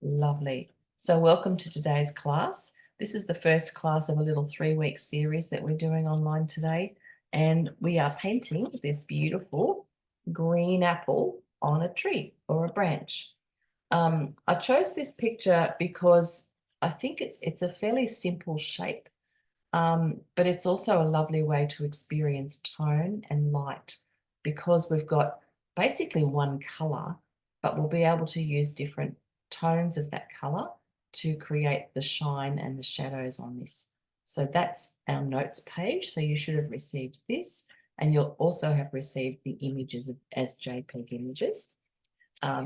Lovely. So welcome to today's class. This is the first class of a little 3-week series that we're doing online today. And we are painting this beautiful green apple on a tree or a branch. I chose this picture because I think it's a fairly simple shape, but it's also a lovely way to experience tone and light because we've got basically one colour, but we'll be able to use different tones of that colour to create the shine and the shadows on this. So that's our notes page. So you should have received this, and you'll also have received the images as JPEG images.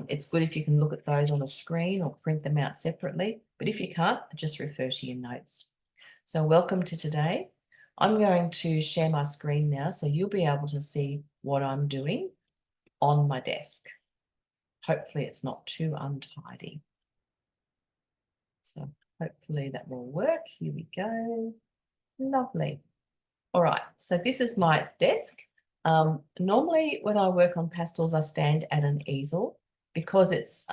It's good if you can look at those on a screen or print them out separately, but if you can't, just refer to your notes. So welcome to today. I'm going to share my screen now so you'll be able to see what I'm doing on my desk. Hopefully it's not too untidy. So hopefully that will work. Here we go. Lovely. All right, so this is my desk. Normally when I work on pastels, I stand at an easel because it's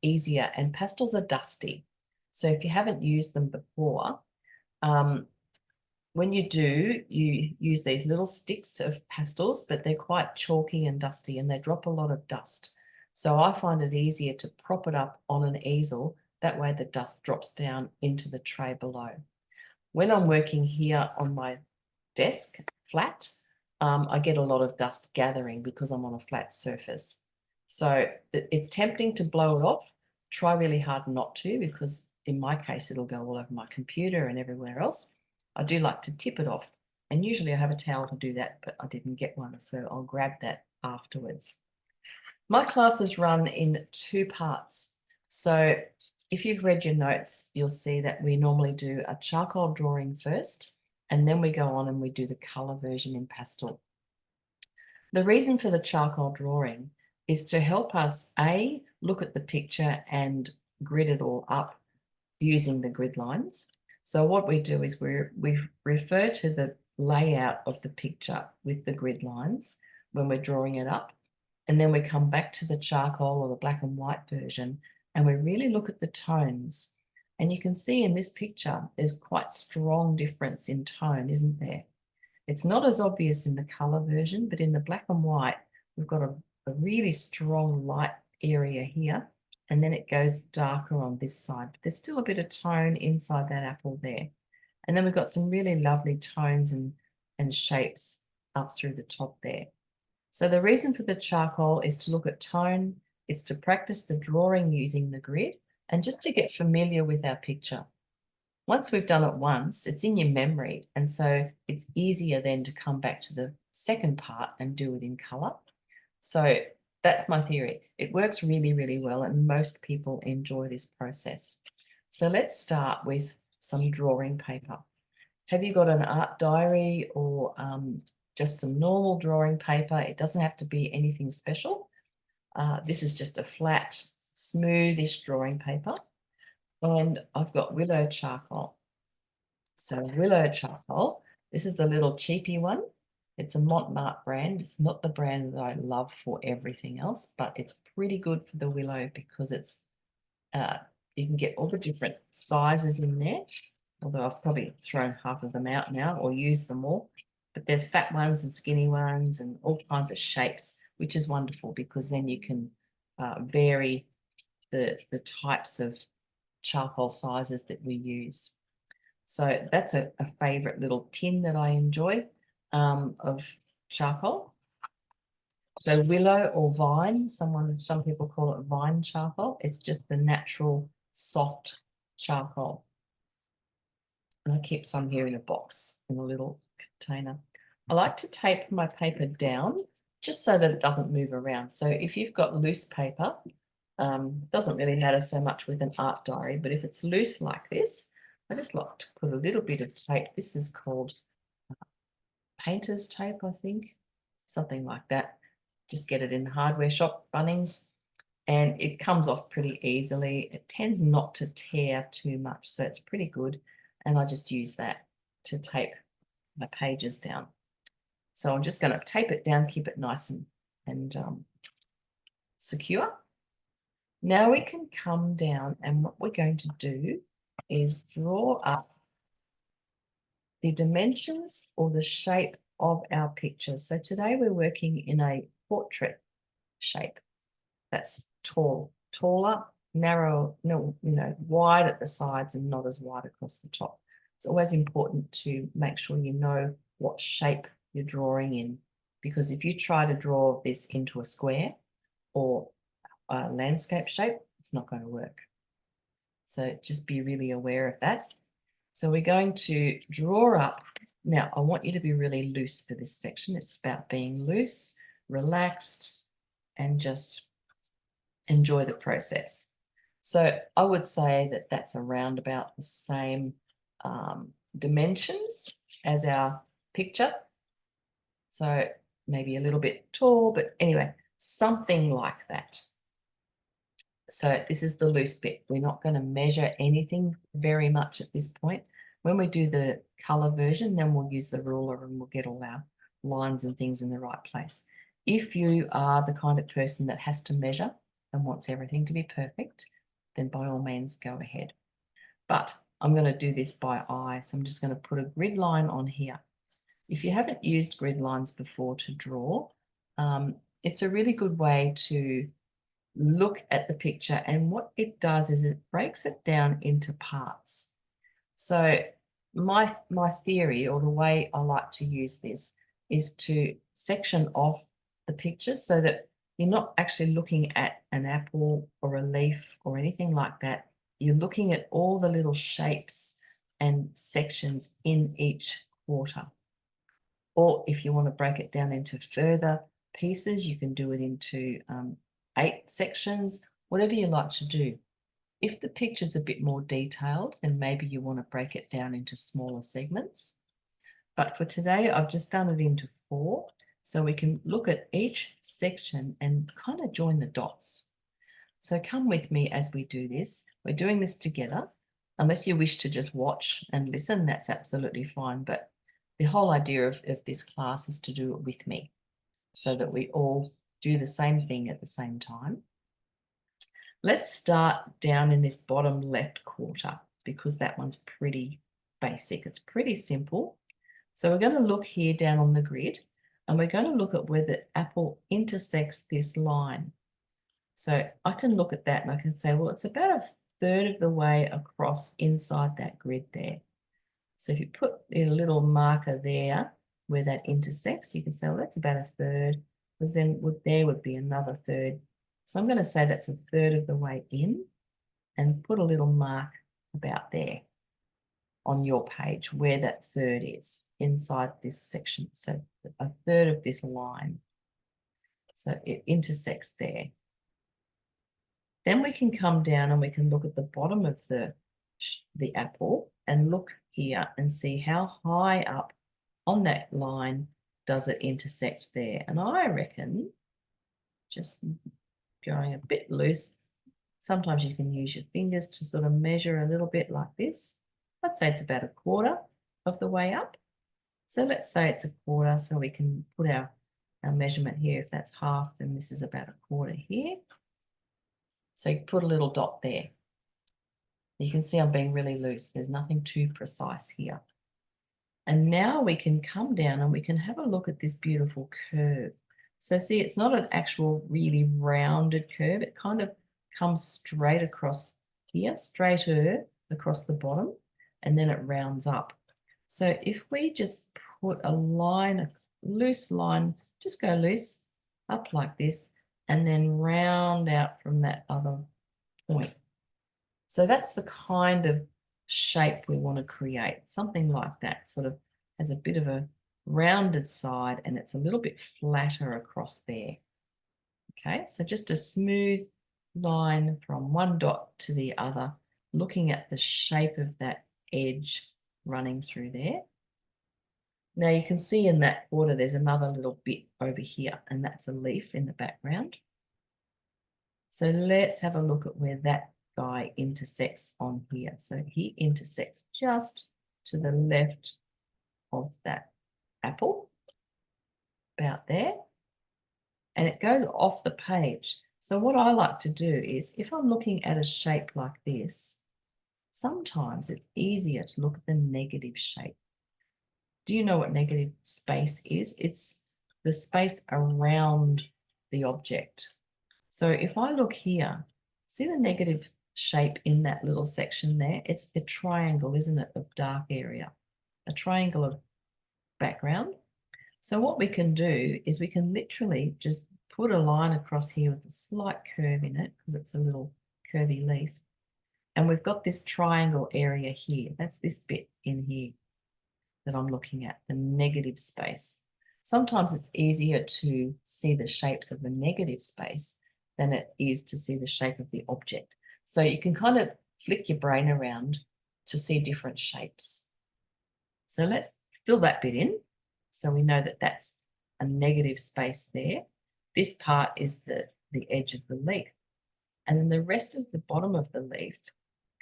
easier, and pastels are dusty. So if you haven't used them before, when you do, you use these little sticks of pastels, but they're quite chalky and dusty and they drop a lot of dust. So I find it easier to prop it up on an easel. That way the dust drops down into the tray below. When I'm working here on my desk flat, I get a lot of dust gathering because I'm on a flat surface. So it's tempting to blow it off. Try really hard not to, because in my case, it'll go all over my computer and everywhere else. I do like to tip it off, and usually I have a towel to do that, but I didn't get one, so I'll grab that afterwards. My classes run in 2 parts. So if you've read your notes, you'll see that we normally do a charcoal drawing first, and then we go on and we do the colour version in pastel. The reason for the charcoal drawing is to help us, A, look at the picture and grid it all up using the grid lines. So what we do is we refer to the layout of the picture with the grid lines when we're drawing it up. And then we come back to the charcoal or the black and white version, and we really look at the tones. And you can see in this picture, there's quite strong difference in tone, isn't there? It's not as obvious in the colour version, but in the black and white, we've got a really strong light area here, and then it goes darker on this side. But there's still a bit of tone inside that apple there. And then we've got some really lovely tones and shapes up through the top there. So the reason for the charcoal is to look at tone, it's to practice the drawing using the grid, and just to get familiar with our picture. Once we've done it once, it's in your memory, and so it's easier then to come back to the second part and do it in colour. So that's my theory. It works really, really well, and most people enjoy this process. So let's start with some drawing paper. Have you got an art diary or just some normal drawing paper? It doesn't have to be anything special. This is just a flat, smoothish drawing paper. And I've got willow charcoal. So willow charcoal, this is the little cheapy one. It's a Montmartre brand. It's not the brand that I love for everything else, but it's pretty good for the willow because it's you can get all the different sizes in there. Although I've probably thrown half of them out now or used them all. But there's fat ones and skinny ones and all kinds of shapes, which is wonderful because then you can vary the types of charcoal sizes that we use. So that's a favourite little tin that I enjoy of charcoal. So willow or vine, some people call it vine charcoal. It's just the natural soft charcoal. And I keep some here in a box in a little container. I like to tape my paper down just so that it doesn't move around. So if you've got loose paper, doesn't really matter so much with an art diary, but if it's loose like this, I just like to put a little bit of tape. This is called painter's tape, I think, something like that. Just get it in the hardware shop, Bunnings, and it comes off pretty easily. It tends not to tear too much, so it's pretty good. And I just use that to tape my pages down. So I'm just going to tape it down, keep it nice and secure. Now we can come down, and what we're going to do is draw up the dimensions or the shape of our picture. So today we're working in a portrait shape. That's tall, taller, narrow, no, wide at the sides and not as wide across the top. It's always important to make sure you know what shape you're drawing in, because if you try to draw this into a square or a landscape shape, it's not going to work. So just be really aware of that. So we're going to draw up. Now, I want you to be really loose for this section. It's about being loose, relaxed, and just enjoy the process. So I would say that that's around about the same dimensions as our picture. So maybe a little bit tall, but anyway, something like that. So this is the loose bit. We're not going to measure anything very much at this point. When we do the color version, then we'll use the ruler and we'll get all our lines and things in the right place. If you are the kind of person that has to measure and wants everything to be perfect, then by all means go ahead. But I'm going to do this by eye. So I'm just going to put a grid line on here. If you haven't used grid lines before to draw, it's a really good way to look at the picture, and what it does is it breaks it down into parts. So my theory, or the way I like to use this, is to section off the picture so that you're not actually looking at an apple or a leaf or anything like that. You're looking at all the little shapes and sections in each quarter. Or if you want to break it down into further pieces, you can do it into 8 sections, whatever you like to do. If the picture's a bit more detailed, then maybe you want to break it down into smaller segments. But for today, I've just done it into 4, so we can look at each section and kind of join the dots. So come with me as we do this. We're doing this together. Unless you wish to just watch and listen, that's absolutely fine. But the whole idea of this class is to do it with me so that we all do the same thing at the same time. Let's start down in this bottom left quarter because that one's pretty basic. It's pretty simple. So we're going to look here down on the grid and we're going to look at where the apple intersects this line. So I can look at that and I can say, well, it's about 1/3 of the way across inside that grid there. So if you put in a little marker there where that intersects, you can say, well, that's about 1/3, because then there would be another 1/3. So I'm going to say that's 1/3 of the way in and put a little mark about there on your page where that 1/3 is inside this section. So 1/3 of this line. So it intersects there. Then we can come down and we can look at the bottom of the apple and look here and see how high up on that line does it intersect there. And I reckon, just going a bit loose, sometimes you can use your fingers to sort of measure a little bit like this. I'd say it's about 1/4 of the way up. So let's say it's 1/4, so we can put our measurement here. If that's half, then this is about 1/4 here. So you put a little dot there. You can see I'm being really loose. There's nothing too precise here. And now we can come down and we can have a look at this beautiful curve. So see, it's not an actual really rounded curve. It kind of comes straight across here, straighter across the bottom, and then it rounds up. So if we just put a line, a loose line, just go loose, up like this, and then round out from that other point. So that's the kind of shape we want to create, something like that, sort of has a bit of a rounded side and it's a little bit flatter across there. Okay, so just a smooth line from one dot to the other, looking at the shape of that edge running through there. Now you can see in that border there's another little bit over here, and that's a leaf in the background. So let's have a look at where that guy intersects on here. So he intersects just to the left of that apple, about there, and it goes off the page. So what I like to do is, if I'm looking at a shape like this, sometimes it's easier to look at the negative shape. Do you know what negative space is? It's the space around the object. So if I look here, see the negative shape in that little section there? It's a triangle, isn't it, of dark area, a triangle of background. So what we can do is we can literally just put a line across here with a slight curve in it because it's a little curvy leaf. And we've got this triangle area here. That's this bit in here that I'm looking at, the negative space. Sometimes it's easier to see the shapes of the negative space than it is to see the shape of the object. So you can kind of flick your brain around to see different shapes. So let's fill that bit in. So we know that that's a negative space there. This part is the edge of the leaf. And then the rest of the bottom of the leaf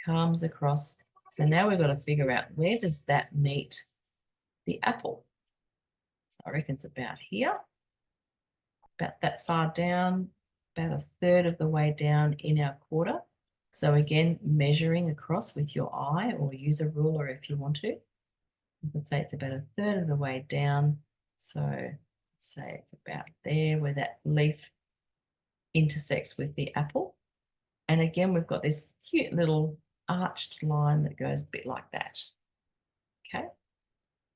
comes across. So now we've got to figure out, where does that meet the apple? So I reckon it's about here, about that far down, about a third of the way down in our quarter. So again, measuring across with your eye, or use a ruler if you want to. You could say it's about a third of the way down. So let's say it's about there where that leaf intersects with the apple. And again, we've got this cute little arched line that goes a bit like that. Okay.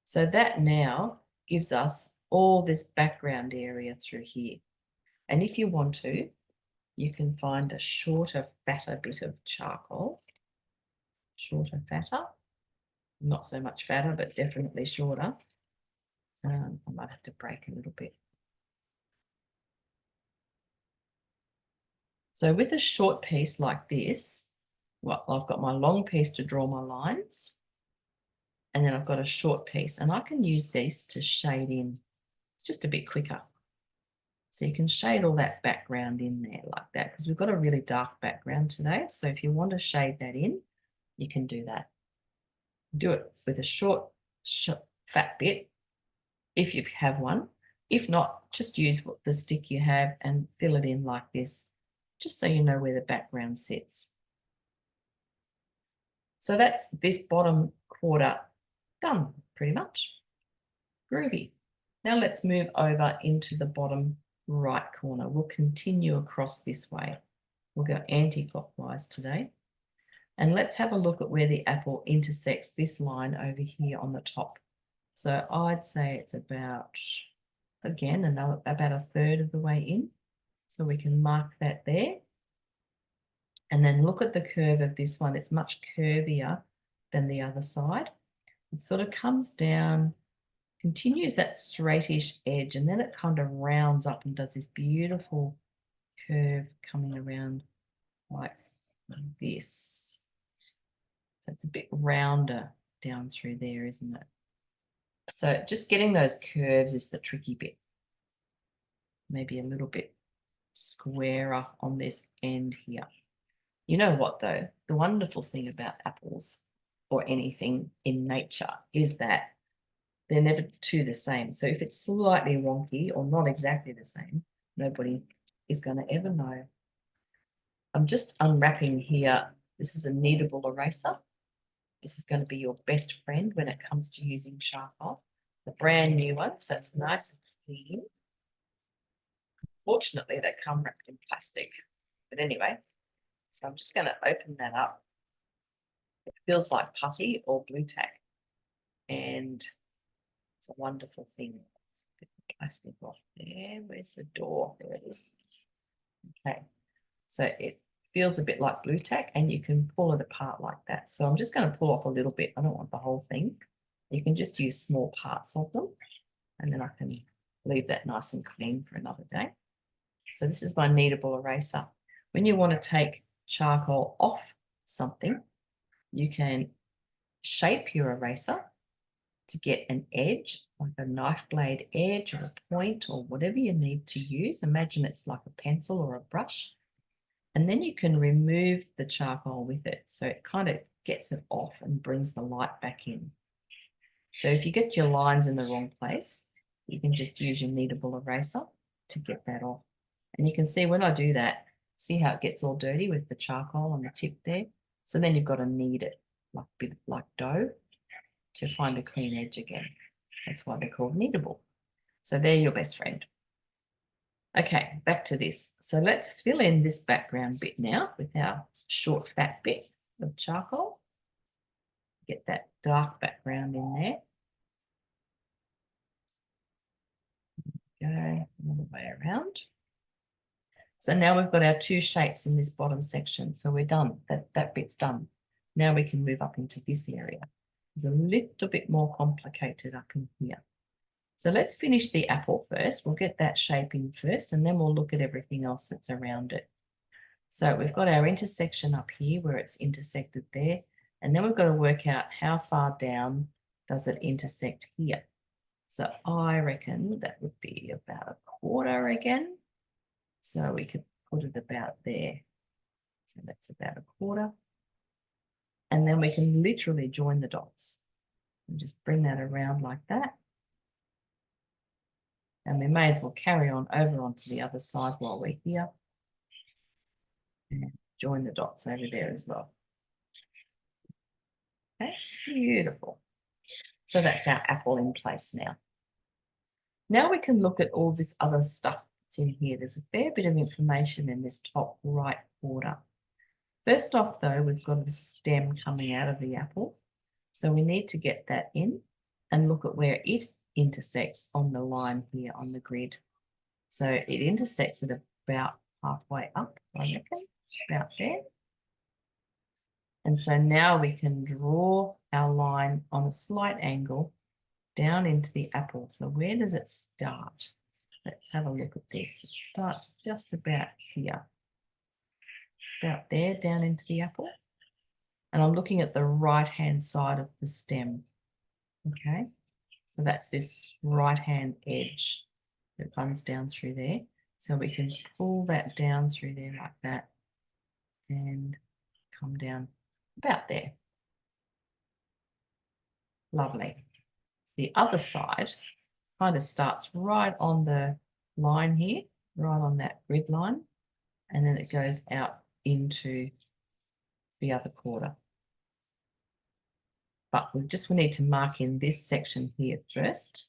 So that now gives us all this background area through here. And if you want to, you can find a shorter, fatter bit of charcoal. Shorter, fatter. Not so much fatter, but definitely shorter. I might have to break a little bit. So with a short piece like this, well, I've got my long piece to draw my lines, and then I've got a short piece, and I can use this to shade in. It's just a bit quicker. So you can shade all that background in there like that, because we've got a really dark background today. So if you want to shade that in, you can do that. Do it with a short, fat bit, if you have one. If not, just use the stick you have and fill it in like this, just so you know where the background sits. So that's this bottom quarter done, pretty much. Groovy. Now let's move over into the bottom right corner. We'll continue across this way. We'll go anti-clockwise today. And let's have a look at where the apple intersects this line over here on the top. So I'd say it's about, again, about a third of the way in. So we can mark that there. And then look at the curve of this one. It's much curvier than the other side. It sort of comes down, continues that straightish edge, and then it kind of rounds up and does this beautiful curve coming around like this. So it's a bit rounder down through there, isn't it? So just getting those curves is the tricky bit. Maybe a little bit squarer on this end here. You know what though? The wonderful thing about apples or anything in nature is that they're never two the same. So if it's slightly wonky or not exactly the same, nobody is going to ever know. I'm just unwrapping here. This is a kneadable eraser. This is going to be your best friend when it comes to using charcoal. The brand new one, so it's nice and clean. Fortunately, they come wrapped in plastic. But anyway, so I'm just going to open that up. It feels like putty or blue tack. And it's a wonderful thing. Let's get the plastic off there. Where's the door? There it is. Okay. So it feels a bit like blue tack, and you can pull it apart like that. So I'm just going to pull off a little bit. I don't want the whole thing. You can just use small parts of them, and then I can leave that nice and clean for another day. So this is my kneadable eraser. When you want to take charcoal off something, you can shape your eraser to get an edge, like a knife blade edge or a point or whatever you need to use. Imagine it's like a pencil or a brush. And then you can remove the charcoal with it. So it kind of gets it off and brings the light back in. So if you get your lines in the wrong place, you can just use your kneadable eraser to get that off. And you can see when I do that, See how it gets all dirty with the charcoal on the tip there? So then you've got to knead it like a bit like dough to find a clean edge again. That's why they're called kneadable. So they're your best friend. Okay, back to this. So let's fill in this background bit now with our short fat bit of charcoal. Get that dark background in there. Go all the way around. So now we've got our two shapes in this bottom section. So we're done. That bit's done. Now we can move up into this area. It's a little bit more complicated up in here. So let's finish the apple first. We'll get that shape in first, and then we'll look at everything else that's around it. So we've got our intersection up here where it's intersected there. And then we've got to work out how far down does it intersect here. So I reckon that would be about 1/4 again. So we could put it about there. So that's about 1/4. And then we can literally join the dots. And just bring that around like that. And we may as well carry on over onto the other side while we're here. And join the dots over there as well. Okay, beautiful. So that's our apple in place now. Now we can look at all this other stuff that's in here. There's a fair bit of information in this top right corner. First off, though, we've got a stem coming out of the apple. So we need to get that in and look at where it intersects on the line here on the grid. So it intersects at about halfway up, I reckon, about there. And so now we can draw our line on a slight angle down into the apple. So where does it start? Let's have a look at this. It starts just about here, about there, down into the apple. And I'm looking at the right-hand side of the stem. Okay, so that's this right-hand edge that runs down through there. So we can pull that down through there like that and come down about there. Lovely. The other side kind of starts right on the line here, right on that grid line, and then it goes out into the other quarter. But we need to mark in this section here first.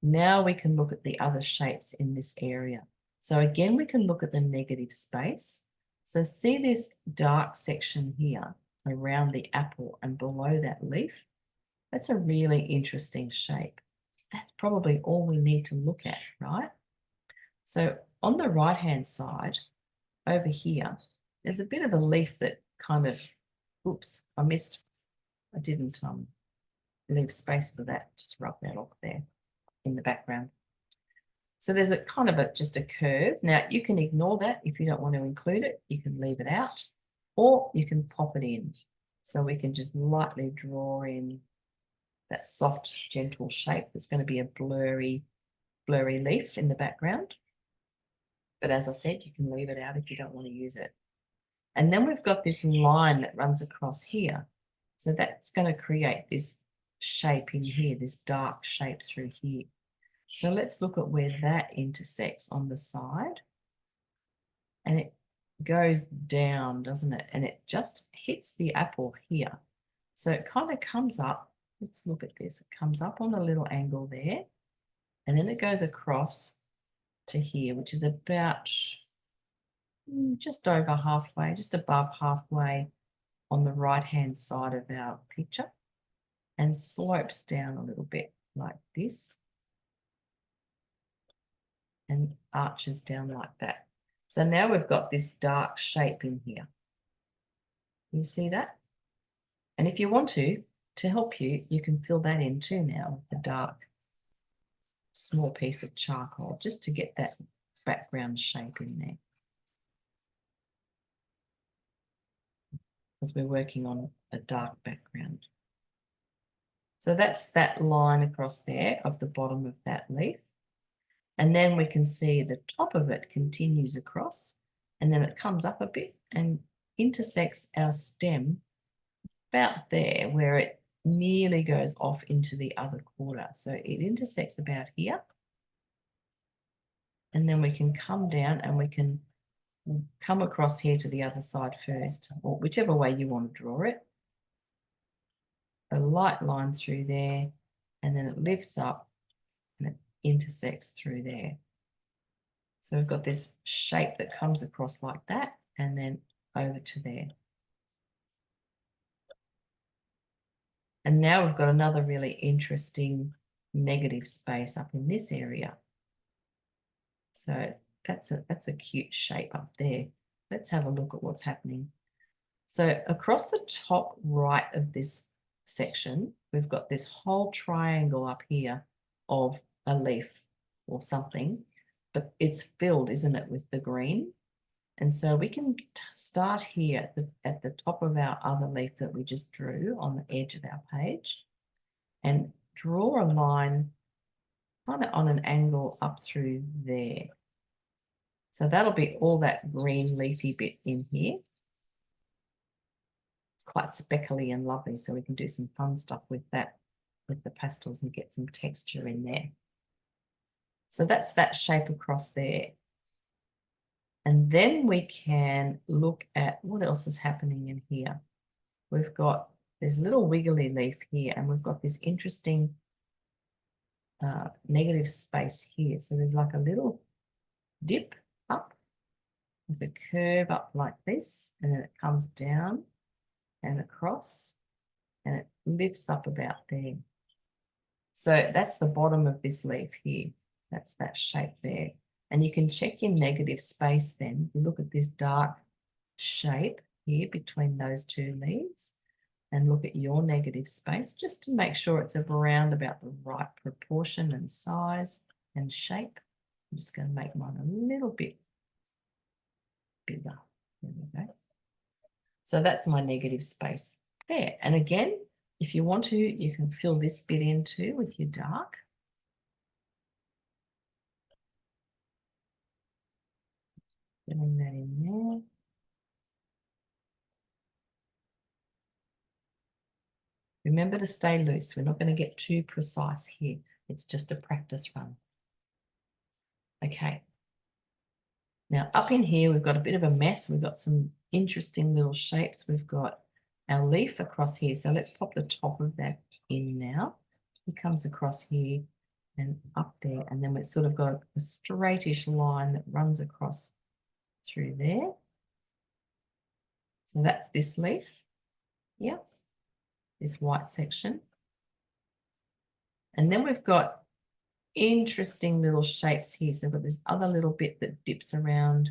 Now we can look at the other shapes in this area. So again, we can look at the negative space. So see this dark section here around the apple and below that leaf? That's a really interesting shape. That's probably all we need to look at, right? So on the right-hand side, over here, there's a bit of a leaf that kind of, oops, I didn't leave space for that. Just rub that off there in the background. So there's a kind of just a curve. Now you can ignore that if you don't want to include it. You can leave it out, or you can pop it in. So we can just lightly draw in that soft, gentle shape. That's going to be a blurry leaf in the background. But as I said, you can leave it out if you don't want to use it. And then we've got this line that runs across here. So that's going to create this shape in here, this dark shape through here. So let's look at where that intersects on the side. And it goes down, doesn't it? And it just hits the apple here. So it kind of comes up. Let's look at this. It comes up on a little angle there. And then it goes across to here, which is about just over halfway, just above halfway on the right-hand side of our picture, and slopes down a little bit like this and arches down like that. So now we've got this dark shape in here. You see that? And if you want to help you, you can fill that in too now with the dark small piece of charcoal, just to get that background shape in there. Because we're working on a dark background. So that's that line across there of the bottom of that leaf. And then we can see the top of it continues across, and then it comes up a bit and intersects our stem about there, where it nearly goes off into the other quarter. So it intersects about here. And then we can come down and we can We'll come across here to the other side first, or whichever way you want to draw it. A light line through there, and then it lifts up and it intersects through there. So we've got this shape that comes across like that and then over to there. And now we've got another really interesting negative space up in this area. So that's a cute shape up there. Let's have a look at what's happening. So across the top right of this section, we've got this whole triangle up here of a leaf or something, but it's filled, isn't it, with the green? And so we can start here at the top of our other leaf that we just drew on the edge of our page and draw a line kind of on an angle up through there. So that'll be all that green leafy bit in here. It's quite speckly and lovely, so we can do some fun stuff with that, with the pastels, and get some texture in there. So that's that shape across there. And then we can look at what else is happening in here. We've got this little wiggly leaf here, and we've got this interesting negative space here. So there's like a little dip up, with a curve up like this, and then it comes down and across, and it lifts up about there. So that's the bottom of this leaf here. That's that shape there. And you can check your negative space then. You look at this dark shape here between those two leaves and look at your negative space just to make sure it's around about the right proportion and size and shape. I'm just going to make mine a little bit bigger. There we go. So that's my negative space there. And again, if you want to, you can fill this bit in too with your dark. Filling that in there. Remember to stay loose. We're not going to get too precise here. It's just a practice run. Okay. Now up in here, we've got a bit of a mess. We've got some interesting little shapes. We've got our leaf across here. So let's pop the top of that in now. It comes across here and up there. And then we've sort of got a straightish line that runs across through there. So that's this leaf. Yeah. This white section. And then we've got interesting little shapes here. So we've got this other little bit that dips around,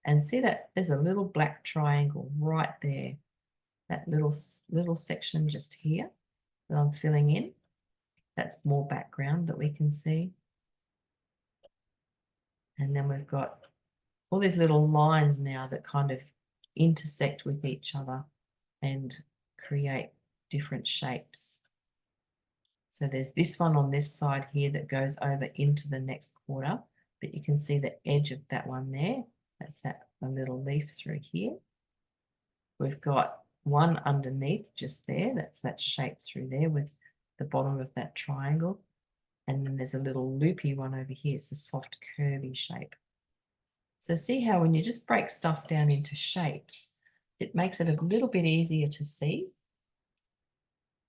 and see that there's a little black triangle right there. That little section just here that I'm filling in. That's more background that we can see. And then we've got all these little lines now that kind of intersect with each other and create different shapes. So there's this one on this side here that goes over into the next quarter, but you can see the edge of that one there. That's that a little leaf through here. We've got one underneath just there. That's that shape through there with the bottom of that triangle. And then there's a little loopy one over here. It's a soft curvy shape. So see how when you just break stuff down into shapes, it makes it a little bit easier to see.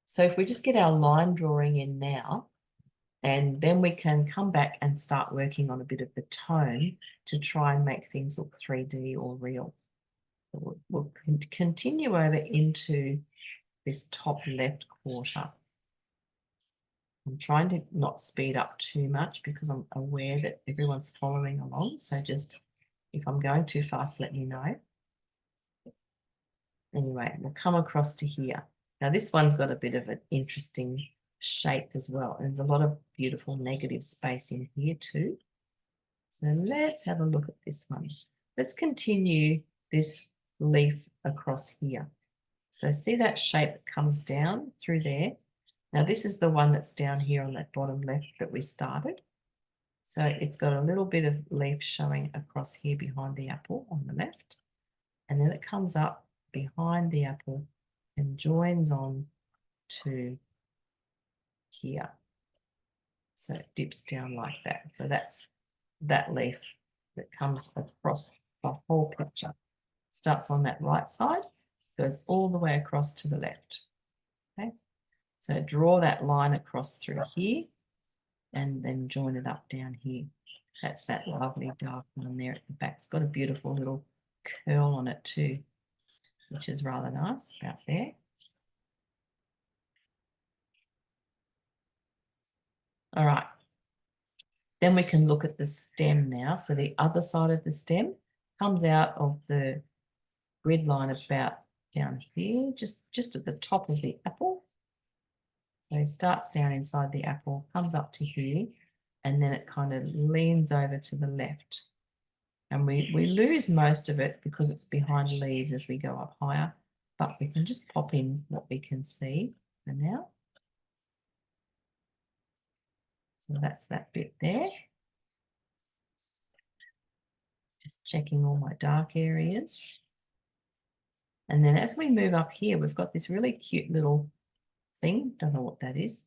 So if we just get our line drawing in now, and then we can come back and start working on a bit of the tone to try and make things look 3D or real. We'll continue over into this top left quarter. I'm trying to not speed up too much because I'm aware that everyone's following along. So just, if I'm going too fast, let me know. Anyway, we'll come across to here. Now this one's got a bit of an interesting shape as well. And there's a lot of beautiful negative space in here too. So let's have a look at this one. Let's continue this leaf across here. So see that shape that comes down through there. Now this is the one that's down here on that bottom left that we started. So it's got a little bit of leaf showing across here behind the apple on the left. And then it comes up behind the apple and joins on to here. So it dips down like that. So that's that leaf that comes across the whole picture. Starts on that right side, goes all the way across to the left. Okay, so draw that line across through here and then join it up down here. That's that lovely dark one there at the back. It's got a beautiful little curl on it too, which is rather nice about there. All right. Then we can look at the stem now. So the other side of the stem comes out of the grid line about down here, just at the top of the apple. So it starts down inside the apple, comes up to here, and then it kind of leans over to the left. And we lose most of it because it's behind leaves as we go up higher, but we can just pop in what we can see for now. So that's that bit there. Just checking all my dark areas. And then as we move up here, we've got this really cute little thing. Don't know what that is.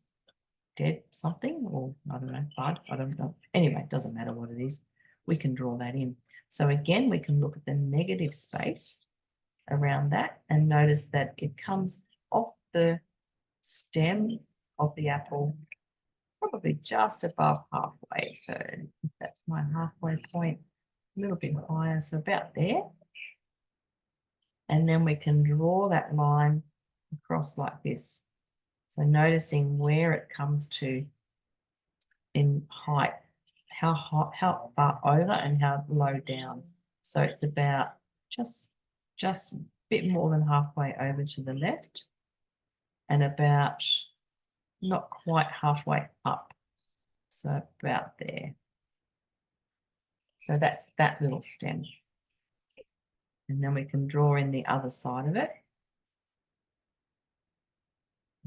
Dead something, or I don't know, bud. I don't know. Anyway, it doesn't matter what it is. We can draw that in. So again, we can look at the negative space around that and notice that it comes off the stem of the apple, probably just above halfway. So that's my halfway point, a little bit higher, so about there. And then we can draw that line across like this. So noticing where it comes to in height, how far over and how low down. So it's about just a bit more than halfway over to the left and about not quite halfway up. So about there. So that's that little stem. And then we can draw in the other side of it.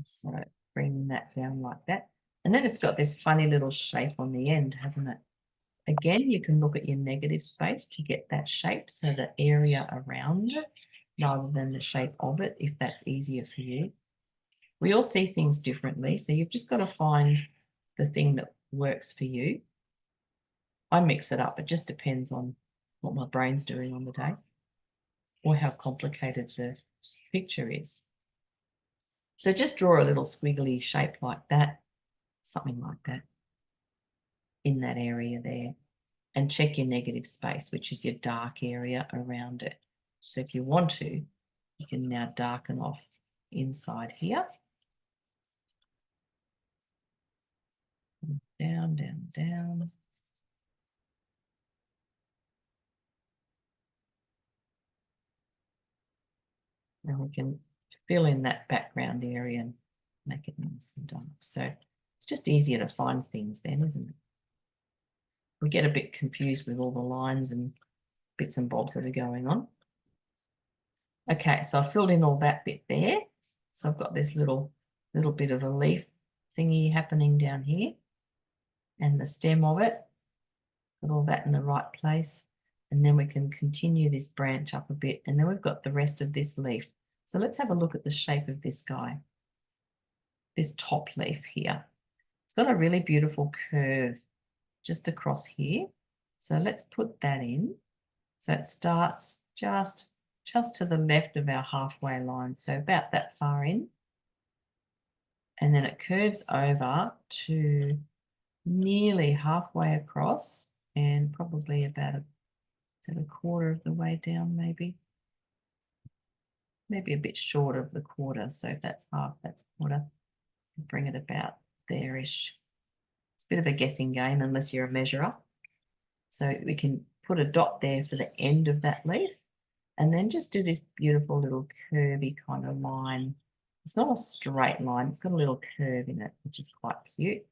So bring that down like that. And then it's got this funny little shape on the end, hasn't it? Again, you can look at your negative space to get that shape, so the area around it, rather than the shape of it, if that's easier for you. We all see things differently, so you've just got to find the thing that works for you. I mix it up. It just depends on what my brain's doing on the day or how complicated the picture is. So just draw a little squiggly shape like that, something like that, in that area there. And check your negative space, which is your dark area around it. So if you want to, you can now darken off inside here. Down, down, down. And we can fill in that background area and make it nice and dark. So it's just easier to find things then, isn't it? We get a bit confused with all the lines and bits and bobs that are going on. Okay, so I filled in all that bit there. So I've got this little bit of a leaf thingy happening down here and the stem of it. Put all that in the right place. And then we can continue this branch up a bit. And then we've got the rest of this leaf. So let's have a look at the shape of this guy, this top leaf here. It's got a really beautiful curve just across here. So let's put that in. So it starts just to the left of our halfway line. So about that far in. And then it curves over to nearly halfway across and probably about a quarter of the way down, maybe a bit short of the quarter. So if that's half, that's quarter. Bring it about there-ish. It's a bit of a guessing game unless you're a measurer. So we can put a dot there for the end of that leaf and then just do this beautiful little curvy kind of line. It's not a straight line, it's got a little curve in it, which is quite cute.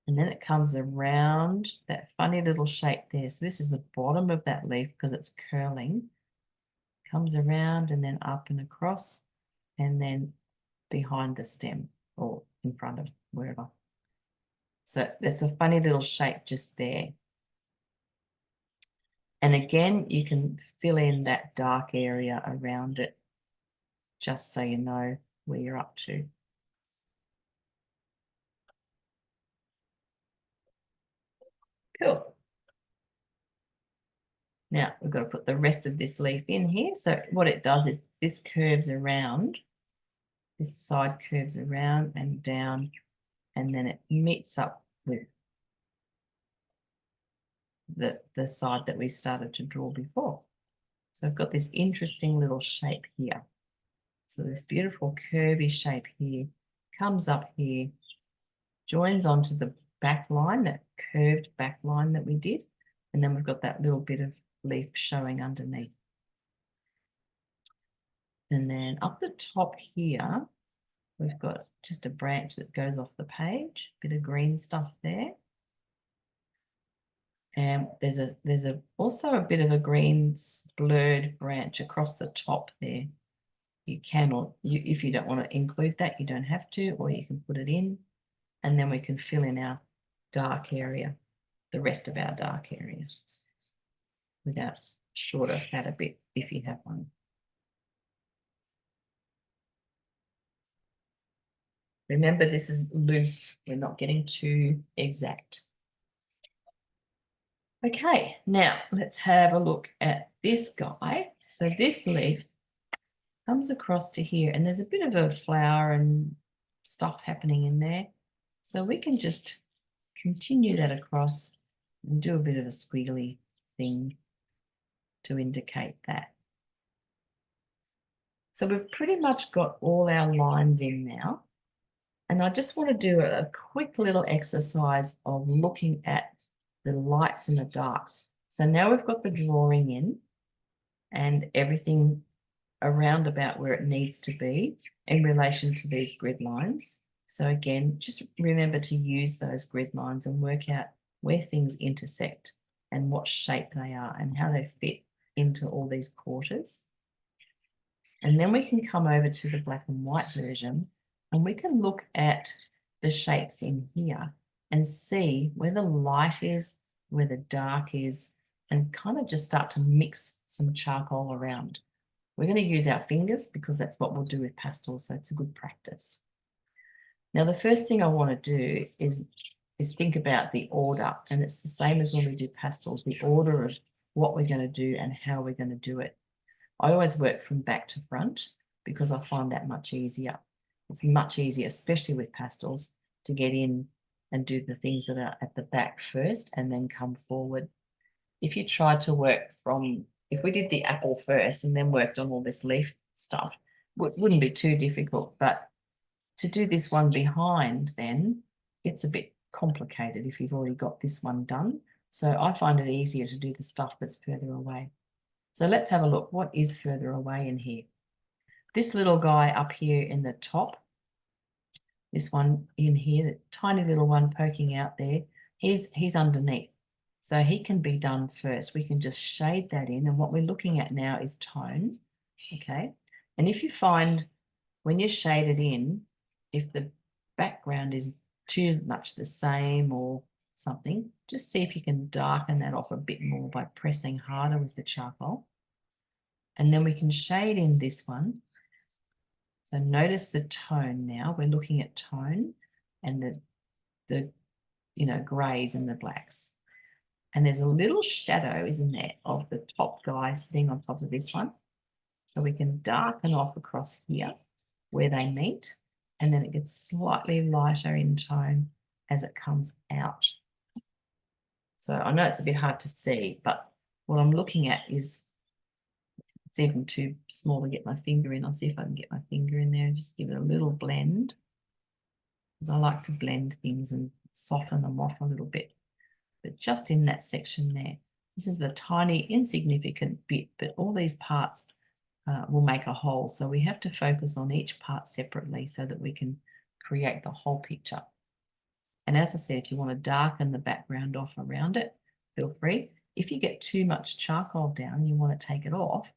And then it comes around that funny little shape there. So this is the bottom of that leaf because it's curling. Comes around and then up and across and then behind the stem or in front of wherever. So that's a funny little shape just there. And again, you can fill in that dark area around it just so you know where you're up to. Cool. Now we've got to put the rest of this leaf in here. So what it does is this curves around, this side curves around and down, and then it meets up with the side that we started to draw before. So I've got this interesting little shape here. So this beautiful curvy shape here comes up here, joins onto the back line, that curved back line that we did, and then we've got that little bit of leaf showing underneath. And then up the top here, we've got just a branch that goes off the page, bit of green stuff there. And there's also a bit of a green blurred branch across the top there. You can, or if you don't want to include that, you don't have to, or you can put it in, and then we can fill in our dark area, the rest of our dark area, without shorter fatter bit if you have one. Remember, this is loose. We're not getting too exact. Okay, now let's have a look at this guy. So this leaf comes across to here, and there's a bit of a flower and stuff happening in there. So we can just continue that across and do a bit of a squiggly thing to indicate that. So we've pretty much got all our lines in now. And I just want to do a quick little exercise of looking at the lights and the darks. So now we've got the drawing in and everything around about where it needs to be in relation to these grid lines. So again, just remember to use those grid lines and work out where things intersect and what shape they are and how they fit into all these quarters. And then we can come over to the black and white version and we can look at the shapes in here and see where the light is, where the dark is, and kind of just start to mix some charcoal around. We're going to use our fingers because that's what we'll do with pastels, so it's a good practice. Now, the first thing I want to do is think about the order, and it's the same as when we do pastels, the order of what we're going to do and how we're going to do it. I always work from back to front because I find that much easier. It's much easier, especially with pastels, to get in and do the things that are at the back first and then come forward. If you tried to work from, if we did the apple first and then worked on all this leaf stuff, it wouldn't be too difficult. But to do this one behind then, it's a bit complicated if you've already got this one done. So I find it easier to do the stuff that's further away. So let's have a look. What is further away in here? This little guy up here in the top, this one in here, the tiny little one poking out there, he's underneath. So he can be done first. We can just shade that in. And what we're looking at now is tone, okay? And if you find when you shade it in, if the background is too much the same or something, just see if you can darken that off a bit more by pressing harder with the charcoal. And then we can shade in this one. So notice the tone now. We're looking at tone and the greys and the blacks. And there's a little shadow, isn't there, of the top guy sitting on top of this one. So we can darken off across here where they meet, and then it gets slightly lighter in tone as it comes out. So I know it's a bit hard to see, but what I'm looking at is, it's even too small to get my finger in. I'll see if I can get my finger in there and just give it a little blend, because I like to blend things and soften them off a little bit. But just in that section there, this is the tiny insignificant bit, but all these parts will make a whole. So we have to focus on each part separately so that we can create the whole picture. And as I said, if you want to darken the background off around it, feel free. If you get too much charcoal down and you want to take it off,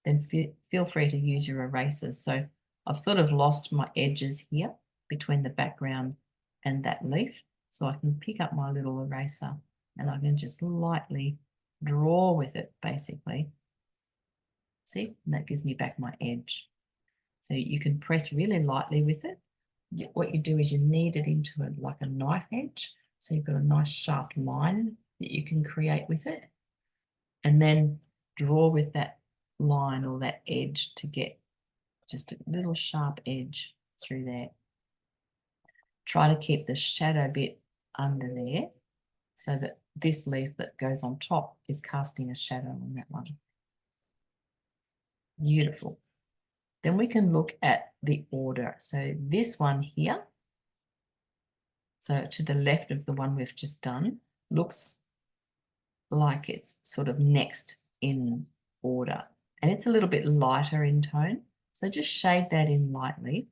then feel free to use your erasers. So I've sort of lost my edges here between the background and that leaf. So I can pick up my little eraser and I can just lightly draw with it, basically. See, and that gives me back my edge. So you can press really lightly with it. What you do is you knead it into it like a knife edge. So you've got a nice sharp line that you can create with it. And then draw with that line or that edge to get just a little sharp edge through there. Try to keep the shadow bit under there so that this leaf that goes on top is casting a shadow on that one. Beautiful. Then we can look at the order. So this one here, so to the left of the one we've just done, looks like it's sort of next in order. And it's a little bit lighter in tone. So just shade that in lightly,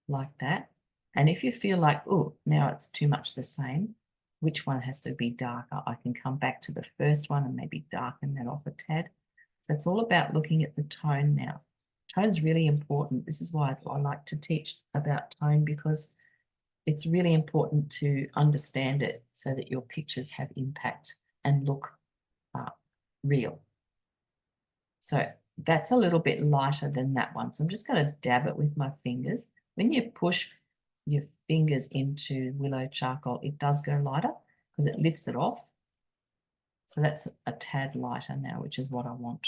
like that. And if you feel like, oh, now it's too much the same, which one has to be darker? I can come back to the first one and maybe darken that off a tad. So it's all about looking at the tone now. Tone's really important. This is why I like to teach about tone, because it's really important to understand it so that your pictures have impact and look real. So that's a little bit lighter than that one. So I'm just going to dab it with my fingers. When you push your fingers into willow charcoal, it does go lighter because it lifts it off. So that's a tad lighter now, which is what I want.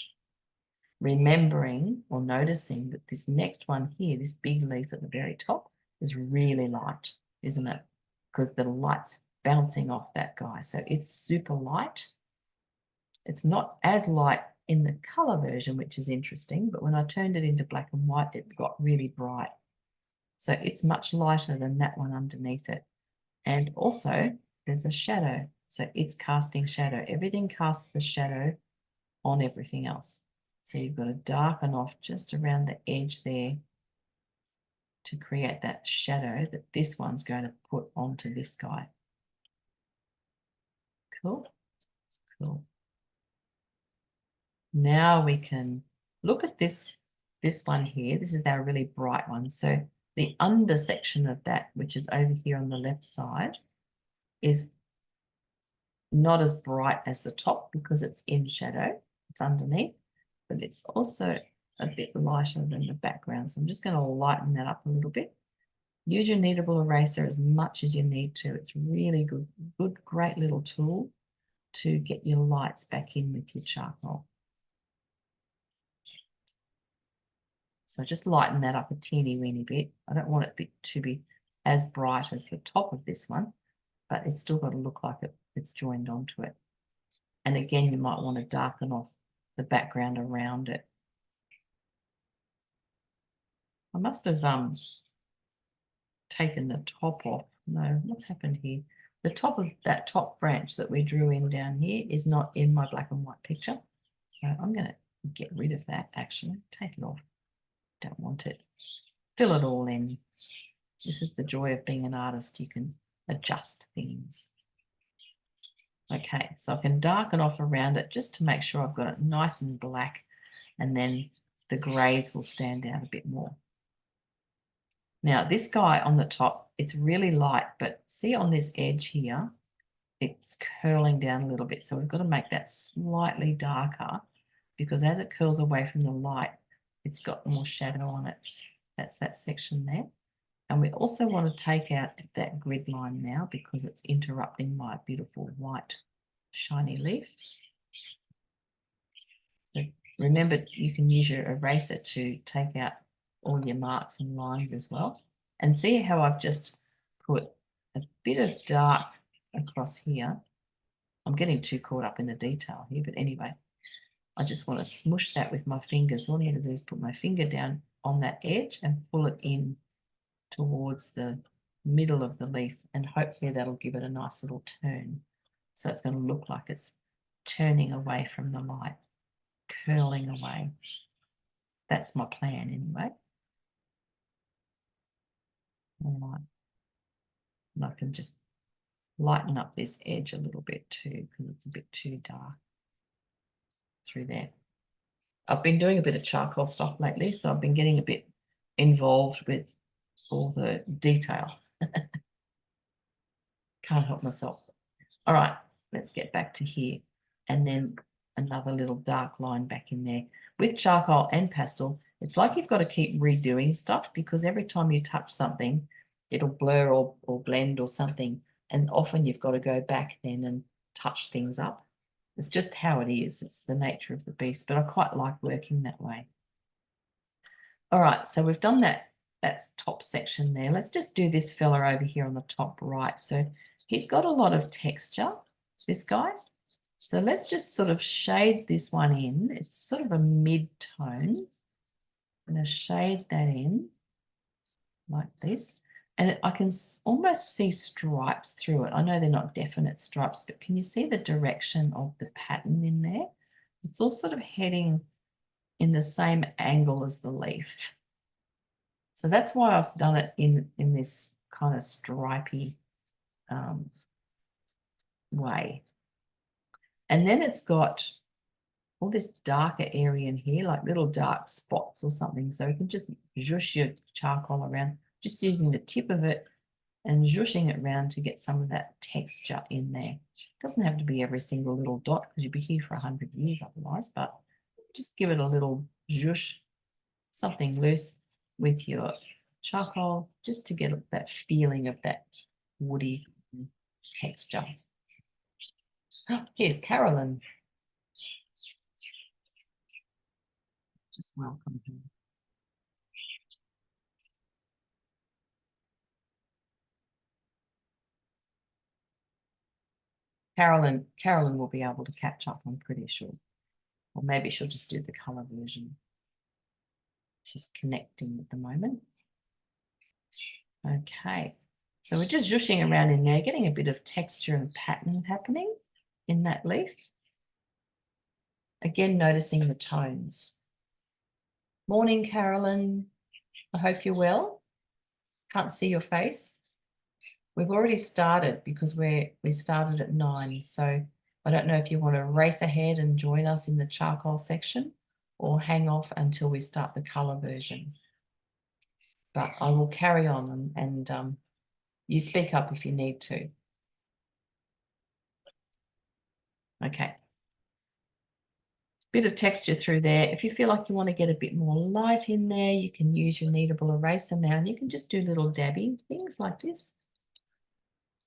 Remembering or noticing that this next one here, this big leaf at the very top, is really light, isn't it? Because the light's bouncing off that guy. So it's super light. It's not as light in the color version, which is interesting, but when I turned it into black and white, it got really bright. So it's much lighter than that one underneath it. And also there's a shadow. So it's casting shadow. Everything casts a shadow on everything else. So you've got to darken off just around the edge there to create that shadow that this one's going to put onto this guy. Cool, cool. Now we can look at this one here. This is our really bright one. So the under section of that, which is over here on the left side, is not as bright as the top because it's in shadow. It's underneath, but it's also a bit lighter than the background. So I'm just going to lighten that up a little bit. Use your kneadable eraser as much as you need to. It's really good, great little tool to get your lights back in with your charcoal. So just lighten that up a teeny weeny bit. I don't want it to be as bright as the top of this one, but it's still got to look like it's joined onto it. And again, you might want to darken off the background around it. I must have taken the top off. No, what's happened here? The top of that top branch that we drew in down here is not in my black and white picture. So I'm going to get rid of that actually. Take it off. Don't want it. Fill it all in. This is the joy of being an artist. You can adjust things. Okay, so I can darken off around it just to make sure I've got it nice and black, and then the greys will stand out a bit more. Now this guy on the top, it's really light, but see on this edge here, it's curling down a little bit. So we've got to make that slightly darker because as it curls away from the light, it's got more shadow on it. That's that section there. And we also want to take out that grid line now because it's interrupting my beautiful white shiny leaf. So remember, you can use your eraser to take out all your marks and lines as well. And see how I've just put a bit of dark across here. I'm getting too caught up in the detail here, but anyway, I just want to smush that with my fingers. All I need to do is put my finger down on that edge and pull it in towards the middle of the leaf, and hopefully that'll give it a nice little turn. So it's going to look like it's turning away from the light, curling away. That's my plan anyway. All right. And I can just lighten up this edge a little bit too because it's a bit too dark through there. I've been doing a bit of charcoal stuff lately, so I've been getting a bit involved with all the detail. Can't help myself. All right, let's get back to here. And then another little dark line back in there. With charcoal and pastel, it's like you've got to keep redoing stuff because every time you touch something, it'll blur or blend or something. And often you've got to go back then and touch things up. It's just how it is. It's the nature of the beast, but I quite like working that way. All right, so we've done that top section there. Let's just do this fella over here on the top right. So he's got a lot of texture, this guy. So let's just sort of shade this one in. It's sort of a mid-tone. I'm going to shade that in like this. And I can almost see stripes through it. I know they're not definite stripes, but can you see the direction of the pattern in there? It's all sort of heading in the same angle as the leaf. So that's why I've done it in this kind of stripy way. And then it's got all this darker area in here, like little dark spots or something. So you can just zhoosh your charcoal around, just using the tip of it and zhooshing it around to get some of that texture in there. It doesn't have to be every single little dot because you'd be here for 100 years otherwise, but just give it a little zhoosh, something loose with your charcoal, just to get that feeling of that woody texture. Here's Carolyn. Just welcome her. Carolyn will be able to catch up, I'm pretty sure. Or maybe she'll just do the colour version. She's connecting at the moment. Okay, so we're just zhooshing around in there, getting a bit of texture and pattern happening in that leaf. Again, noticing the tones. Morning, Carolyn. I hope you're well. Can't see your face. We've already started because we started at 9. So I don't know if you want to race ahead and join us in the charcoal section or hang off until we start the colour version. But I will carry on and you speak up if you need to. Okay. Bit of texture through there. If you feel like you want to get a bit more light in there, you can use your kneadable eraser now, and you can just do little dabby things like this.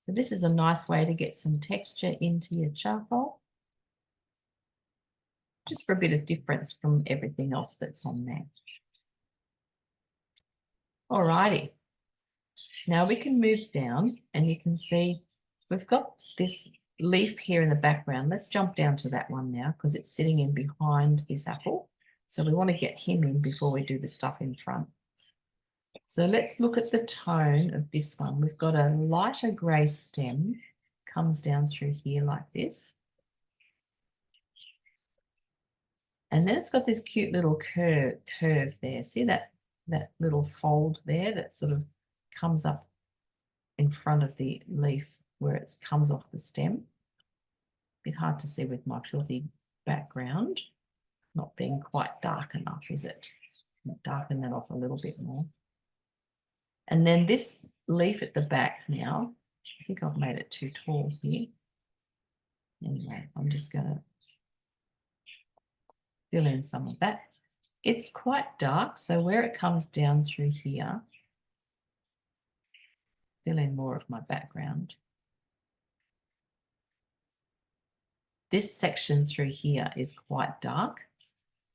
So this is a nice way to get some texture into your charcoal, just for a bit of difference from everything else that's on there. Alrighty. Now we can move down and you can see we've got this leaf here in the background. Let's jump down to that one now because it's sitting in behind this apple. So we want to get him in before we do the stuff in front. So let's look at the tone of this one. We've got a lighter grey stem, comes down through here like this. And then it's got this cute little curve there. See that little fold there that sort of comes up in front of the leaf where it comes off the stem. Bit hard to see with my filthy background. Not being quite dark enough, is it? Darken that off a little bit more. And then this leaf at the back now, I think I've made it too tall here. Anyway, I'm just going to fill in some of that. It's quite dark, so where it comes down through here, fill in more of my background. This section through here is quite dark,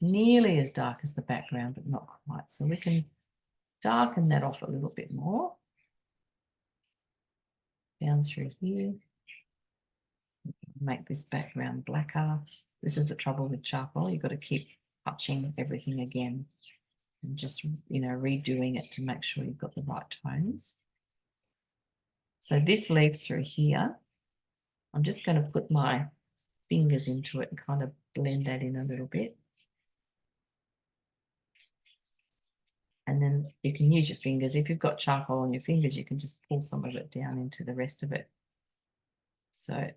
nearly as dark as the background, but not quite. So we can darken that off a little bit more. Down through here. Make this background blacker. This is the trouble with charcoal. You've got to keep touching everything again and just, redoing it to make sure you've got the right tones. So this leaf through here, I'm just going to put my fingers into it and kind of blend that in a little bit. And then you can use your fingers. If you've got charcoal on your fingers, you can just pull some of it down into the rest of it. So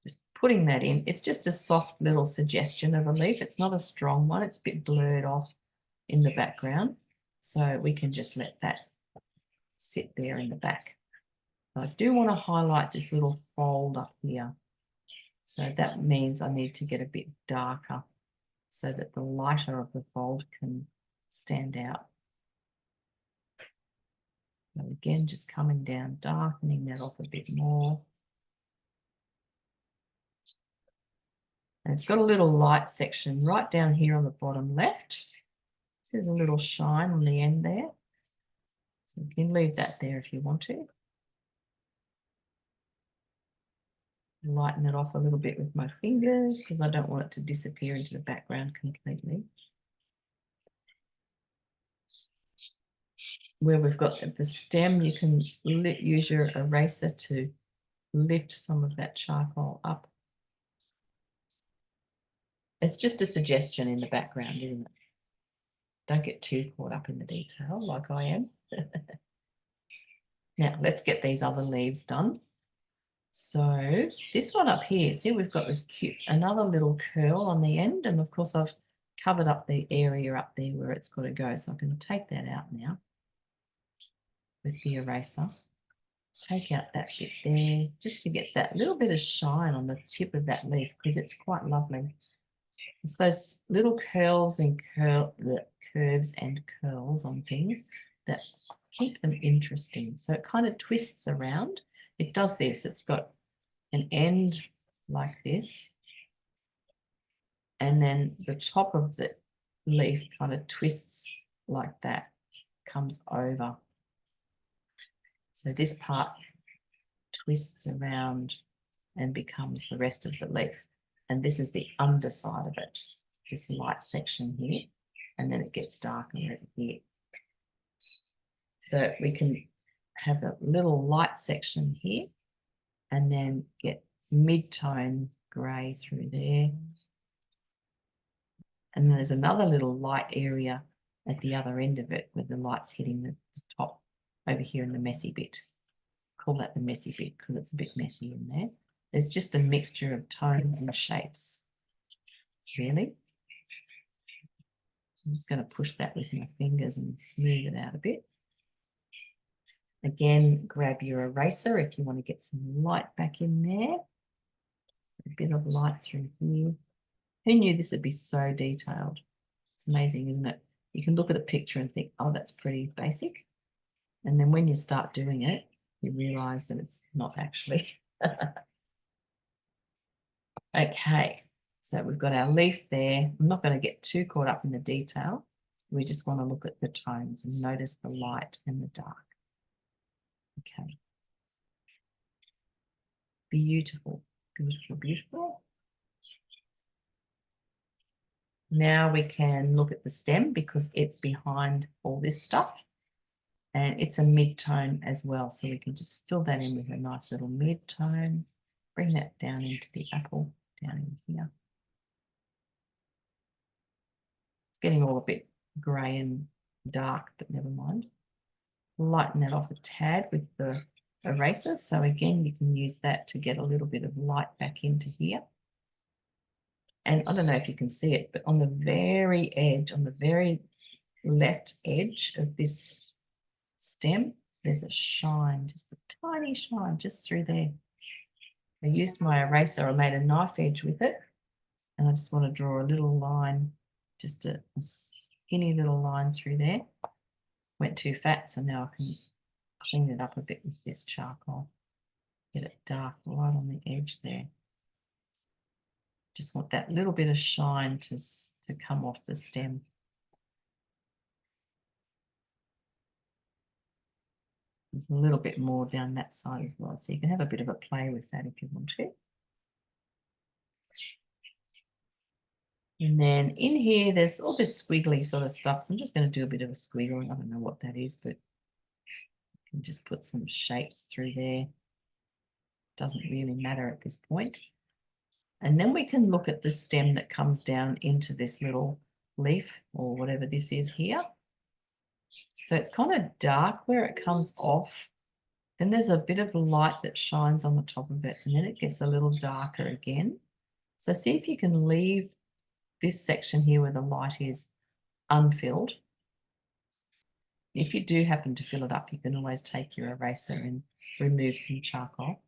just putting that in. It's just a soft little suggestion of a leaf. It's not a strong one. It's a bit blurred off in the background. So we can just let that sit there in the back. I do want to highlight this little fold up here. So that means I need to get a bit darker so that the lighter of the fold can stand out. So again, just coming down, darkening that off a bit more. And it's got a little light section right down here on the bottom left. So there's a little shine on the end there. So you can leave that there if you want to. Lighten it off a little bit with my fingers because I don't want it to disappear into the background completely. Where we've got the stem, you can use your eraser to lift some of that charcoal up. It's just a suggestion in the background, isn't it? Don't get too caught up in the detail like I am. Now, let's get these other leaves done. So this one up here, see, we've got this cute, another little curl on the end. And of course, I've covered up the area up there where it's got to go. So I'm going to take that out now with the eraser. Take out that bit there just to get that little bit of shine on the tip of that leaf because it's quite lovely. It's those little curls and curves and curls on things that keep them interesting. So it kind of twists around. It does this. It's got an end like this. And then the top of the leaf kind of twists like that, comes over. So this part twists around and becomes the rest of the leaf. And this is the underside of it, this light section here. And then it gets darker over here. So we can have a little light section here and then get mid-tone grey through there. And there's another little light area at the other end of it where the light's hitting the top over here in the messy bit. Call that the messy bit because it's a bit messy in there. There's just a mixture of tones and shapes, really. So I'm just going to push that with my fingers and smooth it out a bit. Again, grab your eraser if you want to get some light back in there. A bit of light through here. Who knew this would be so detailed? It's amazing, isn't it? You can look at a picture and think, oh, that's pretty basic. And then when you start doing it, you realize that it's not actually. Okay, so we've got our leaf there. I'm not going to get too caught up in the detail. We just want to look at the tones and notice the light and the dark. Okay. Beautiful, beautiful, beautiful. Now we can look at the stem because it's behind all this stuff. And it's a mid-tone as well. So we can just fill that in with a nice little mid-tone. Bring that down into the apple, down in here. It's getting all a bit grey and dark, but never mind. Lighten that off a tad with the eraser. So again, you can use that to get a little bit of light back into here. And I don't know if you can see it, but on the very edge, on the very left edge of this stem, there's a shine, just a tiny shine just through there. I used my eraser, I made a knife edge with it, and I just want to draw a little line, just a skinny little line through there. Went too fat, so now I can clean it up a bit with this charcoal. Get it dark right on the edge there. Just want that little bit of shine to come off the stem. There's a little bit more down that side as well, so you can have a bit of a play with that if you want to. And then in here, there's all this squiggly sort of stuff. So I'm just going to do a bit of a squiggle. I don't know what that is, but you can just put some shapes through there. Doesn't really matter at this point. And then we can look at the stem that comes down into this little leaf or whatever this is here. So it's kind of dark where it comes off. Then there's a bit of light that shines on the top of it, and then it gets a little darker again. So see if you can leave this section here where the light is unfilled. If you do happen to fill it up, you can always take your eraser and remove some charcoal.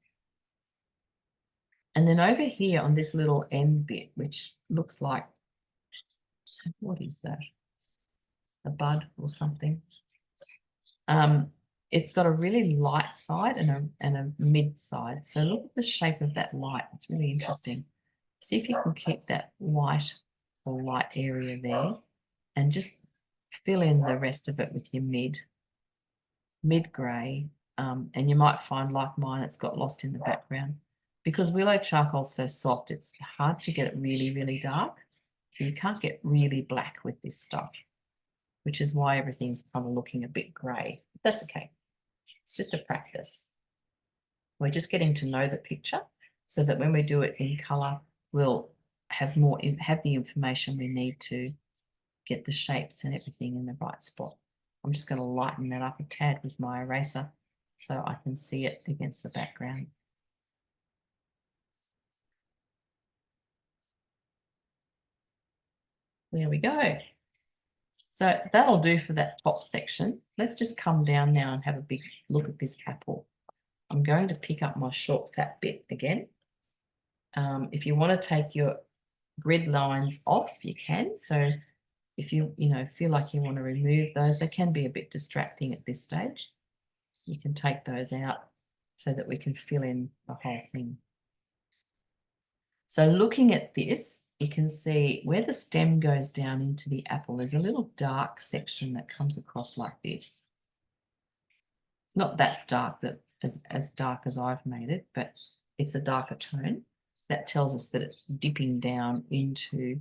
And then over here on this little end bit, which looks like, what is that? A bud or something. It's got a really light side and a mid side. So look at the shape of that light. It's really interesting. See if you can keep that white or light area there and just fill in the rest of it with your mid grey. And you might find, like mine, it's got lost in the background. Because willow charcoal is so soft, it's hard to get it really, really dark. So you can't get really black with this stuff, which is why everything's kind of looking a bit grey. That's okay. It's just a practice. We're just getting to know the picture so that when we do it in colour, we'll have the information we need to get the shapes and everything in the right spot. I'm just going to lighten that up a tad with my eraser so I can see it against the background. There we go. So that'll do for that top section. Let's just come down now and have a big look at this apple. I'm going to pick up my short fat bit again. If you want to take your grid lines off, you can. So if you feel like you want to remove those, they can be a bit distracting at this stage. You can take those out so that we can fill in the whole thing. So looking at this, you can see where the stem goes down into the apple, there's a little dark section that comes across like this. It's not that dark, that as dark as I've made it, but it's a darker tone. That tells us that it's dipping down into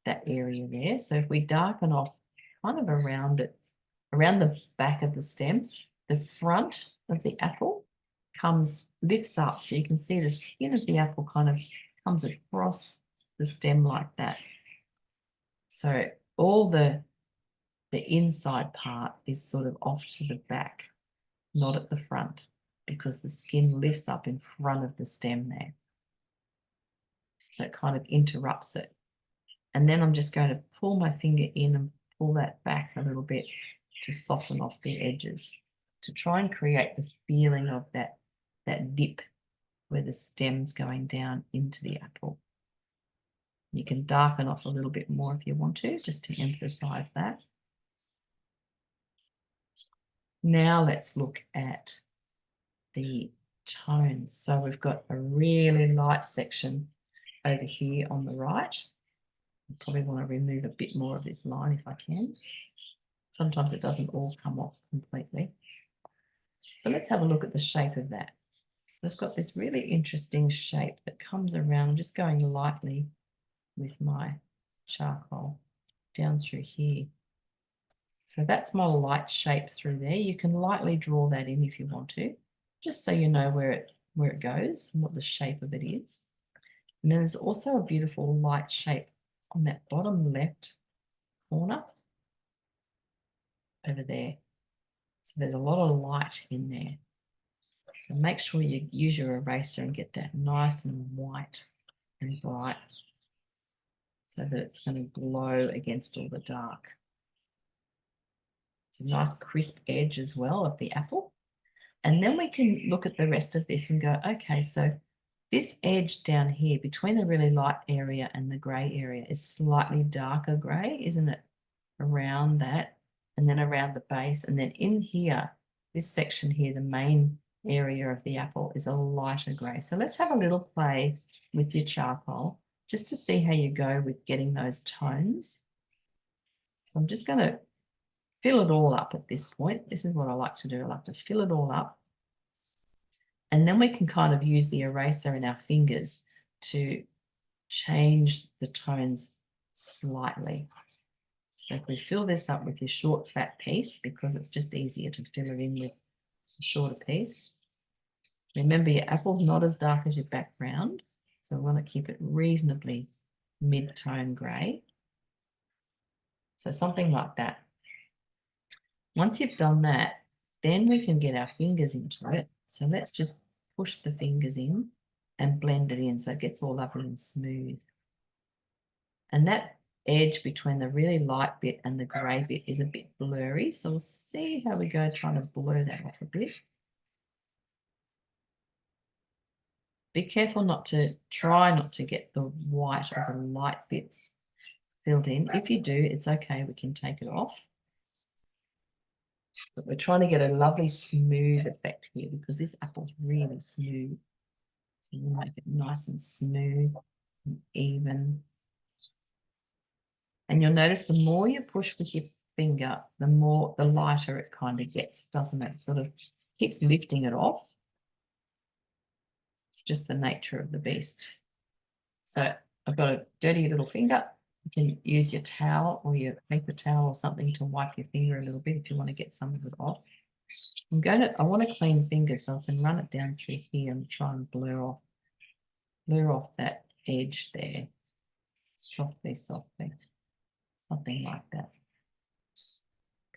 that area there. So if we darken off kind of around it, around the back of the stem, the front of the apple lifts up. So you can see the skin of the apple kind of comes across the stem like that. So all the inside part is sort of off to the back, not at the front, because the skin lifts up in front of the stem there. So it kind of interrupts it. And then I'm just going to pull my finger in and pull that back a little bit to soften off the edges, to try and create the feeling of that dip where the stem's going down into the apple. You can darken off a little bit more if you want to, just to emphasize that. Now let's look at the tones. So we've got a really light section over here on the right. I probably want to remove a bit more of this line if I can. Sometimes it doesn't all come off completely. So let's have a look at the shape of that. We've got this really interesting shape that comes around. I'm just going lightly with my charcoal down through here. So that's my light shape through there. You can lightly draw that in if you want to, just so you know where it goes and what the shape of it is. And then there's also a beautiful light shape on that bottom left corner over there. So there's a lot of light in there. So make sure you use your eraser and get that nice and white and bright so that it's going to glow against all the dark. It's a nice crisp edge as well of the apple. And then we can look at the rest of this and go, okay, so this edge down here between the really light area and the grey area is slightly darker grey, isn't it? Around that, and then around the base, and then in here, this section here, the main area of the apple is a lighter grey. So let's have a little play with your charcoal just to see how you go with getting those tones. So I'm just going to fill it all up at this point. This is what I like to do. I like to fill it all up. And then we can kind of use the eraser and our fingers to change the tones slightly. So if we fill this up with your short fat piece, because it's just easier to fill it in with a shorter piece. Remember, your apple's not as dark as your background, so we want to keep it reasonably mid-tone grey. So something like that. Once you've done that, then we can get our fingers into it. So let's just push the fingers in and blend it in so it gets all lovely and smooth. And that edge between the really light bit and the grey bit is a bit blurry. So we'll see how we go trying to blur that off a bit. Be careful try not to get the white or the light bits filled in. If you do, it's okay, we can take it off. But we're trying to get a lovely smooth effect here because this apple's really smooth. So we'll make it nice and smooth. even. And you'll notice the more you push with your finger, the lighter it kind of gets, doesn't it? Sort of keeps lifting it off. It's just the nature of the beast. So I've got a dirty little finger. You can use your towel or your paper towel or something to wipe your finger a little bit if you want to get some of it off. I want a clean finger so I can run it down through here and try and blur off that edge there. Softly, softly. Something like that.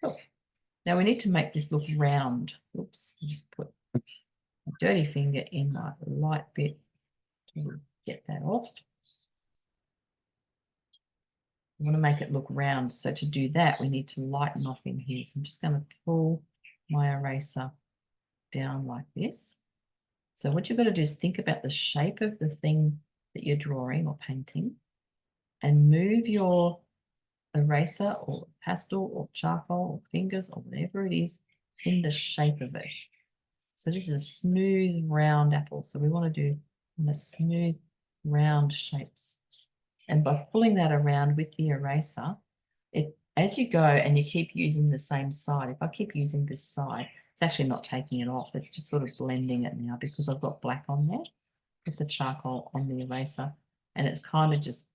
Cool. Now we need to make this look round. Oops, just put a dirty finger in my light bit to get that off. We want to make it look round. So to do that, we need to lighten off in here. So I'm just going to pull my eraser down like this. So what you've got to do is think about the shape of the thing that you're drawing or painting and move your eraser or pastel or charcoal or fingers or whatever it is in the shape of it. So this is a smooth round apple. So we want to do in a smooth round shapes. And by pulling that around with the eraser, as you go and you keep using the same side, if I keep using this side, it's actually not taking it off. It's just sort of blending it now because I've got black on there with the charcoal on the eraser. And it's kind of just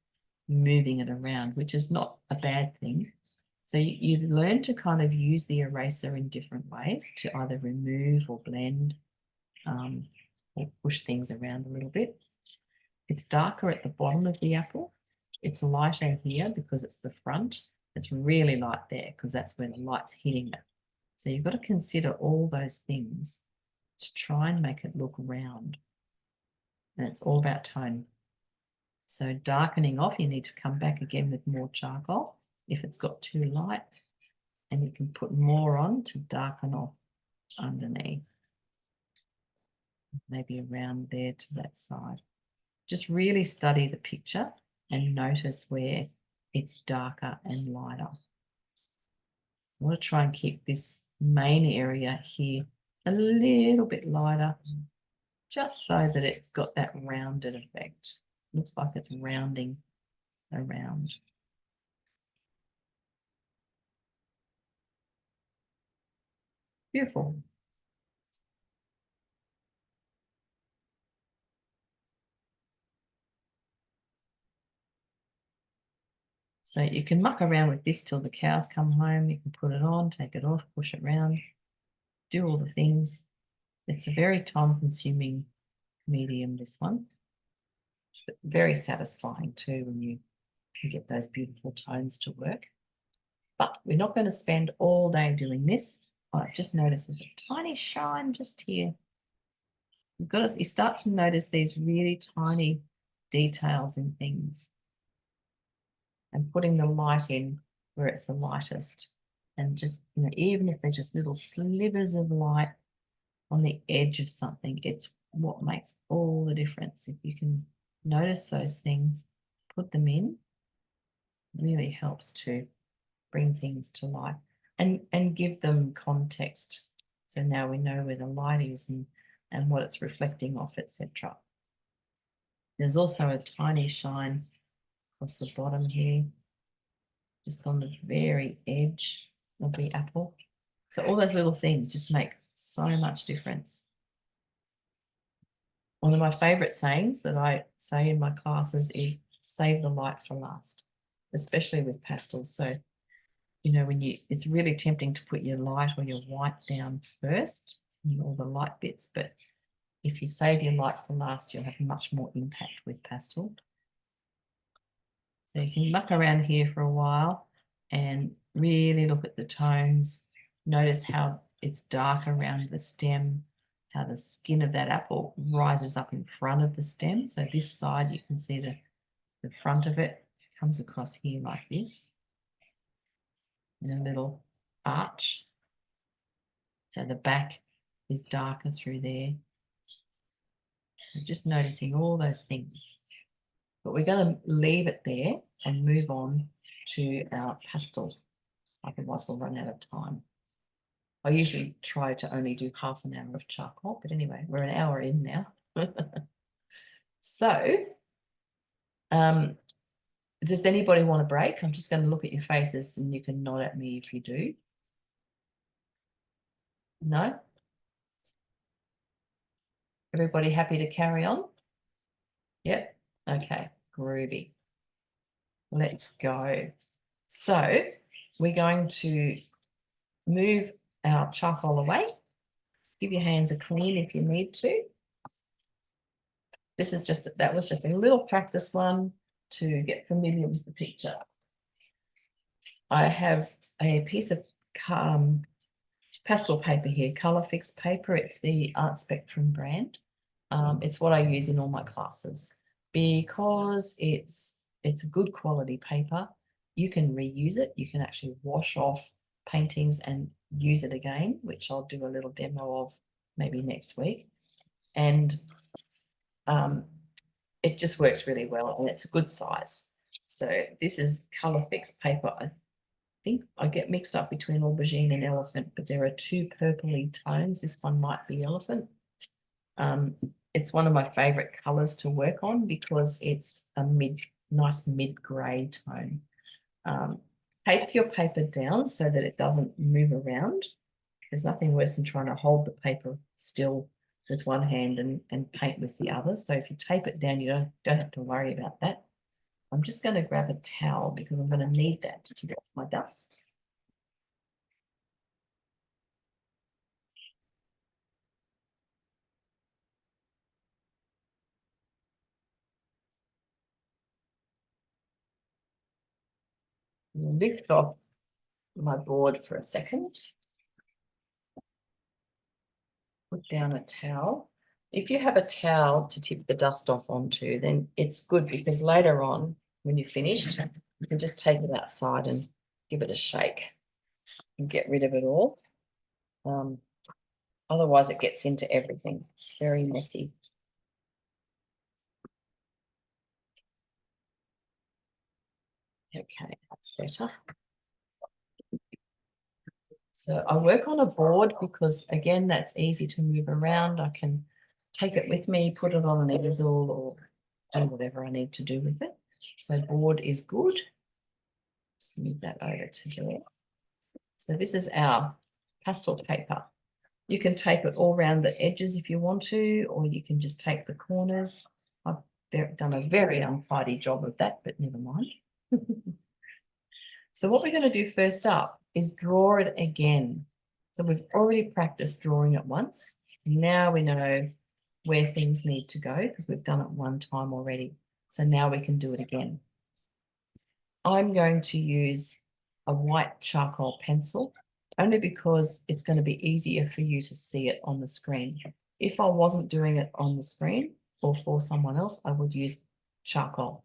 moving it around, which is not a bad thing. So you learn to kind of use the eraser in different ways to either remove or blend or push things around a little bit. It's darker at the bottom of the apple. It's lighter here because it's the front. It's really light there because that's where the light's hitting it. So you've got to consider all those things to try and make it look round. And it's all about tone. So darkening off, you need to come back again with more charcoal if it's got too light. And you can put more on to darken off underneath. Maybe around there to that side. Just really study the picture and notice where it's darker and lighter. I want to try and keep this main area here a little bit lighter, just so that it's got that rounded effect. Looks like it's rounding around. Beautiful. So you can muck around with this till the cows come home. You can put it on, take it off, push it around, do all the things. It's a very time-consuming medium, this one, but very satisfying too when you can get those beautiful tones to work. But we're not going to spend all day doing this. I just noticed there's a tiny shine just here. You start to notice these really tiny details in things and putting the light in where it's the lightest. And just, even if they're just little slivers of light on the edge of something, it's what makes all the difference. If you can notice those things, put them in, it really helps to bring things to life and give them context. So now we know where the light is and what it's reflecting off, etc. There's also a tiny shine across the bottom here, just on the very edge of the apple. So all those little things just make so much difference. One of my favorite sayings that I say in my classes is save the light for last, especially with pastels. So, it's really tempting to put your light or your white down first, all the light bits, but if you save your light for last, you'll have much more impact with pastel. So you can muck around here for a while and really look at the tones. Notice how it's dark around the stem, how the skin of that apple rises up in front of the stem. So this side, you can see the front of it comes across here like this, in a little arch. So the back is darker through there. So just noticing all those things. But we're going to leave it there and move on to our pastel. Otherwise we'll run out of time. I usually try to only do half an hour of charcoal, but anyway, we're an hour in now. So Does anybody want a break? I'm just going to look at your faces and you can nod at me if you do. No? Everybody happy to carry on? Yep. Okay, groovy. Let's go. So we're going to move our charcoal away. Give your hands a clean if you need to. That was just a little practice one to get familiar with the picture. I have a piece of pastel paper here, Colour Fix paper. It's the Art Spectrum brand. It's what I use in all my classes because it's a good quality paper. You can reuse it. You can actually wash off paintings and use it again, which I'll do a little demo of maybe next week. And it just works really well and it's a good size. So this is Colour Fix paper. I think I get mixed up between aubergine and elephant, but there are two purpley tones. This one might be elephant. It's one of my favorite colors to work on because it's a nice mid-gray tone. Tape your paper down so that it doesn't move around. There's nothing worse than trying to hold the paper still with one hand and paint with the other. So if you tape it down, you don't have to worry about that. I'm just going to grab a towel because I'm going to need that to get off my dust. Lift off my board for a second. Put down a towel. If you have a towel to tip the dust off onto, then it's good because later on, when you're finished, you can just take it outside and give it a shake and get rid of it all. Otherwise, it gets into everything. It's very messy. Okay, that's better. So I work on a board because, again, that's easy to move around. I can take it with me, put it on an easel or do whatever I need to do with it. So board is good. Just move that over to there. So this is our pastel paper. You can tape it all around the edges if you want to, or you can just tape the corners. I've done a very untidy job of that, but never mind. So what we're going to do first up is draw it again. So we've already practiced drawing it once. Now we know where things need to go because we've done it one time already. So now we can do it again. I'm going to use a white charcoal pencil only because it's going to be easier for you to see it on the screen. If I wasn't doing it on the screen or for someone else, I would use charcoal,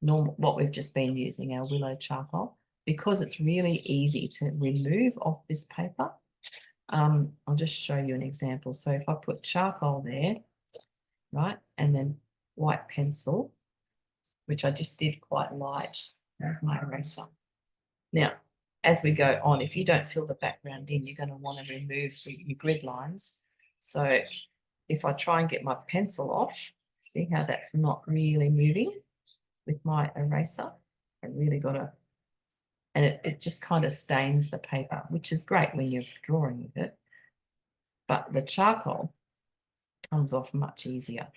normal, what we've just been using, our willow charcoal, because it's really easy to remove off this paper. I'll just show you an example. So if I put charcoal there, right, and then white pencil, which I just did quite light, there's my eraser. Now, as we go on, if you don't fill the background in, you're going to want to remove your grid lines. So if I try and get my pencil off, see how that's not really moving with my eraser? I really got to, and it just kind of stains the paper, which is great when you're drawing with it. But the charcoal comes off much easier.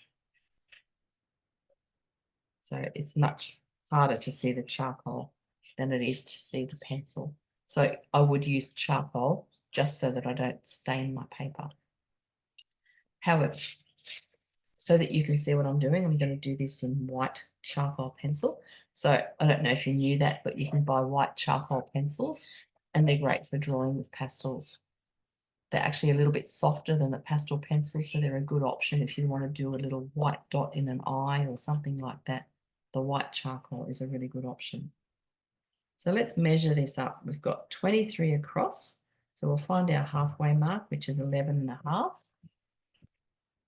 So it's much harder to see the charcoal than it is to see the pencil. So I would use charcoal just so that I don't stain my paper. However, so that you can see what I'm doing, I'm going to do this in white charcoal pencil. So I don't know if you knew that, but you can buy white charcoal pencils and they're great for drawing with pastels. They're actually a little bit softer than the pastel pencil, so they're a good option if you want to do a little white dot in an eye or something like that. The white charcoal is a really good option. So let's measure this up. We've got 23 across. So we'll find our halfway mark, which is 11.5.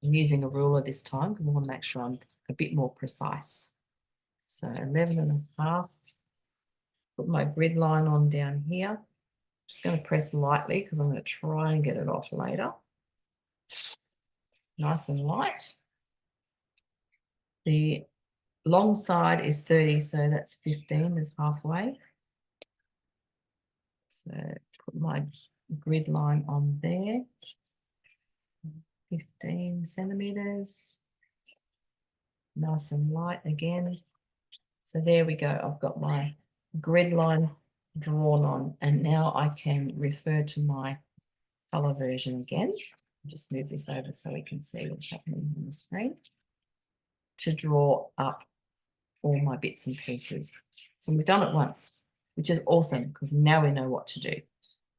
I'm using a ruler this time because I want to make sure I'm a bit more precise. So 11.5. Put my grid line on down here. Just going to press lightly because I'm going to try and get it off later. Nice and light. The long side is 30, so that's 15 is halfway. So put my grid line on there, 15 centimeters, nice and light again. So there we go, I've got my grid line drawn on, and now I can refer to my color version again. I'll just move this over so we can see what's happening on the screen, to draw up all my bits and pieces. So we've done it once, which is awesome because now we know what to do.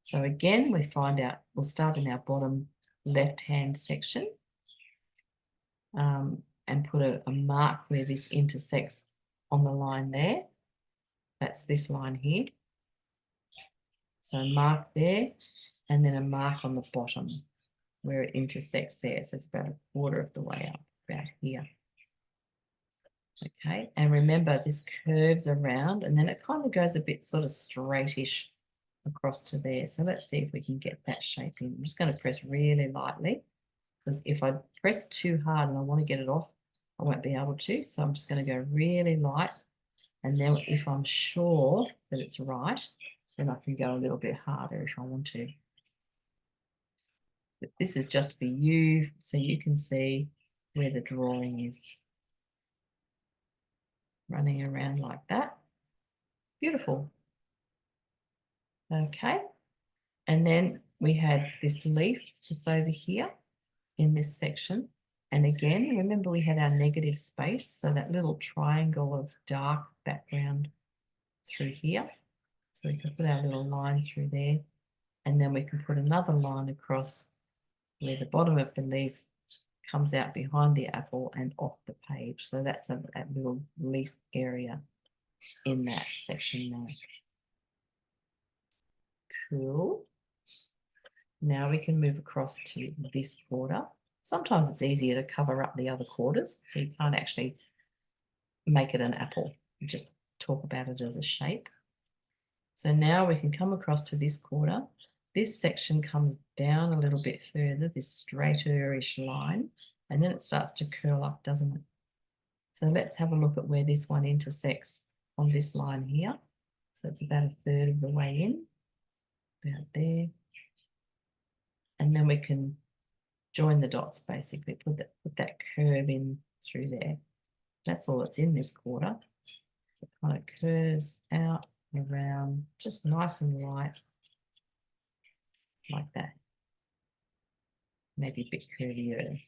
So again, we'll start in our bottom left-hand section and put a mark where this intersects on the line there. That's this line here. So mark there, and then a mark on the bottom where it intersects there. So it's about a quarter of the way up, about here. Okay, and remember this curves around and then it kind of goes a bit sort of straightish across to there. So let's see if we can get that shape in. I'm just going to press really lightly, because if I press too hard and I want to get it off, I won't be able to. So I'm just going to go really light. And then if I'm sure that it's right, then I can go a little bit harder if I want to. But this is just for you, so you can see where the drawing is. Running around like that. Beautiful. Okay. And then we had this leaf that's over here in this section. And again, remember we had our negative space, so that little triangle of dark background through here. So we can put our little line through there, and then we can put another line across where the bottom of the leaf comes out behind the apple and off the page. So that's that little leaf area in that section there. Cool. Now we can move across to this quarter. Sometimes it's easier to cover up the other quarters, so you can't actually make it an apple. You just talk about it as a shape. So now we can come across to this quarter. This section comes down a little bit further, this straighter-ish line, and then it starts to curl up, doesn't it? So let's have a look at where this one intersects on this line here. So it's about a third of the way in, about there. And then we can join the dots, basically, put that curve in through there. That's all that's in this quarter. So it kind of curves out around, just nice and light, like that. Maybe a bit curvier.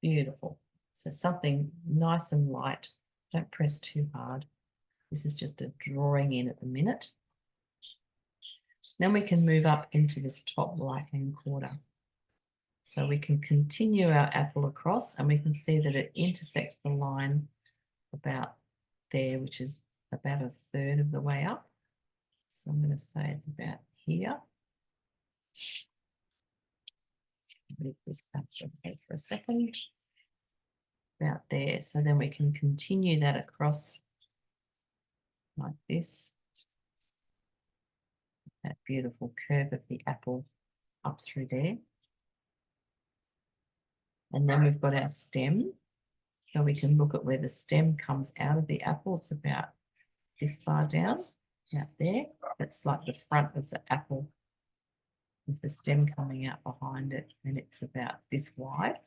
Beautiful. So something nice and light. Don't press too hard. This is just a drawing in at the minute. Then we can move up into this top right-hand quarter. So we can continue our apple across, and we can see that it intersects the line about there, which is about a third of the way up. So I'm going to say it's about here. Leave this up for a second. About there. So then we can continue that across like this. That beautiful curve of the apple up through there. And then we've got our stem. So we can look at where the stem comes out of the apple. It's about this far down, out there. It's like the front of the apple with the stem coming out behind it, and it's about this wide.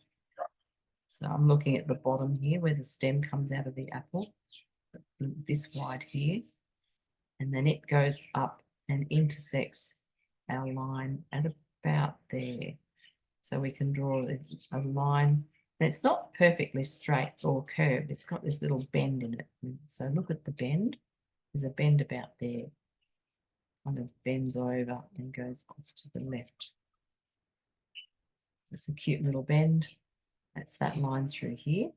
So I'm looking at the bottom here where the stem comes out of the apple, this wide here, and then it goes up and intersects our line at about there. So we can draw a line, and it's not perfectly straight or curved. It's got this little bend in it. So look at the bend. There's a bend about there. Kind of bends over and goes off to the left. So it's a cute little bend. That's that line through here.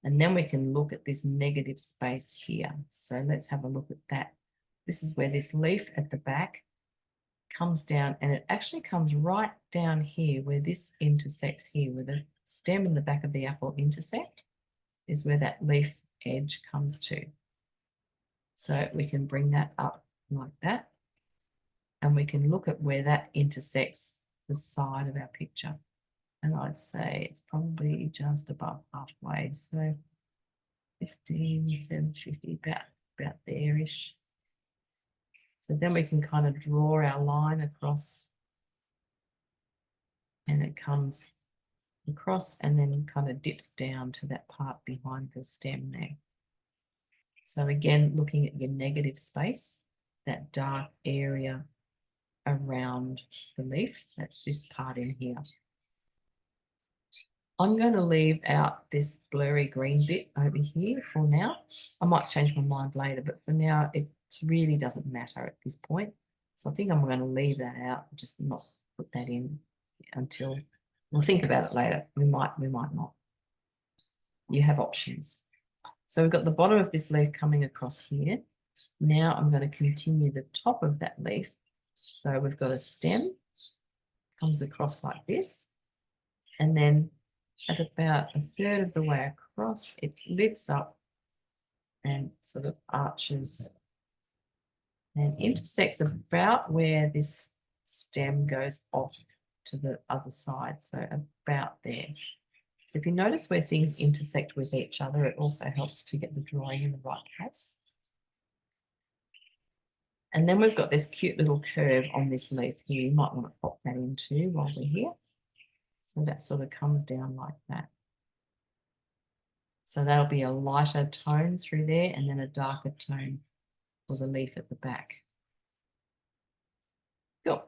And then we can look at this negative space here. So let's have a look at that. This is where this leaf at the back comes down, and it actually comes right down here where this intersects here, where the stem and the back of the apple intersect, is where that leaf edge comes to. So we can bring that up like that, and we can look at where that intersects the side of our picture. And I'd say it's probably just above halfway. So 15, 750, about there-ish. So then we can kind of draw our line across, and it comes across and then kind of dips down to that part behind the stem there. So again, looking at your negative space, that dark area around the leaf, that's this part in here. I'm going to leave out this blurry green bit over here for now. I might change my mind later, but for now, it really doesn't matter at this point. So I think I'm going to leave that out, just not put that in until we'll think about it later. We might not. You have options. So we've got the bottom of this leaf coming across here. Now I'm going to continue the top of that leaf. So we've got a stem, comes across like this, and then at about a third of the way across, it lifts up and sort of arches and intersects about where this stem goes off to the other side, so about there. So if you notice where things intersect with each other, it also helps to get the drawing in the right place. And then we've got this cute little curve on this leaf here. You might want to pop that in too while we're here. So that sort of comes down like that. So that'll be a lighter tone through there and then a darker tone for the leaf at the back. Cool.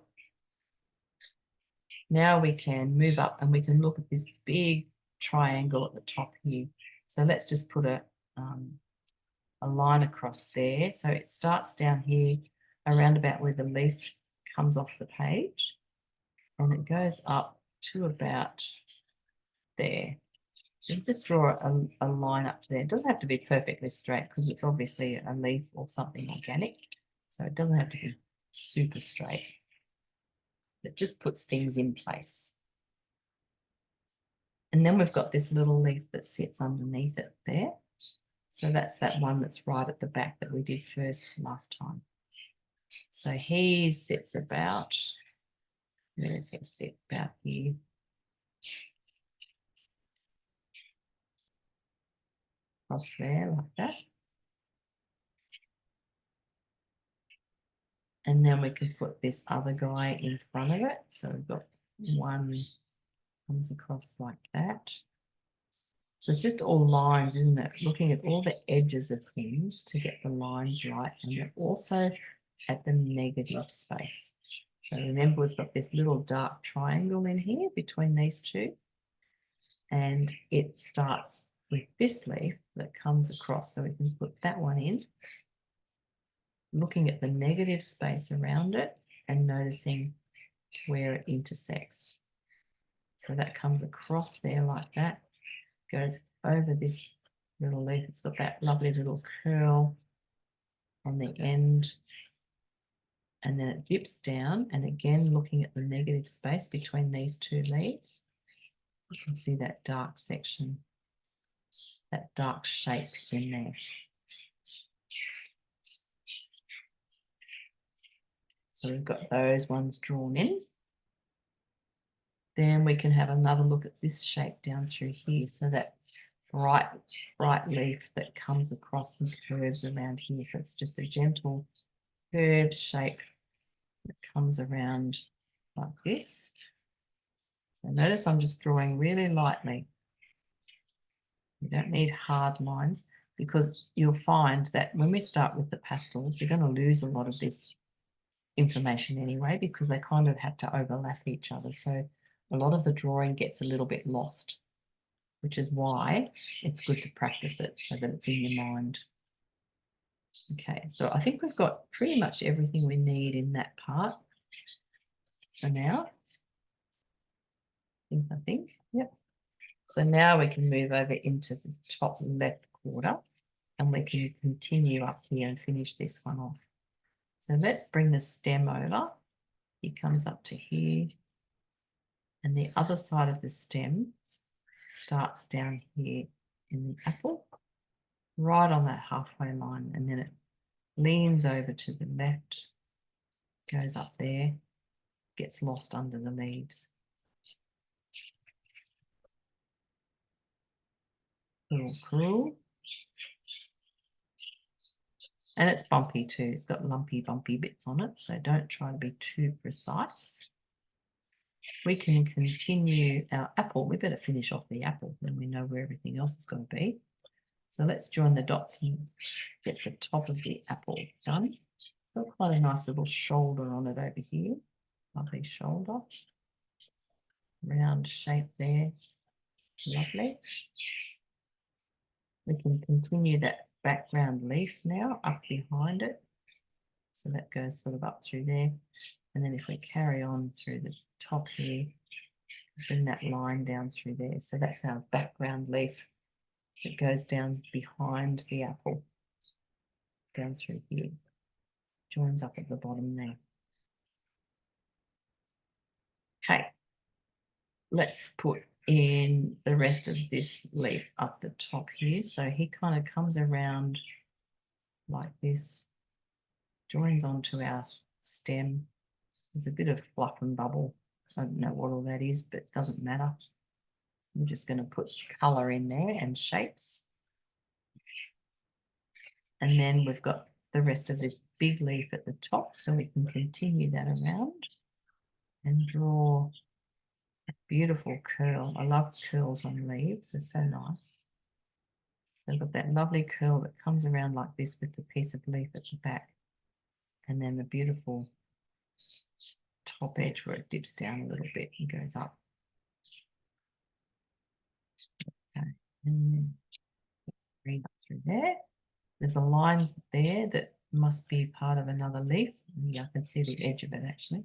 Now we can move up and we can look at this big triangle at the top here. So let's just put a line across there. So it starts down here around about where the leaf comes off the page and it goes up to about there. So you just draw a line up to there. It doesn't have to be perfectly straight because it's obviously a leaf or something organic. So it doesn't have to be super straight. It just puts things in place. And then we've got this little leaf that sits underneath it there. So that's that one that's right at the back that we did first last time. So he sits about, where does he sit? About here. Across there like that. And then we can put this other guy in front of it. So we've got one comes across like that. So it's just all lines, isn't it? Looking at all the edges of things to get the lines right. And then also at the negative space. So remember, we've got this little dark triangle in here between these two. And it starts with this leaf that comes across. So we can put that one in. Looking at the negative space around it and noticing where it intersects. So that comes across there like that, goes over this little leaf. It's got that lovely little curl on the end. And then it dips down, and again, looking at the negative space between these two leaves, you can see that dark section, that dark shape in there. So we've got those ones drawn in. Then we can have another look at this shape down through here. So that bright leaf that comes across and curves around here. So it's just a gentle curved shape that comes around like this. So notice I'm just drawing really lightly. You don't need hard lines because you'll find that when we start with the pastels, you're going to lose a lot of this information anyway because they kind of have to overlap each other. So a lot of the drawing gets a little bit lost, which is why it's good to practice it so that it's in your mind. Okay, so I think we've got pretty much everything we need in that part for now. I think, yep. So now we can move over into the top left quarter and we can continue up here and finish this one off. So let's bring the stem over. He comes up to here and the other side of the stem starts down here in the apple, right on that halfway line, and then it leans over to the left, goes up there, gets lost under the leaves. Cool, cool. And it's bumpy too. It's got lumpy, bumpy bits on it, so don't try to be too precise. We can continue our apple. We better finish off the apple, then we know where everything else is going to be. So let's join the dots and get the top of the apple done. Got quite a nice little shoulder on it over here. Lovely shoulder. Round shape there. Lovely. We can continue that background leaf now up behind it. So that goes sort of up through there. And then if we carry on through the top here, bring that line down through there. So that's our background leaf that goes down behind the apple, down through here. Joins up at the bottom there. Okay, let's put in the rest of this leaf up the top here. So he kind of comes around like this, joins onto our stem. There's a bit of fluff and bubble. I don't know what all that is, but it doesn't matter. I'm just going to put colour in there and shapes. And then we've got the rest of this big leaf at the top, so we can continue that around and draw a beautiful curl. I love curls on leaves, they're so nice. So I've got that lovely curl that comes around like this with the piece of leaf at the back, and then the beautiful top edge where it dips down a little bit and goes up. Okay, and then green up through there. There's a line there that must be part of another leaf. Yeah, I can see the edge of it actually.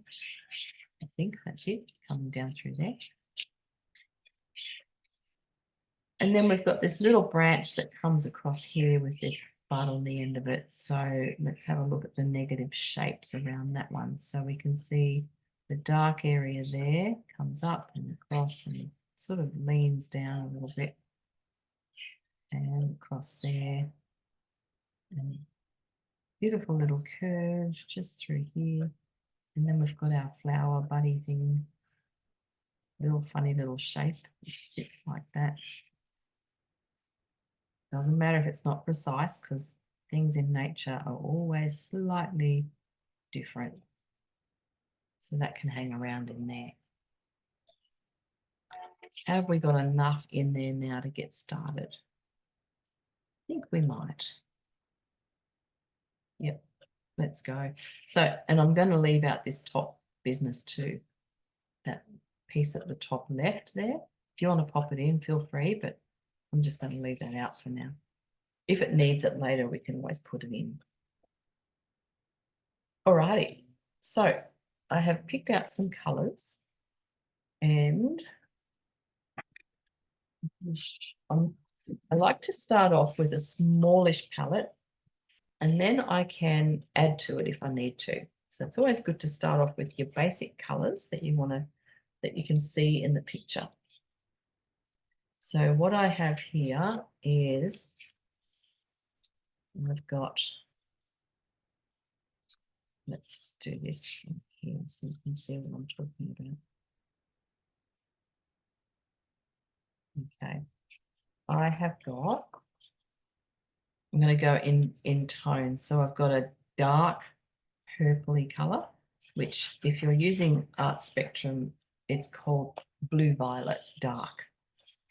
I think that's it, coming down through there. And then we've got this little branch that comes across here with this bud on the end of it. So let's have a look at the negative shapes around that one. So we can see the dark area there comes up and across and sort of leans down a little bit and across there. And beautiful little curve just through here. And then we've got our flower buddy thing, little funny little shape. It sits like that. Doesn't matter if it's not precise because things in nature are always slightly different. So that can hang around in there. Have we got enough in there now to get started? I think we might. Yep, let's go. So, and I'm going to leave out this top business too. That piece at the top left there. If you want to pop it in, feel free, but I'm just going to leave that out for now. If it needs it later, we can always put it in. Alrighty, so I have picked out some colours and I like to start off with a smallish palette and then I can add to it if I need to. So it's always good to start off with your basic colours that you can see in the picture. So what I have here is I've got, let's do this here so you can see what I'm talking about. Okay, I have got, I'm going to go in tones. So I've got a dark purpley colour, which if you're using Art Spectrum, it's called blue violet dark,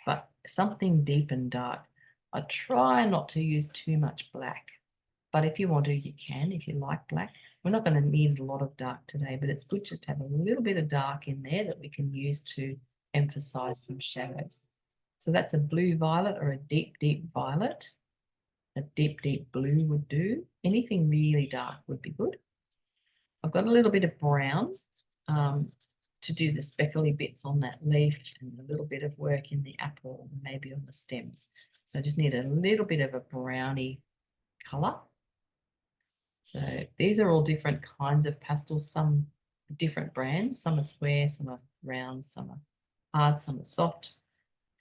but something deep and dark. I try not to use too much black, but if you want to, you can, if you like black. We're not going to need a lot of dark today, but it's good just to have a little bit of dark in there that we can use to emphasize some shadows. So that's a blue violet or a deep, deep violet. A deep, deep blue would do. Anything really dark would be good. I've got a little bit of brown to do the speckly bits on that leaf and a little bit of work in the apple and maybe on the stems. So I just need a little bit of a browny colour. So these are all different kinds of pastels, some different brands. Some are square, some are round, some are hard, some are soft.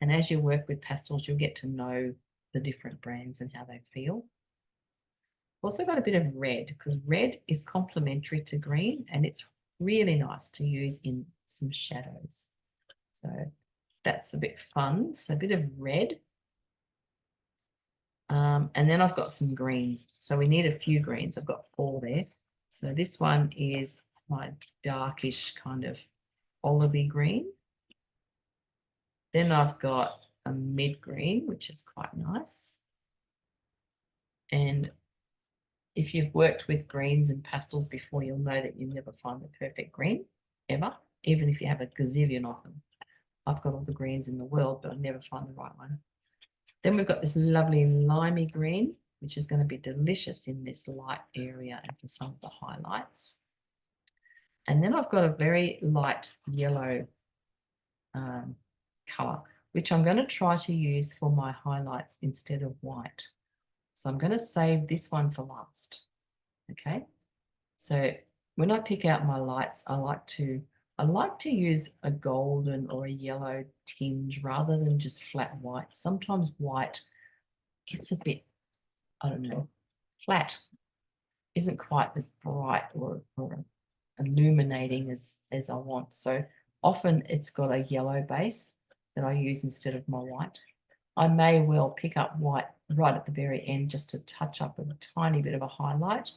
And as you work with pastels, you'll get to know the different brands and how they feel. Also got a bit of red because red is complementary to green and it's really nice to use in some shadows. So that's a bit fun. So a bit of red. And then I've got some greens. So we need a few greens. I've got 4 there. So this one is my darkish kind of olivey green. Then I've got a mid green, which is quite nice. And if you've worked with greens and pastels before, you'll know that you never find the perfect green, ever, even if you have a gazillion of them. I've got all the greens in the world, but I never find the right one. Then we've got this lovely limey green, which is going to be delicious in this light area and for some of the highlights. And then I've got a very light yellow colour, which I'm going to try to use for my highlights instead of white. So I'm going to save this one for last. Okay. So when I pick out my lights, I like to use a golden or a yellow tinge rather than just flat white. Sometimes white gets a bit, I don't know, flat, isn't quite as bright or illuminating as I want. So often it's got a yellow base that I use instead of my white. I may well pick up white right at the very end just to touch up a tiny bit of a highlight,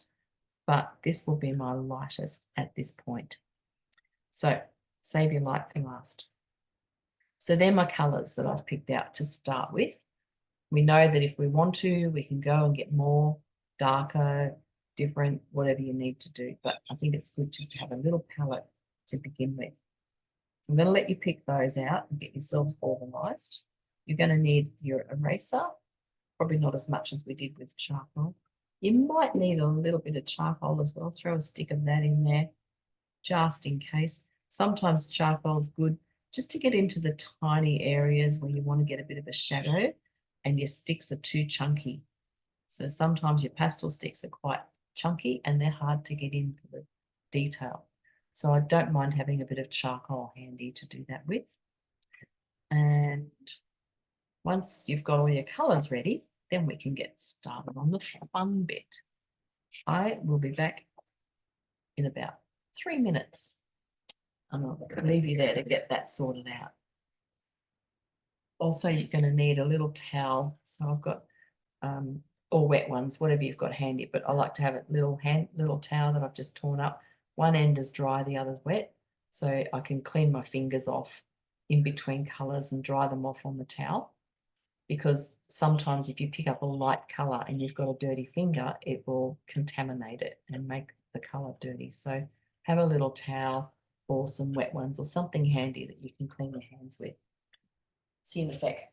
but this will be my lightest at this point. So save your light for last. So they're my colours that I've picked out to start with. We know that if we want to, we can go and get more, darker, different, whatever you need to do. But I think it's good just to have a little palette to begin with. So I'm going to let you pick those out and get yourselves organised. You're going to need your eraser, probably not as much as we did with charcoal. You might need a little bit of charcoal as well. Throw a stick of that in there, just in case. Sometimes charcoal is good just to get into the tiny areas where you want to get a bit of a shadow and your sticks are too chunky. So sometimes your pastel sticks are quite chunky and they're hard to get in for the detail. So I don't mind having a bit of charcoal handy to do that with. And once you've got all your colours ready, then we can get started on the fun bit. I will be back in about 3 minutes. And I'll leave you there to get that sorted out. Also, you're going to need a little towel. So I've got, or wet ones, whatever you've got handy, but I like to have a little towel that I've just torn up. One end is dry, the other's wet. So I can clean my fingers off in between colours and dry them off on the towel. Because sometimes if you pick up a light colour and you've got a dirty finger, it will contaminate it and make the colour dirty. So have a little towel or some wet ones or something handy that you can clean your hands with. See you in a sec.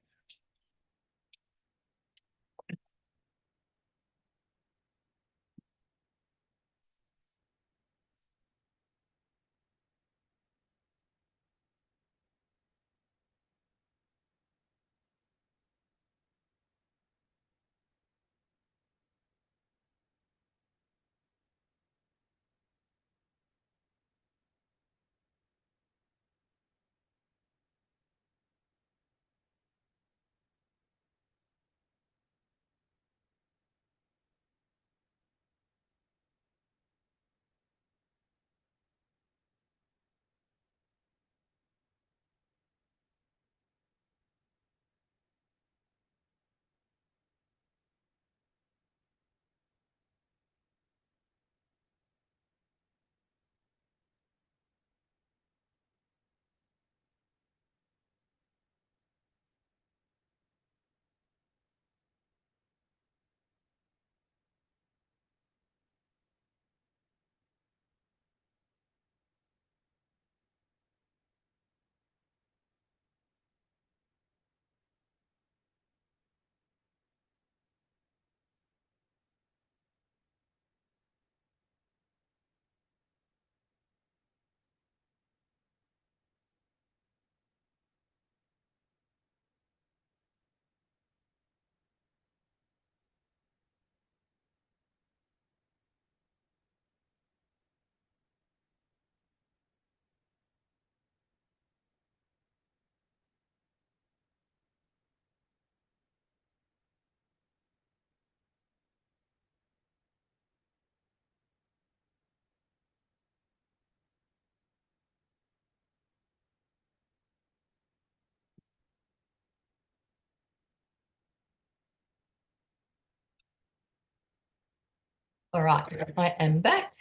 All right, I am back.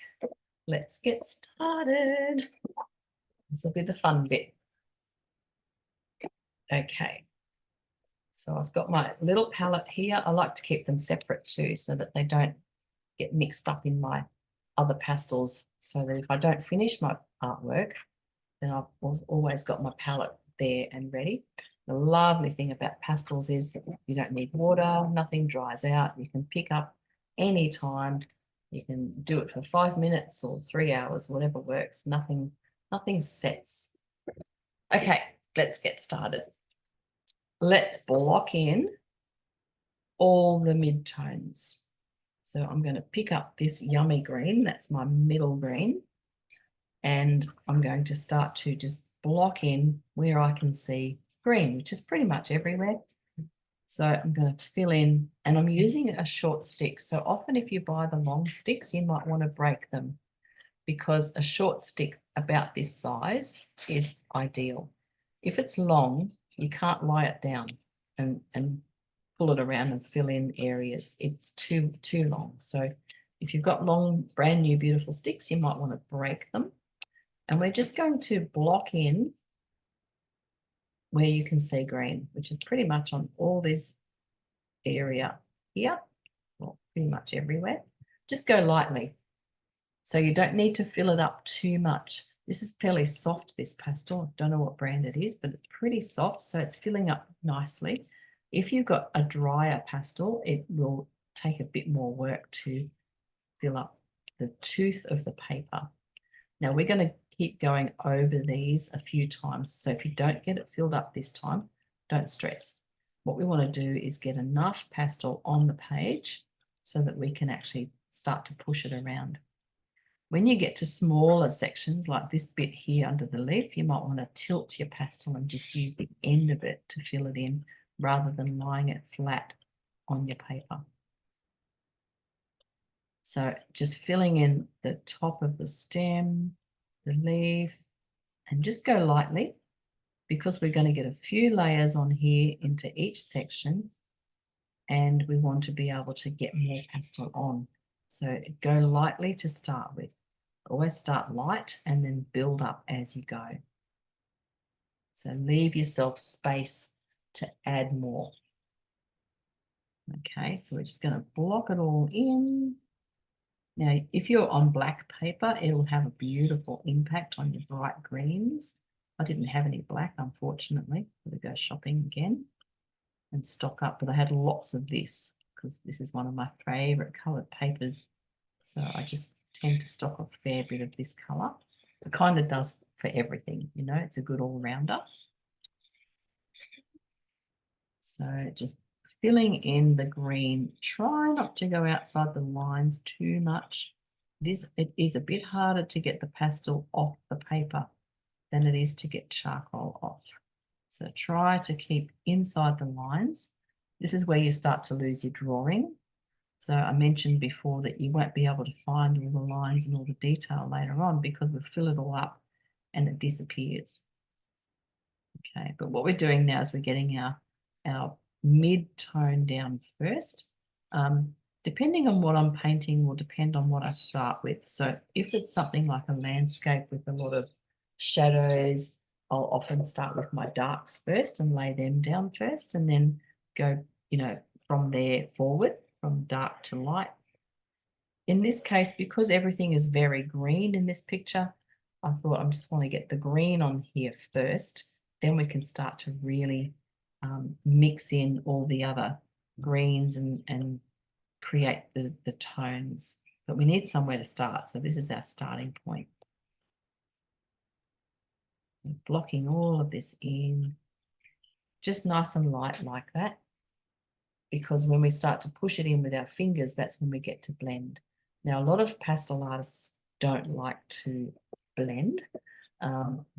Let's get started. This will be the fun bit. Okay, so I've got my little palette here. I like to keep them separate too so that they don't get mixed up in my other pastels, so that if I don't finish my artwork, then I've always got my palette there and ready. The lovely thing about pastels is that you don't need water, nothing dries out. You can pick up any time. You can do it for 5 minutes or 3 hours, whatever works. Nothing sets. Okay, let's get started. Let's block in all the midtones. So I'm going to pick up this yummy green. That's my middle green. And I'm going to start to just block in where I can see green, which is pretty much everywhere. So I'm going to fill in, and I'm using a short stick. So often if you buy the long sticks, you might want to break them, because a short stick about this size is ideal. If it's long, you can't lie it down and pull it around and fill in areas. It's too long. So if you've got long, brand new, beautiful sticks, you might want to break them. And we're just going to block in where you can see green, which is pretty much on all this area here, well, pretty much everywhere. Just go lightly. So you don't need to fill it up too much. This is fairly soft, this pastel. I don't know what brand it is, but it's pretty soft, so it's filling up nicely. If you've got a drier pastel, it will take a bit more work to fill up the tooth of the paper. Now we're going to keep going over these a few times. So if you don't get it filled up this time, don't stress. What we want to do is get enough pastel on the page so that we can actually start to push it around. When you get to smaller sections like this bit here under the leaf, you might want to tilt your pastel and just use the end of it to fill it in rather than lying it flat on your paper. So just filling in the top of the stem, the leaf, and just go lightly, because we're going to get a few layers on here into each section, and we want to be able to get more pastel on. So go lightly to start with. Always start light and then build up as you go. So leave yourself space to add more. Okay, so we're just going to block it all in. Now, if you're on black paper, it'll have a beautiful impact on your bright greens. I didn't have any black, unfortunately. I'm going to go shopping again and stock up, but I had lots of this because this is one of my favourite coloured papers. So I just tend to stock a fair bit of this colour. It kind of does for everything, you know, it's a good all-rounder. So just filling in the green. Try not to go outside the lines too much. It is a bit harder to get the pastel off the paper than it is to get charcoal off. So try to keep inside the lines. This is where you start to lose your drawing. So I mentioned before that you won't be able to find all the lines and all the detail later on because we fill it all up and it disappears. Okay, but what we're doing now is we're getting our mid-tone down first. Depending on what I'm painting will depend on what I start with. So if it's something like a landscape with a lot of shadows, I'll often start with my darks first and lay them down first, and then go, you know, from there forward, from dark to light. In this case, because everything is very green in this picture, I thought I just want to get the green on here first. Then we can start to really mix in all the other greens and create the tones. But we need somewhere to start. So this is our starting point. Blocking all of this in, just nice and light like that. Because when we start to push it in with our fingers, that's when we get to blend. Now, a lot of pastel artists don't like to blend.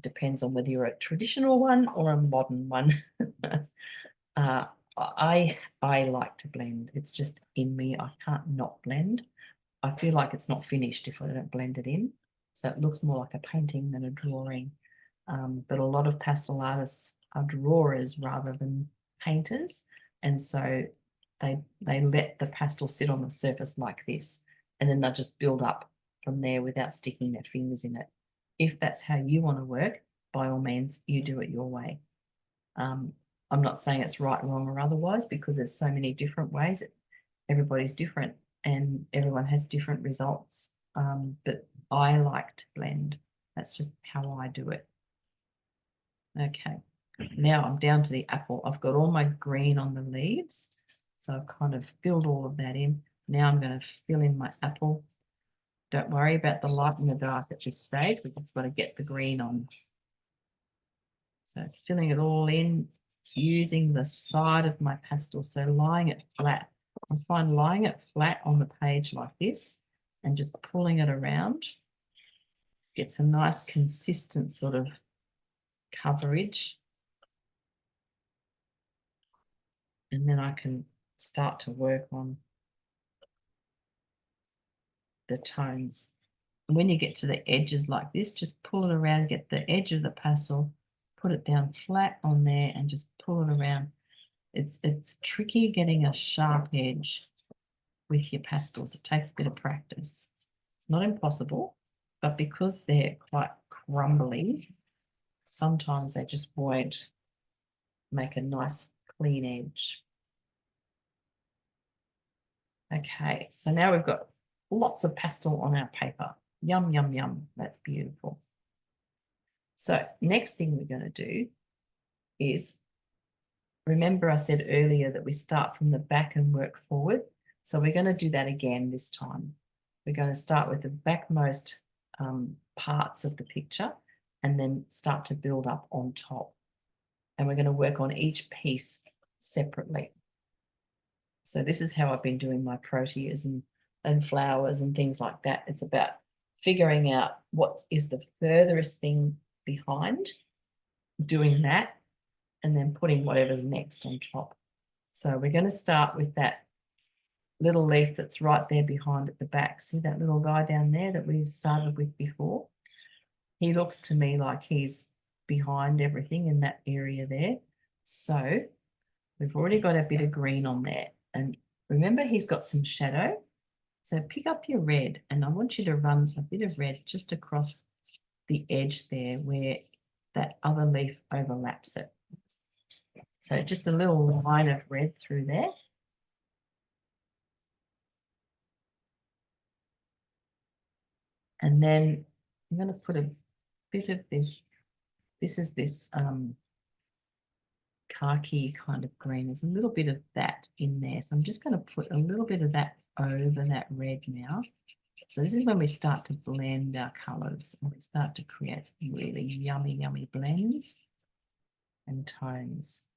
Depends on whether you're a traditional one or a modern one. I like to blend. It's just in me. I can't not blend. I feel like it's not finished if I don't blend it in. So it looks more like a painting than a drawing. But a lot of pastel artists are drawers rather than painters. And so they let the pastel sit on the surface like this, and then they'll just build up from there without sticking their fingers in it. If that's how you want to work, by all means, you do it your way. I'm not saying it's right, wrong, or otherwise, because there's so many different ways. Everybody's different and everyone has different results. But I like to blend. That's just how I do it. Okay, now I'm down to the apple. I've got all my green on the leaves, so I've kind of filled all of that in. Now I'm going to fill in my apple. Don't worry about the light and the dark at this stage. We've just got to get the green on. So filling it all in, using the side of my pastel, so lying it flat. I find lying it flat on the page like this and just pulling it around gets a nice consistent sort of coverage. And then I can start to work on the tones. And when you get to the edges like this, just pull it around, get the edge of the pastel, put it down flat on there and just pull it around. It's tricky getting a sharp edge with your pastels. It takes a bit of practice. It's not impossible, but because they're quite crumbly, sometimes they just won't make a nice clean edge. Okay, so now we've got lots of pastel on our paper. Yum, yum, yum. That's beautiful. So next thing we're going to do is, remember I said earlier that we start from the back and work forward. So we're going to do that again this time. We're going to start with the backmost parts of the picture and then start to build up on top. And we're going to work on each piece separately. So this is how I've been doing my proteas and flowers and things like that. It's about figuring out what is the furthest thing behind, doing that, and then putting whatever's next on top. So we're going to start with that little leaf that's right there behind at the back. See that little guy down there that we've started with before? He looks to me like he's behind everything in that area there. So we've already got a bit of green on there. And remember, he's got some shadow. So pick up your red, and I want you to run a bit of red just across the edge there where that other leaf overlaps it. So just a little line of red through there. And then I'm going to put a bit of this. This is this khaki kind of green. There's a little bit of that in there. So I'm just going to put a little bit of that over that red now. So this is when we start to blend our colours and we start to create some really yummy, yummy blends and tones.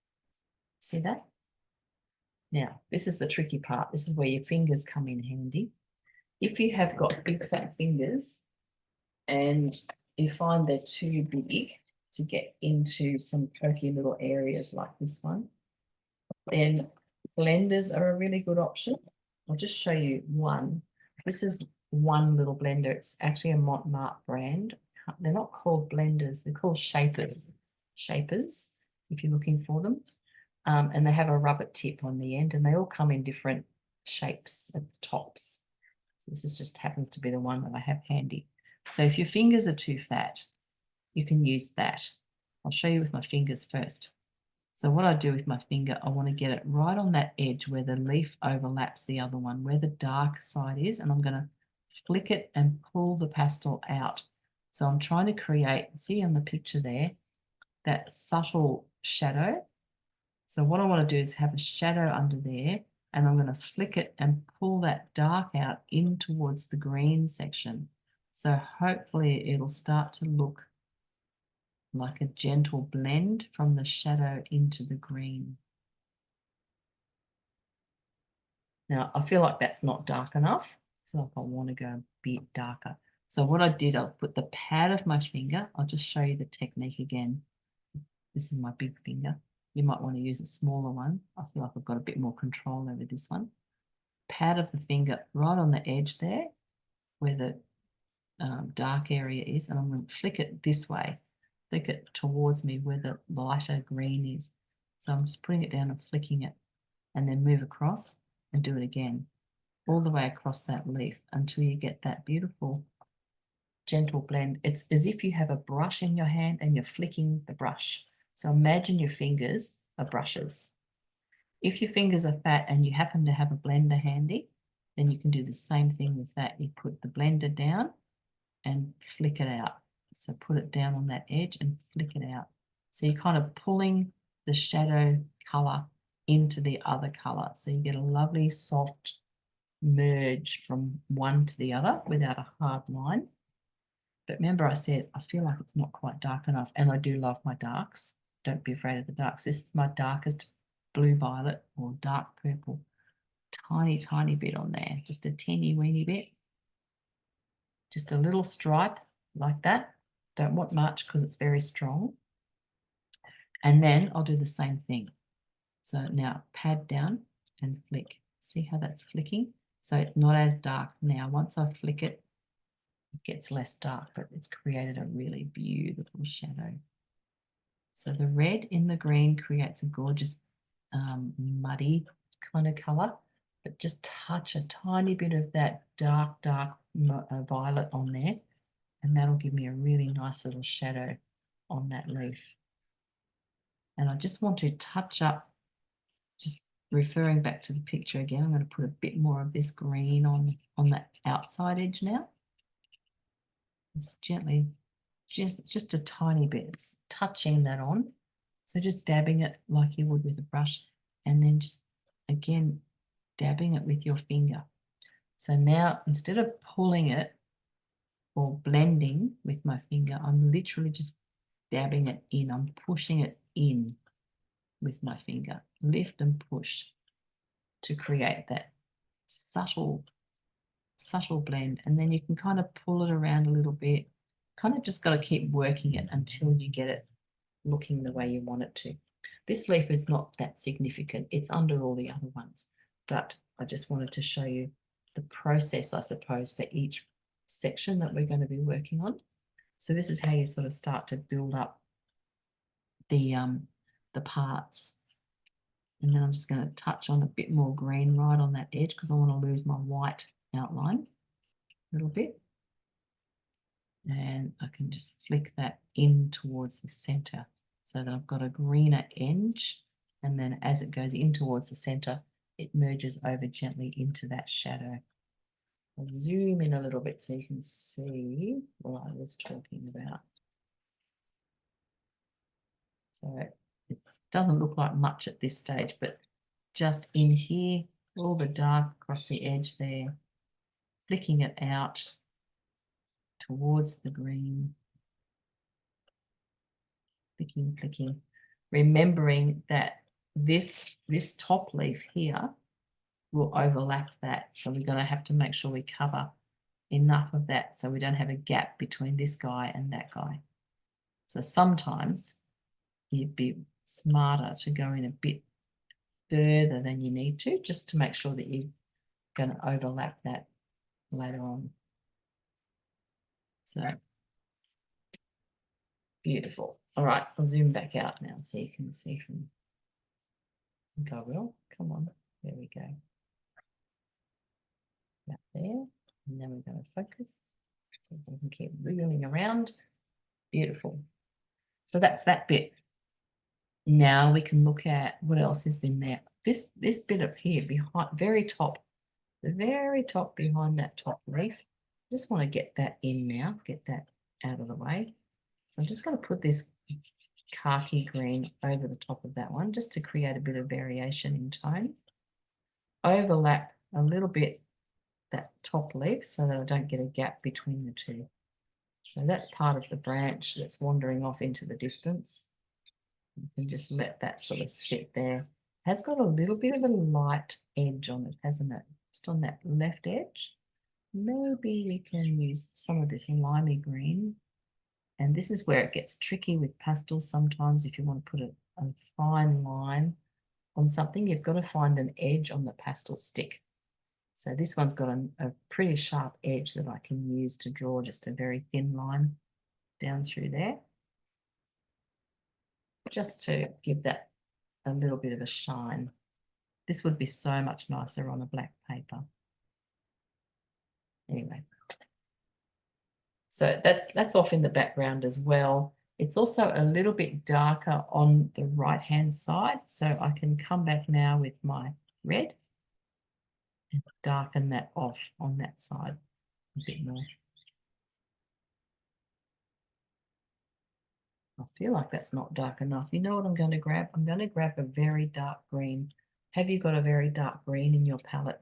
See that? Now, this is the tricky part. This is where your fingers come in handy. If you have got big fat fingers and you find they're too big to get into some pokey little areas like this one, then blenders are a really good option. I'll just show you one. This is one little blender. It's actually a Montmartre brand. They're not called blenders. They're called shapers. Shapers, if you're looking for them. And they have a rubber tip on the end, and they all come in different shapes at the tops. So this is just happens to be the one that I have handy. So if your fingers are too fat, you can use that. I'll show you with my fingers first. So what I do with my finger, I want to get it right on that edge where the leaf overlaps the other one, where the dark side is, and I'm going to flick it and pull the pastel out. So I'm trying to create, see on the picture there, that subtle shadow. So what I want to do is have a shadow under there, and I'm going to flick it and pull that dark out in towards the green section. So hopefully it'll start to look like a gentle blend from the shadow into the green. Now, I feel like that's not dark enough. I feel like I want to go a bit darker. So what I did, I'll put the pad of my finger. I'll just show you the technique again. This is my big finger. You might want to use a smaller one. I feel like I've got a bit more control over this one. Pad of the finger right on the edge there where the dark area is, and I'm going to flick it this way. Flick it towards me where the lighter green is. So I'm just putting it down and flicking it, and then move across and do it again. all the way across that leaf until you get that beautiful gentle blend. It's as if you have a brush in your hand and you're flicking the brush. So imagine your fingers are brushes. If your fingers are fat and you happen to have a blender handy, then you can do the same thing with that. You put the blender down and flick it out. So put it down on that edge and flick it out. So you're kind of pulling the shadow color into the other color. So you get a lovely soft merge from one to the other without a hard line. But remember I said, I feel like it's not quite dark enough, and I do love my darks. Don't be afraid of the darks. This is my darkest blue violet or dark purple. Tiny, tiny bit on there, just a teeny weeny bit. Just a little stripe like that. Don't want much because it's very strong. And then I'll do the same thing. So now pad down and flick. See how that's flicking? So it's not as dark now. Once I flick it, it gets less dark, but it's created a really beautiful shadow. So the red in the green creates a gorgeous muddy kind of color, but just touch a tiny bit of that dark violet on there, and that'll give me a really nice little shadow on that leaf. And I just want to touch up, just referring back to the picture again, I'm going to put a bit more of this green on that outside edge now. Just gently, just a tiny bit, it's touching that on. So just dabbing it like you would with a brush, and then just again dabbing it with your finger. So now instead of pulling it or blending with my finger, I'm literally just dabbing it in. I'm pushing it in with my finger. Lift and push to create that subtle blend. And then you can kind of pull it around a little bit. Kind of just got to keep working it until you get it looking the way you want it to. This leaf is not that significant. It's under all the other ones, but I just wanted to show you the process, I suppose, for each section that we're going to be working on. So this is how you sort of start to build up the parts. And then I'm just going to touch on a bit more green right on that edge because I want to lose my white outline a little bit. And I can just flick that in towards the center so that I've got a greener edge, and then as it goes in towards the center, it merges over gently into that shadow. I'll zoom in a little bit so you can see what I was talking about. So it doesn't look like much at this stage, but just in here, all the dark across the edge there, flicking it out towards the green, flicking, remembering that this top leaf here will overlap that. So we're going to have to make sure we cover enough of that so we don't have a gap between this guy and that guy. So sometimes you'd be smarter to go in a bit further than you need to, just to make sure that you're going to overlap that later on. So beautiful. All right, I'll zoom back out now so you can see from. I think I will. Come on. There we go. Out there. And then we're going to focus. So we can keep wheeling around. Beautiful. So that's that bit. Now we can look at what else is in there. This bit up here behind, very top, the very top behind that top leaf. Just want to get that in now, get that out of the way. So I'm just going to put this khaki green over the top of that one just to create a bit of variation in tone. Overlap a little bit that top leaf so that I don't get a gap between the two. So that's part of the branch that's wandering off into the distance. You can just let that sort of sit there. It has got a little bit of a light edge on it, hasn't it? Just on that left edge. Maybe we can use some of this limey green. And this is where it gets tricky with pastels sometimes. If you want to put a fine line on something, you've got to find an edge on the pastel stick. So this one's got a pretty sharp edge that I can use to draw just a very thin line down through there, just to give that a little bit of a shine. This would be so much nicer on a black paper. Anyway, so that's off in the background as well. It's also a little bit darker on the right-hand side, so I can come back now with my red and darken that off on that side a bit more. I feel like that's not dark enough. You know what I'm going to grab? I'm going to grab a very dark green. Have you got a very dark green in your palette?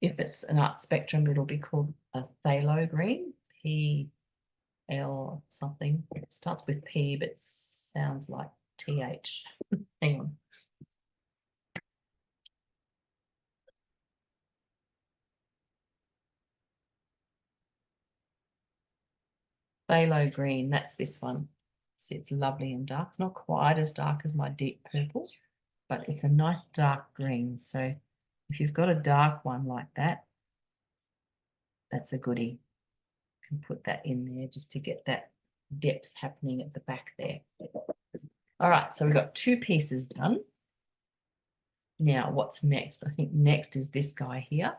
If it's an art spectrum, it'll be called a phthalo green, P-L something. It starts with P, but sounds like TH. Hang on. Phthalo green, that's this one. See, it's lovely and dark. It's not quite as dark as my deep purple, but it's a nice dark green. So if you've got a dark one like that, that's a goodie. You can put that in there just to get that depth happening at the back there. All right, so we've got 2 pieces done. Now, what's next? I think next is this guy here.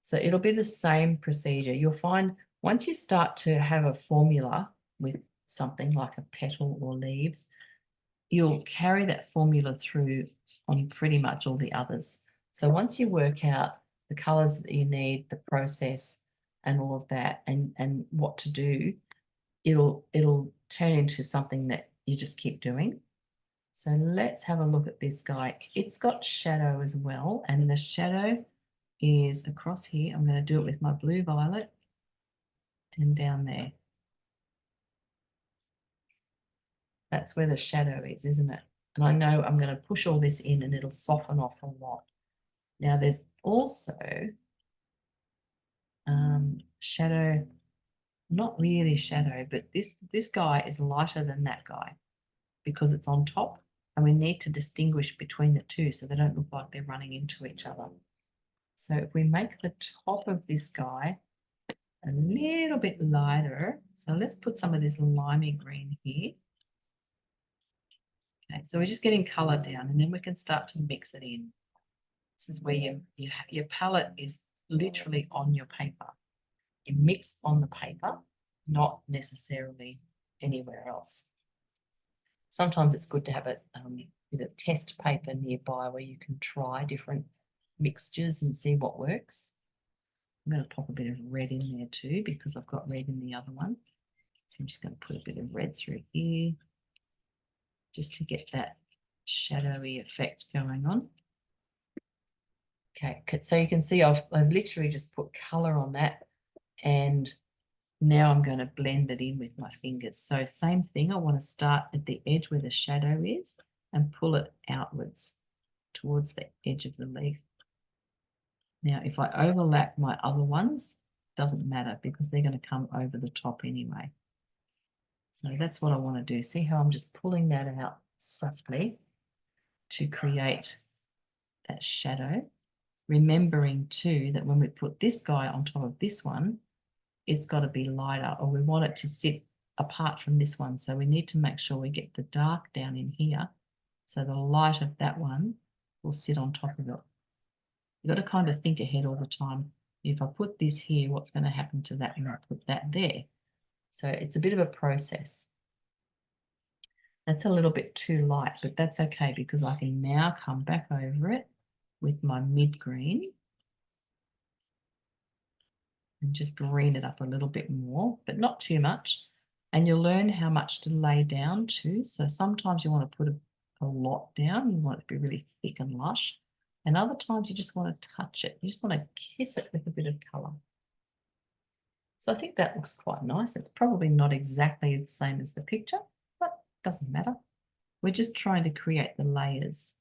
So it'll be the same procedure. You'll find once you start to have a formula with something like a petal or leaves, you'll carry that formula through on pretty much all the others. So once you work out the colors that you need, the process and all of that, and what to do, it'll turn into something that you just keep doing. So let's have a look at this guy. It's got shadow as well, and the shadow is across here. I'm going to do it with my blue violet and down there. That's where the shadow is, isn't it? And I know I'm going to push all this in and it'll soften off a lot. Now there's also shadow, not really shadow, but this guy is lighter than that guy because it's on top, and we need to distinguish between the two so they don't look like they're running into each other. So if we make the top of this guy a little bit lighter, so let's put some of this limey green here. Okay, so we're just getting color down, and then we can start to mix it in. This is where your palette is literally on your paper. You mix on the paper, not necessarily anywhere else. Sometimes it's good to have a bit of test paper nearby where you can try different mixtures and see what works. I'm going to pop a bit of red in there too because I've got red in the other one. So I'm just going to put a bit of red through here just to get that shadowy effect going on. Okay, so you can see I've literally just put color on that, and now I'm going to blend it in with my fingers. So same thing, I want to start at the edge where the shadow is and pull it outwards towards the edge of the leaf. Now, if I overlap my other ones, doesn't matter because they're going to come over the top anyway. So that's what I want to do. See how I'm just pulling that out softly to create that shadow. Remembering too that when we put this guy on top of this one, it's got to be lighter, or we want it to sit apart from this one. So we need to make sure we get the dark down in here. So the light of that one will sit on top of it. You've got to kind of think ahead all the time. If I put this here, what's going to happen to that when I put that there? So it's a bit of a process. That's a little bit too light, but that's okay because I can now come back over it with my mid green and just green it up a little bit more, but not too much. And you'll learn how much to lay down too. So sometimes you want to put a lot down. You want it to be really thick and lush. And other times you just want to touch it. You just want to kiss it with a bit of colour. So I think that looks quite nice. It's probably not exactly the same as the picture, but it doesn't matter. We're just trying to create the layers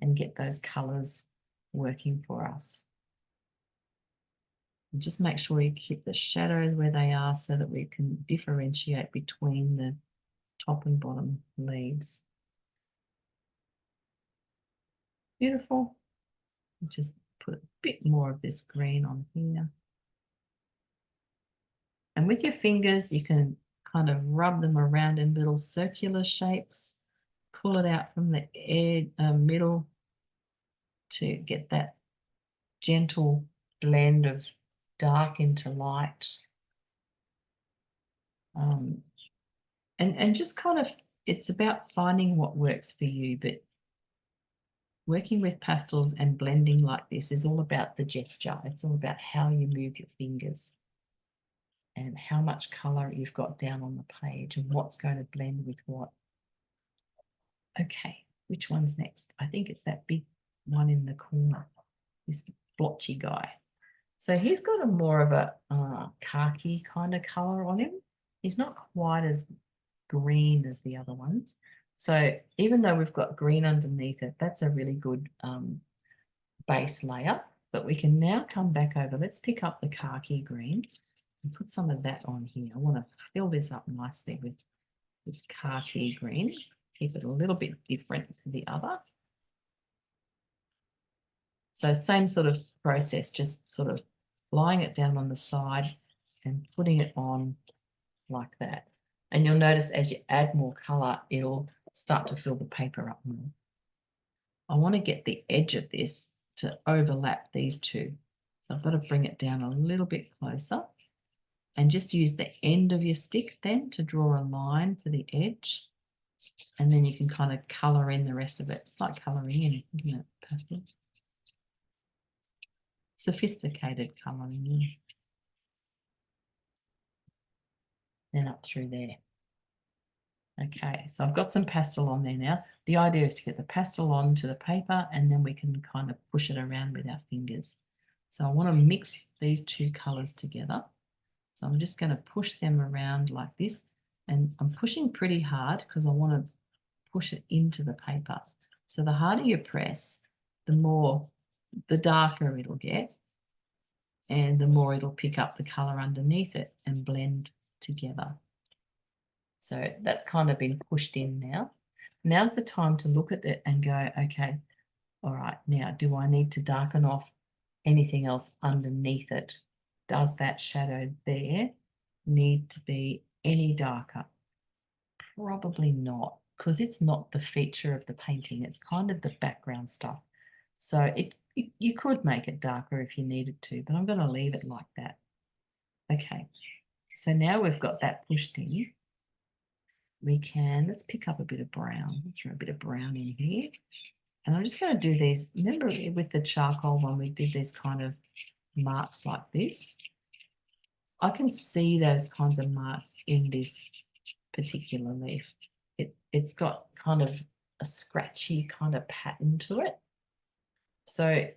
and get those colours working for us. And just make sure you keep the shadows where they are so that we can differentiate between the top and bottom leaves. Beautiful. Just put a bit more of this green on here. And with your fingers, you can kind of rub them around in little circular shapes, pull it out from the middle to get that gentle blend of dark into light. And just kind of, it's about finding what works for you, but working with pastels and blending like this is all about the gesture. It's all about how you move your fingers and how much colour you've got down on the page and what's going to blend with what. Okay, which one's next? I think it's that big one in the corner, this blotchy guy. So he's got a more of a khaki kind of colour on him. He's not quite as green as the other ones. So even though we've got green underneath it, that's a really good base layer. But we can now come back over. Let's pick up the khaki green and put some of that on here. I want to fill this up nicely with this khaki green. Keep it a little bit different to the other. So same sort of process, just sort of lying it down on the side and putting it on like that. And you'll notice as you add more colour, it'll start to fill the paper up more. I want to get the edge of this to overlap these two. So I've got to bring it down a little bit closer and just use the end of your stick then to draw a line for the edge. And then you can kind of colour in the rest of it. It's like colouring in, isn't it, pastel? Sophisticated colouring in. Then up through there. Okay, so I've got some pastel on there now. The idea is to get the pastel onto the paper and then we can kind of push it around with our fingers. So I want to mix these two colours together. So I'm just going to push them around like this, and I'm pushing pretty hard because I want to push it into the paper. So the harder you press, the darker it'll get, and the more it'll pick up the colour underneath it and blend together. So that's kind of been pushed in now. Now's the time to look at it and go, okay, all right, now do I need to darken off anything else underneath it? Does that shadow there need to be any darker? Probably not, because it's not the feature of the painting. It's kind of the background stuff. So you could make it darker if you needed to, but I'm going to leave it like that. Okay, so now we've got that pushed in. Let's pick up a bit of brown. Let's throw a bit of brown in here. And I'm just going to do these. Remember with the charcoal one, we did these kind of marks like this. I can see those kinds of marks in this particular leaf. It's got kind of a scratchy kind of pattern to it. So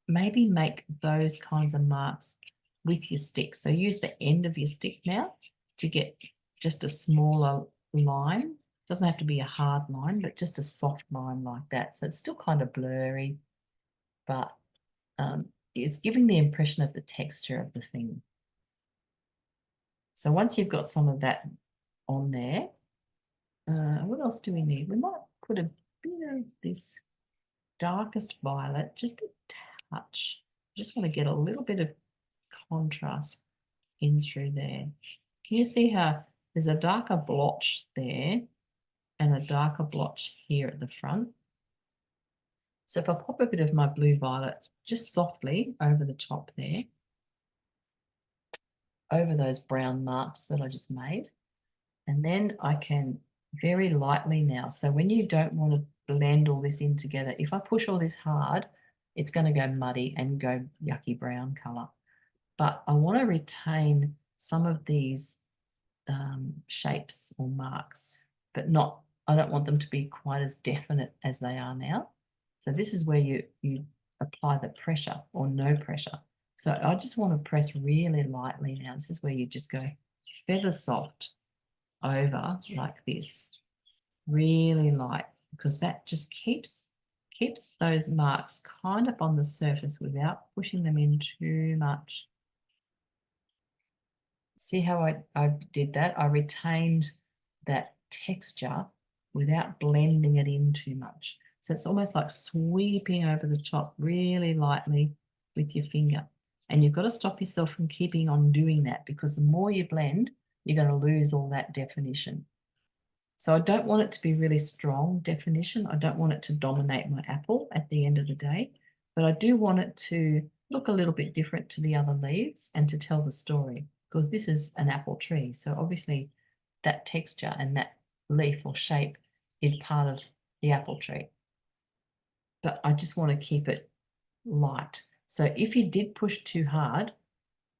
maybe make those kinds of marks with your stick. So use the end of your stick now to get just a smaller line. Doesn't have to be a hard line, but just a soft line like that. So it's still kind of blurry, but it's giving the impression of the texture of the thing. So once you've got some of that on there, what else do we need? We might put a bit of this darkest violet, just a touch. Just want to get a little bit of contrast in through there. Can you see how there's a darker blotch there and a darker blotch here at the front? So if I pop a bit of my blue violet just softly over the top there, over those brown marks that I just made, and then I can very lightly now. So when you don't want to blend all this in together, if I push all this hard, it's going to go muddy and go yucky brown colour. But I want to retain some of these shapes or marks, but I don't want them to be quite as definite as they are now. So this is where you apply the pressure or no pressure. So I just want to press really lightly now. This is where you just go feather soft over like this, really light, because that just keeps those marks kind of on the surface without pushing them in too much. See how I did that? I retained that texture without blending it in too much. So it's almost like sweeping over the top really lightly with your finger. And you've got to stop yourself from keeping on doing that, because the more you blend, you're going to lose all that definition. So I don't want it to be really strong definition. I don't want it to dominate my apple at the end of the day, but I do want it to look a little bit different to the other leaves and to tell the story, because this is an apple tree. So obviously that texture and that leaf or shape is part of the apple tree. But I just want to keep it light. So if you did push too hard,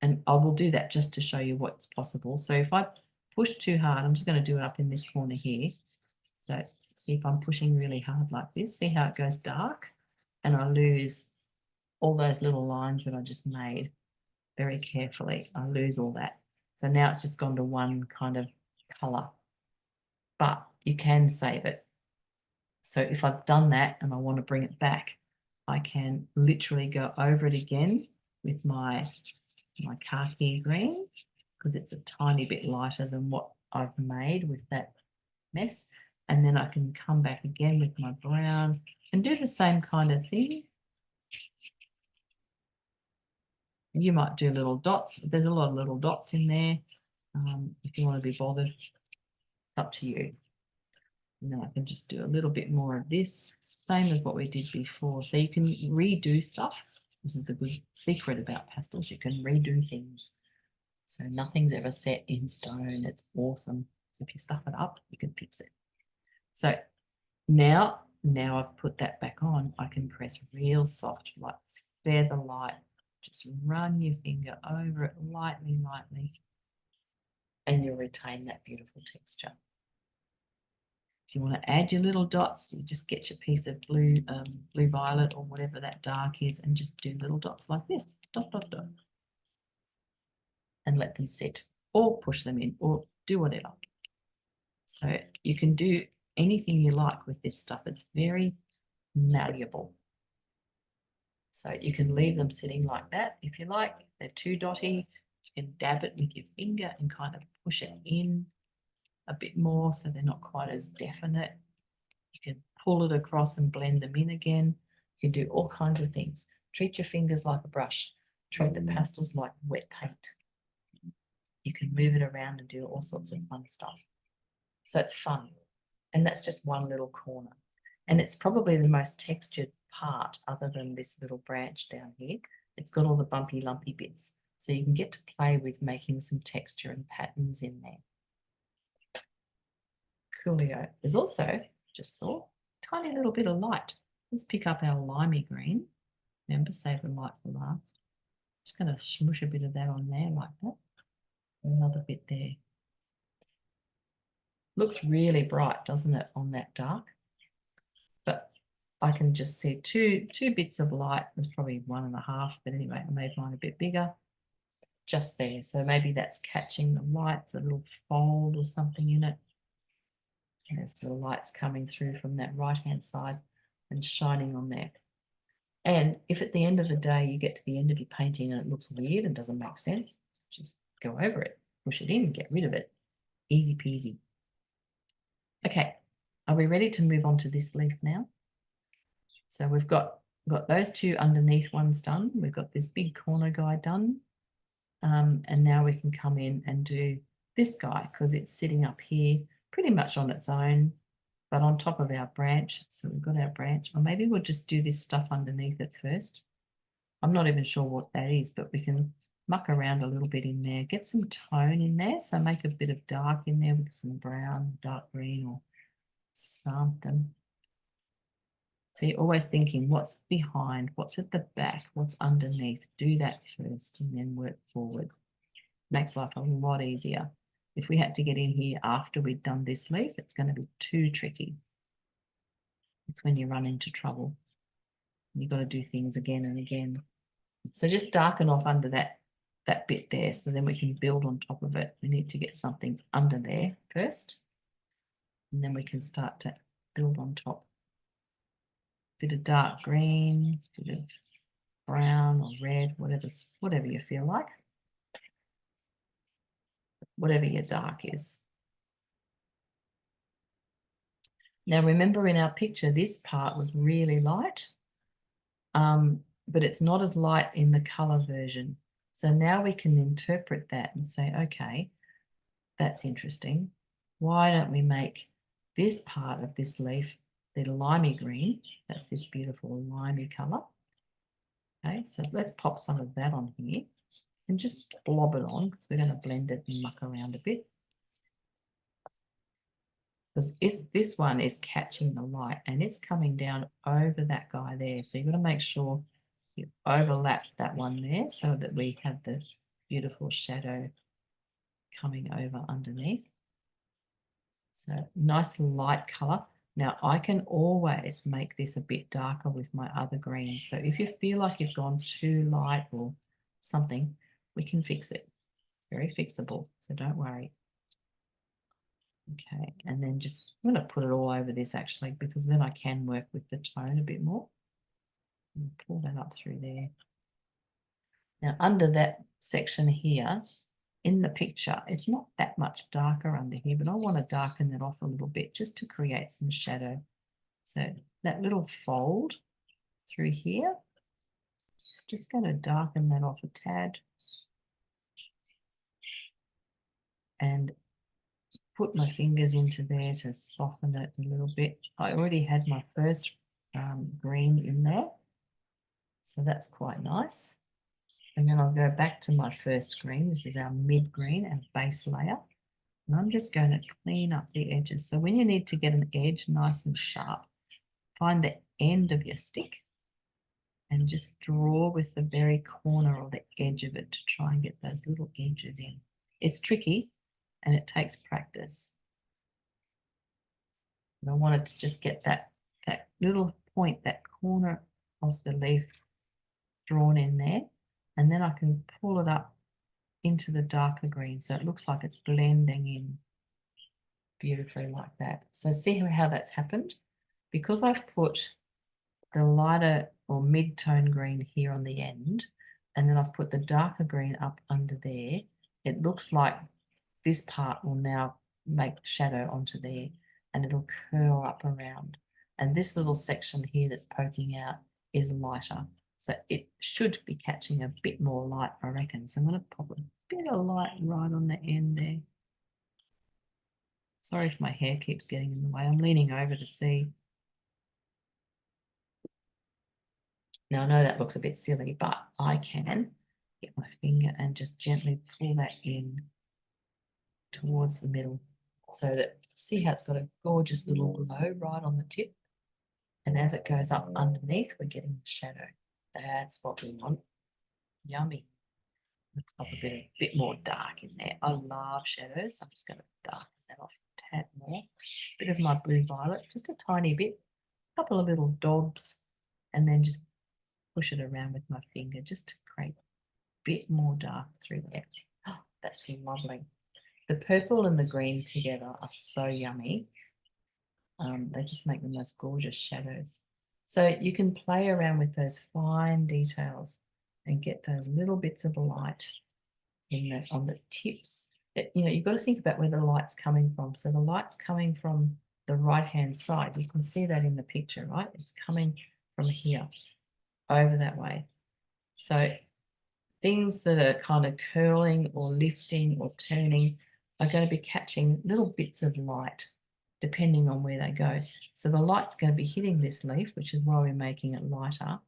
and I will do that just to show you what's possible. So if I push too hard, I'm just going to do it up in this corner here. So see if I'm pushing really hard like this, see how it goes dark, and I lose all those little lines that I just made very carefully. I lose all that. So now it's just gone to one kind of color, but you can save it. So if I've done that and I want to bring it back, I can literally go over it again with my khaki green, because it's a tiny bit lighter than what I've made with that mess. And then I can come back again with my brown and do the same kind of thing. You might do little dots. There's a lot of little dots in there. If you want to be bothered, it's up to you. And then I can just do a little bit more of this, same as what we did before. So you can redo stuff. This is the good secret about pastels. You can redo things. So nothing's ever set in stone. It's awesome. So if you stuff it up, you can fix it. So now I've put that back on, I can press real soft, like feather light. Just run your finger over it lightly, and you'll retain that beautiful texture. If you want to add your little dots, you just get your piece of blue violet or whatever that dark is, and just do little dots like this, dot, dot, dot, and let them sit, or push them in, or do whatever. So you can do anything you like with this stuff. It's very malleable. So you can leave them sitting like that if you like. They're too dotty. You can dab it with your finger and kind of push it in a bit more so they're not quite as definite. You can pull it across and blend them in again. You can do all kinds of things. Treat your fingers like a brush. Treat the pastels like wet paint. You can move it around and do all sorts of fun stuff. So it's fun. And that's just one little corner. And it's probably the most textured part other than this little branch down here. It's got all the bumpy, lumpy bits. So you can get to play with making some texture and patterns in there. Coolio. There's also, just saw, a tiny little bit of light. Let's pick up our limey green. Remember, save the light for last. Just going to smush a bit of that on there like that. Another bit there. Looks really bright, doesn't it, on that dark? But I can just see two bits of light. There's probably 1.5, but anyway, I made mine a bit bigger just there. So maybe that's catching the light, a little fold or something in it. And there's little lights coming through from that right-hand side and shining on there. And if at the end of the day you get to the end of your painting and it looks weird and doesn't make sense, just go over it, push it in, get rid of it. Easy peasy. Okay, are we ready to move on to this leaf now? So we've got those two underneath ones done. We've got this big corner guy done. And now we can come in and do this guy because it's sitting up here pretty much on its own, but on top of our branch. So we've got our branch, or maybe we'll just do this stuff underneath it first. I'm not even sure what that is, but we can muck around a little bit in there, get some tone in there. So make a bit of dark in there with some brown, dark green or something. So you're always thinking, what's behind, what's at the back, what's underneath? Do that first and then work forward. Makes life a lot easier. If we had to get in here after we'd done this leaf, it's going to be too tricky. It's when you run into trouble. You've got to do things again and again. So just darken off under that bit there, so then we can build on top of it. We need to get something under there first, and then we can start to build on top. Bit of dark green, bit of brown or red, whatever you feel like. Whatever your dark is. Now remember, in our picture, this part was really light, but it's not as light in the color version. So now we can interpret that and say, okay, that's interesting. Why don't we make this part of this leaf the limey green? That's this beautiful limey color. Okay, so let's pop some of that on here and just blob it on because we're going to blend it and muck around a bit. Because this one is catching the light and it's coming down over that guy there. So you've got to make sure you overlap that one there so that we have the beautiful shadow coming over underneath. So nice light color. Now I can always make this a bit darker with my other greens. So if you feel like you've gone too light or something, we can fix it. It's very fixable, so don't worry. Okay, and then just, I'm going to put it all over this actually, because then I can work with the tone a bit more. And pull that up through there. Now under that section here, in the picture, it's not that much darker under here, but I want to darken that off a little bit just to create some shadow. So that little fold through here, just going to darken that off a tad. And put my fingers into there to soften it a little bit. I already had my first green in there, so that's quite nice. And then I'll go back to my first green. This is our mid green, our base layer. And I'm just going to clean up the edges. So when you need to get an edge nice and sharp, find the end of your stick and just draw with the very corner or the edge of it to try and get those little edges in. It's tricky and it takes practice. And I wanted to just get that little point, that corner of the leaf drawn in there. And then I can pull it up into the darker green. So it looks like it's blending in beautifully like that. So see how that's happened? Because I've put the lighter or mid-tone green here on the end, and then I've put the darker green up under there, it looks like this part will now make shadow onto there and it'll curl up around. And this little section here that's poking out is lighter. So it should be catching a bit more light, I reckon. So I'm going to pop a bit of light right on the end there. Sorry if my hair keeps getting in the way. I'm leaning over to see. Now, I know that looks a bit silly, but I can get my finger and just gently pull that in towards the middle so that, see how it's got a gorgeous little glow right on the tip? And as it goes up underneath, we're getting the shadow. That's what we want. Yummy. Pop a bit more dark in there. I love shadows. I'm just going to darken that off a tad more. Bit of my blue violet, just a tiny bit. A couple of little dobs, and then just push it around with my finger just to create a bit more dark through there. Oh, that's lovely. The purple and the green together are so yummy. They just make the most gorgeous shadows. So you can play around with those fine details and get those little bits of light on the tips. You've got to think about where the light's coming from. So the light's coming from the right-hand side. You can see that in the picture, right? It's coming from here over that way. So things that are kind of curling or lifting or turning are going to be catching little bits of light depending on where they go. So the light's going to be hitting this leaf, which is why we're making it lighter.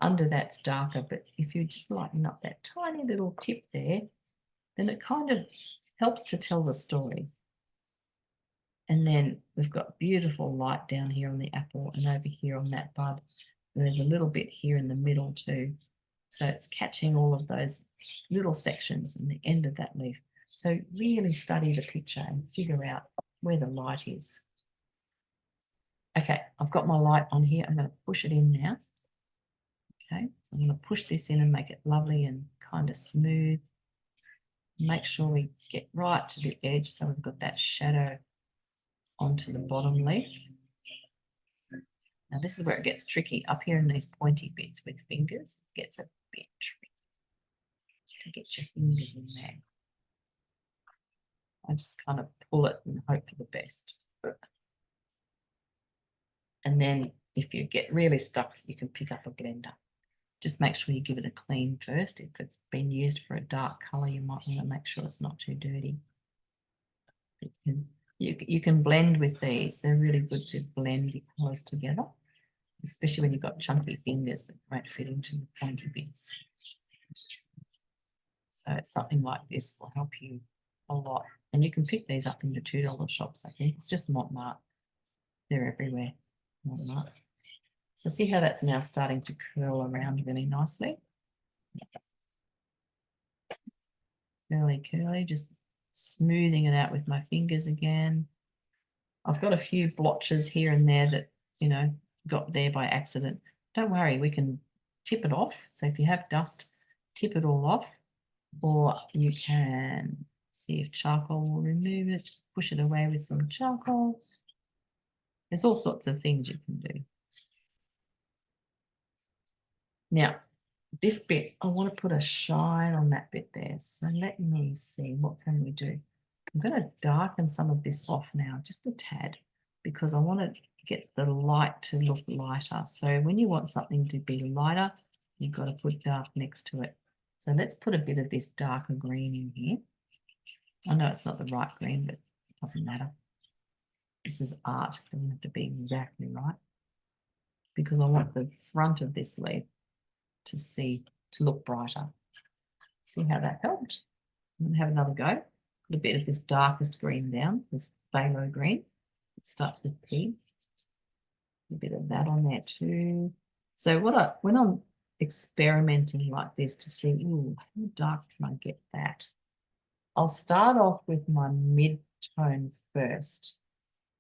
Under that's darker, but if you just lighten up that tiny little tip there, then it kind of helps to tell the story. And then we've got beautiful light down here on the apple and over here on that bud. And there's a little bit here in the middle too. So it's catching all of those little sections in the end of that leaf. So really study the picture and figure out where the light is. Okay, I've got my light on here. I'm going to push it in now. Okay, so I'm going to push this in and make it lovely and kind of smooth. Make sure we get right to the edge so we've got that shadow onto the bottom leaf. Now this is where it gets tricky. Up here in these pointy bits with fingers, it gets a bit tricky to get your fingers in there. I just kind of pull it and hope for the best. And then if you get really stuck, you can pick up a blender. Just make sure you give it a clean first. If it's been used for a dark colour, you might want to make sure it's not too dirty. You can blend with these. They're really good to blend your colours together. especially when you've got chunky fingers that won't fit into the pointy bits. So something like this will help you a lot. And you can pick these up in your $2 shops, I think. It's just Montmartre. They're everywhere. Montmartre. So see how that's now starting to curl around really nicely. Curly, curly, just smoothing it out with my fingers again. I've got a few blotches here and there that, you know, got there by accident. Don't worry, we can tip it off. So if you have dust, tip it all off, or you can see if charcoal will remove it. Just push it away with some charcoal. There's all sorts of things you can do. Now, this bit, I want to put a shine on that bit there. So let me see, what can we do? I'm going to darken some of this off now, just a tad, because I want to get the light to look lighter. So when you want something to be lighter, you've got to put dark next to it. So let's put a bit of this darker green in here. I know it's not the right green, but it doesn't matter. This is art. It doesn't have to be exactly right, because I want the front of this leaf to look brighter. See how that helped? I'm going to have another go. Put a bit of this darkest green down, this phthalo green. It starts with P. A bit of that on there too. So when I'm experimenting like this to see, ooh, how dark can I get that? I'll start off with my mid-tone first.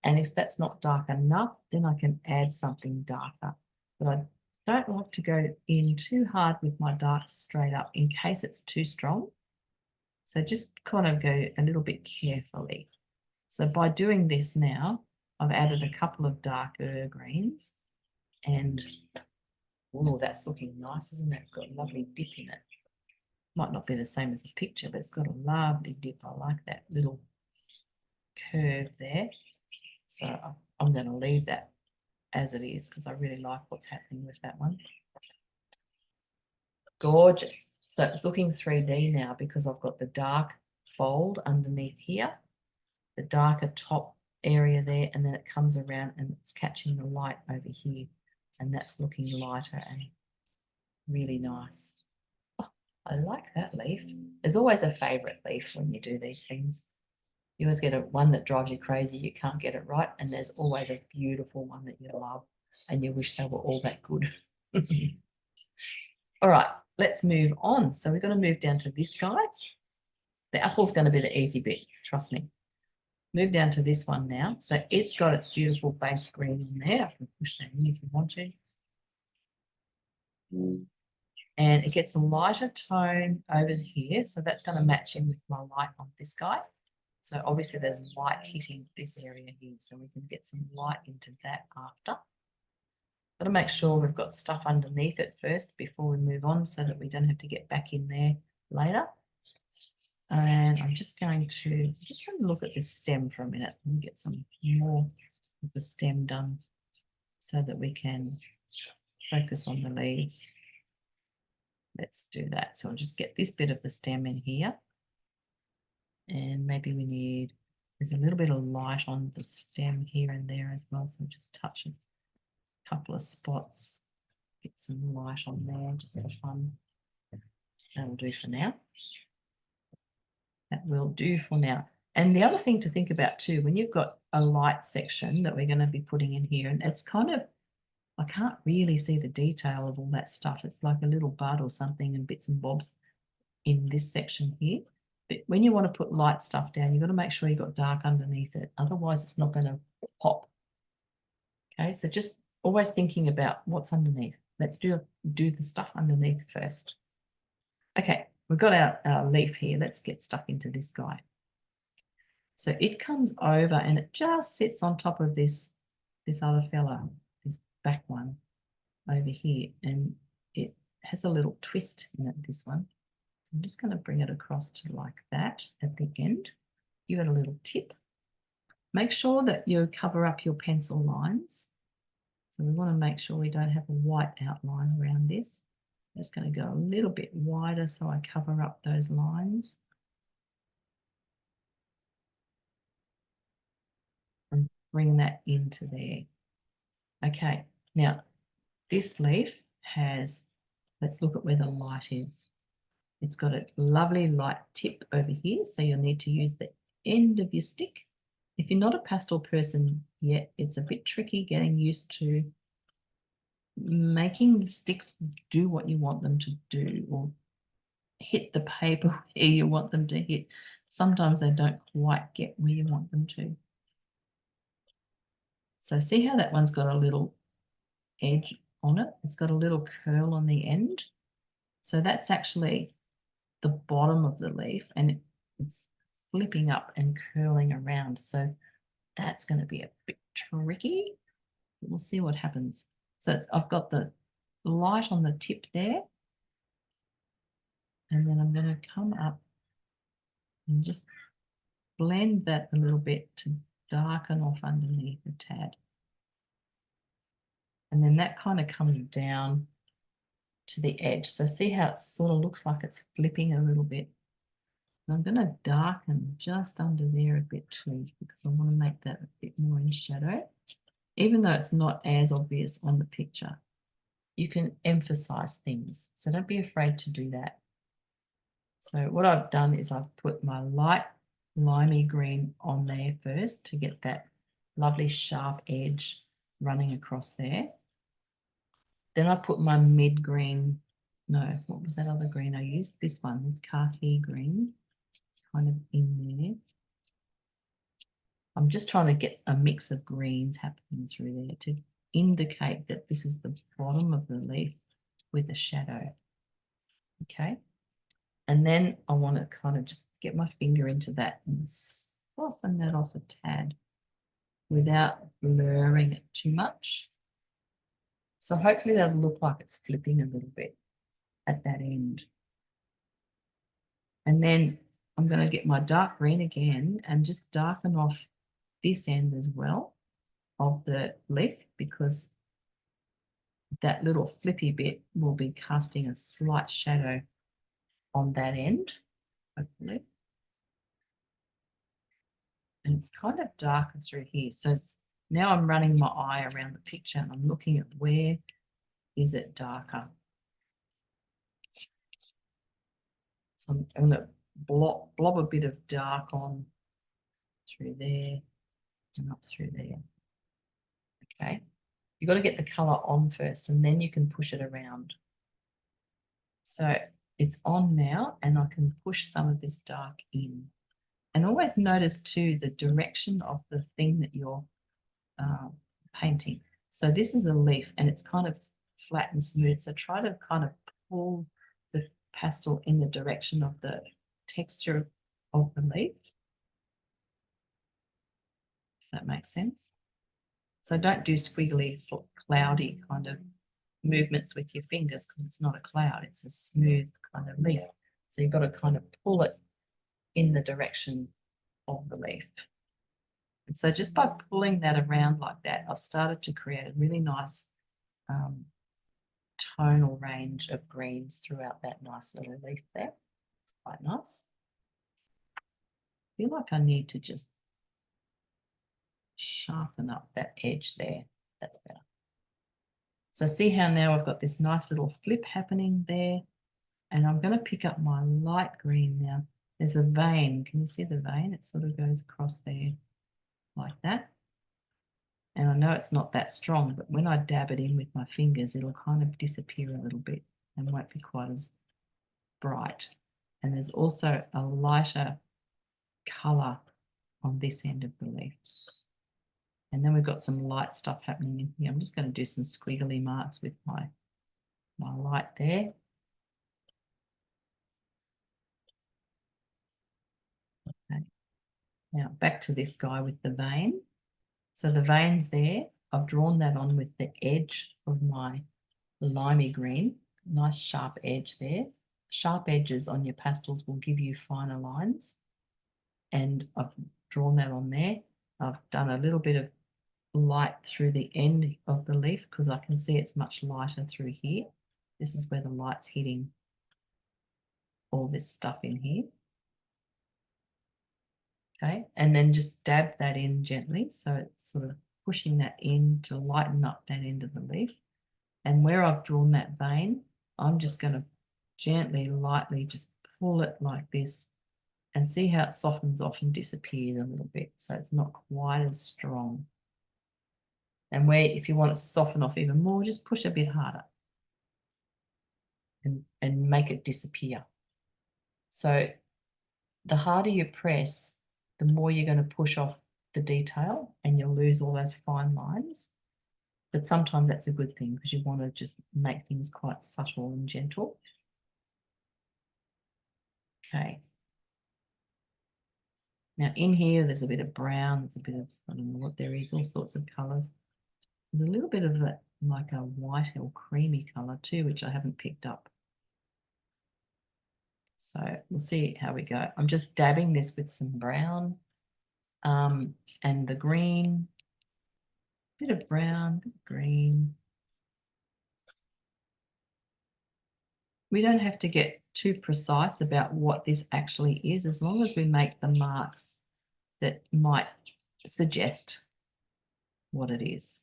And if that's not dark enough, then I can add something darker. But I don't like to go in too hard with my darks straight up in case it's too strong. So just kind of go a little bit carefully. So by doing this now, I've added a couple of darker greens, and oh, that's looking nice, isn't it? It's got a lovely dip in it. Might not be the same as the picture, but it's got a lovely dip. I like that little curve there. So I'm going to leave that as it is because I really like what's happening with that one. Gorgeous. So it's looking 3D now because I've got the dark fold underneath here, the darker top area there, and then it comes around and it's catching the light over here, and that's looking lighter and really nice. Oh, I like that leaf. There's always a favorite leaf when you do these things. You always get one that drives you crazy, you can't get it right, and there's always a beautiful one that you love and you wish they were all that good. All right, let's move on. So we're going to move down to this guy. The apple's going to be the easy bit, trust me. Move down to this one now. So it's got its beautiful base green in there. I can push that in if you want to. And it gets a lighter tone over here. So that's going to match in with my light on this guy. So obviously there's light hitting this area here. So we can get some light into that after. Got to make sure we've got stuff underneath it first before we move on so that we don't have to get back in there later. And I'm just going to look at this stem for a minute and get some more of the stem done so that we can focus on the leaves. Let's do that. So I'll just get this bit of the stem in here. And maybe there's a little bit of light on the stem here and there as well. So just touch a couple of spots, get some light on there just for fun. That'll do for now. That will do for now. And the other thing to think about too, when you've got a light section that we're going to be putting in here, and it's kind of, I can't really see the detail of all that stuff. It's like a little bud or something and bits and bobs in this section here. But when you want to put light stuff down, you've got to make sure you've got dark underneath it. Otherwise, it's not going to pop. Okay, so just always thinking about what's underneath. Let's do the stuff underneath first. Okay, we've got our leaf here. Let's get stuck into this guy. So it comes over and it just sits on top of this other fella, this back one over here, and it has a little twist in it, this one. So I'm just going to bring it across to like that at the end. Give it a little tip. Make sure that you cover up your pencil lines. So we want to make sure we don't have a white outline around this. I'm just going to go a little bit wider so I cover up those lines. And bring that into there. Okay, now This leaf has, let's look at where the light is. It's got a lovely light tip over here, so you'll need to use the end of your stick. If you're not a pastel person yet, it's a bit tricky getting used to making the sticks do what you want them to do, or hit the paper where you want them to hit. Sometimes they don't quite get where you want them to. So see how that one's got a little edge on it? It's got a little curl on the end. So that's actually the bottom of the leaf, and it's flipping up and curling around. So that's going to be a bit tricky. We'll see what happens. So I've got the light on the tip there, and then I'm going to come up and just blend that a little bit to darken off underneath a tad. And then that kind of comes down to the edge. So see how it sort of looks like it's flipping a little bit. And I'm going to darken just under there a bit too, because I want to make that a bit more in shadow. Even though it's not as obvious on the picture, you can emphasize things. So don't be afraid to do that. So what I've done is I've put my light limey green on there first to get that lovely sharp edge running across there. Then I put my mid green, no, what was that other green I used? This one, this khaki green, kind of in there. I'm just trying to get a mix of greens happening through there to indicate that this is the bottom of the leaf with a shadow. Okay. And then I want to kind of just get my finger into that and soften that off a tad without blurring it too much. So hopefully that'll look like it's flipping a little bit at that end. And then I'm going to get my dark green again and just darken off this end as well of the leaf, because that little flippy bit will be casting a slight shadow on that end, hopefully. And it's kind of darker through here. So now I'm running my eye around the picture and I'm looking at where is it darker. So I'm going to blob a bit of dark on through there and up through there. Okay. You've got to get the color on first and then you can push it around. So it's on now and I can push some of this dark in. And always notice too the direction of the thing that you're painting. So this is a leaf and it's kind of flat and smooth. So try to kind of pull the pastel in the direction of the texture of the leaf. If that makes sense. So don't do squiggly, cloudy kind of movements with your fingers, because it's not a cloud, it's a smooth kind of leaf. So you've got to kind of pull it in the direction of the leaf. And so just by pulling that around like that, I've started to create a really nice tonal range of greens throughout that nice little leaf there. It's quite nice. I feel like I need to just sharpen up that edge there. That's better. So see how now I've got this nice little flip happening there, and I'm going to pick up my light green now. There's a vein. Can you see the vein? It sort of goes across there like that. And I know it's not that strong, but when I dab it in with my fingers, it'll kind of disappear a little bit and won't be quite as bright. And there's also a lighter color on this end of the leaf. And then we've got some light stuff happening in here. I'm just going to do some squiggly marks with my light there. Okay. Now back to this guy with the vein. So the veins there, I've drawn that on with the edge of my limey green. Nice sharp edge there. Sharp edges on your pastels will give you finer lines. And I've drawn that on there. I've done a little bit of light through the end of the leaf because I can see it's much lighter through here. This is where the light's hitting all this stuff in here. Okay, and then just dab that in gently, so it's sort of pushing that in to lighten up that end of the leaf. And where I've drawn that vein, I'm just going to gently, lightly just pull it like this and see how it softens off and disappears a little bit. So it's not quite as strong. And where, if you want it to soften off even more, just push a bit harder and make it disappear. So the harder you press, the more you're going to push off the detail and you'll lose all those fine lines. But sometimes that's a good thing because you want to just make things quite subtle and gentle. Okay. Now in here, there's a bit of brown, there's a bit of, I don't know what there is, all sorts of colours. There's a little bit of a, like a white or creamy colour too, which I haven't picked up. So we'll see how we go. I'm just dabbing this with some brown and the green, bit of brown, bit of green. We don't have to get too precise about what this actually is, as long as we make the marks that might suggest what it is.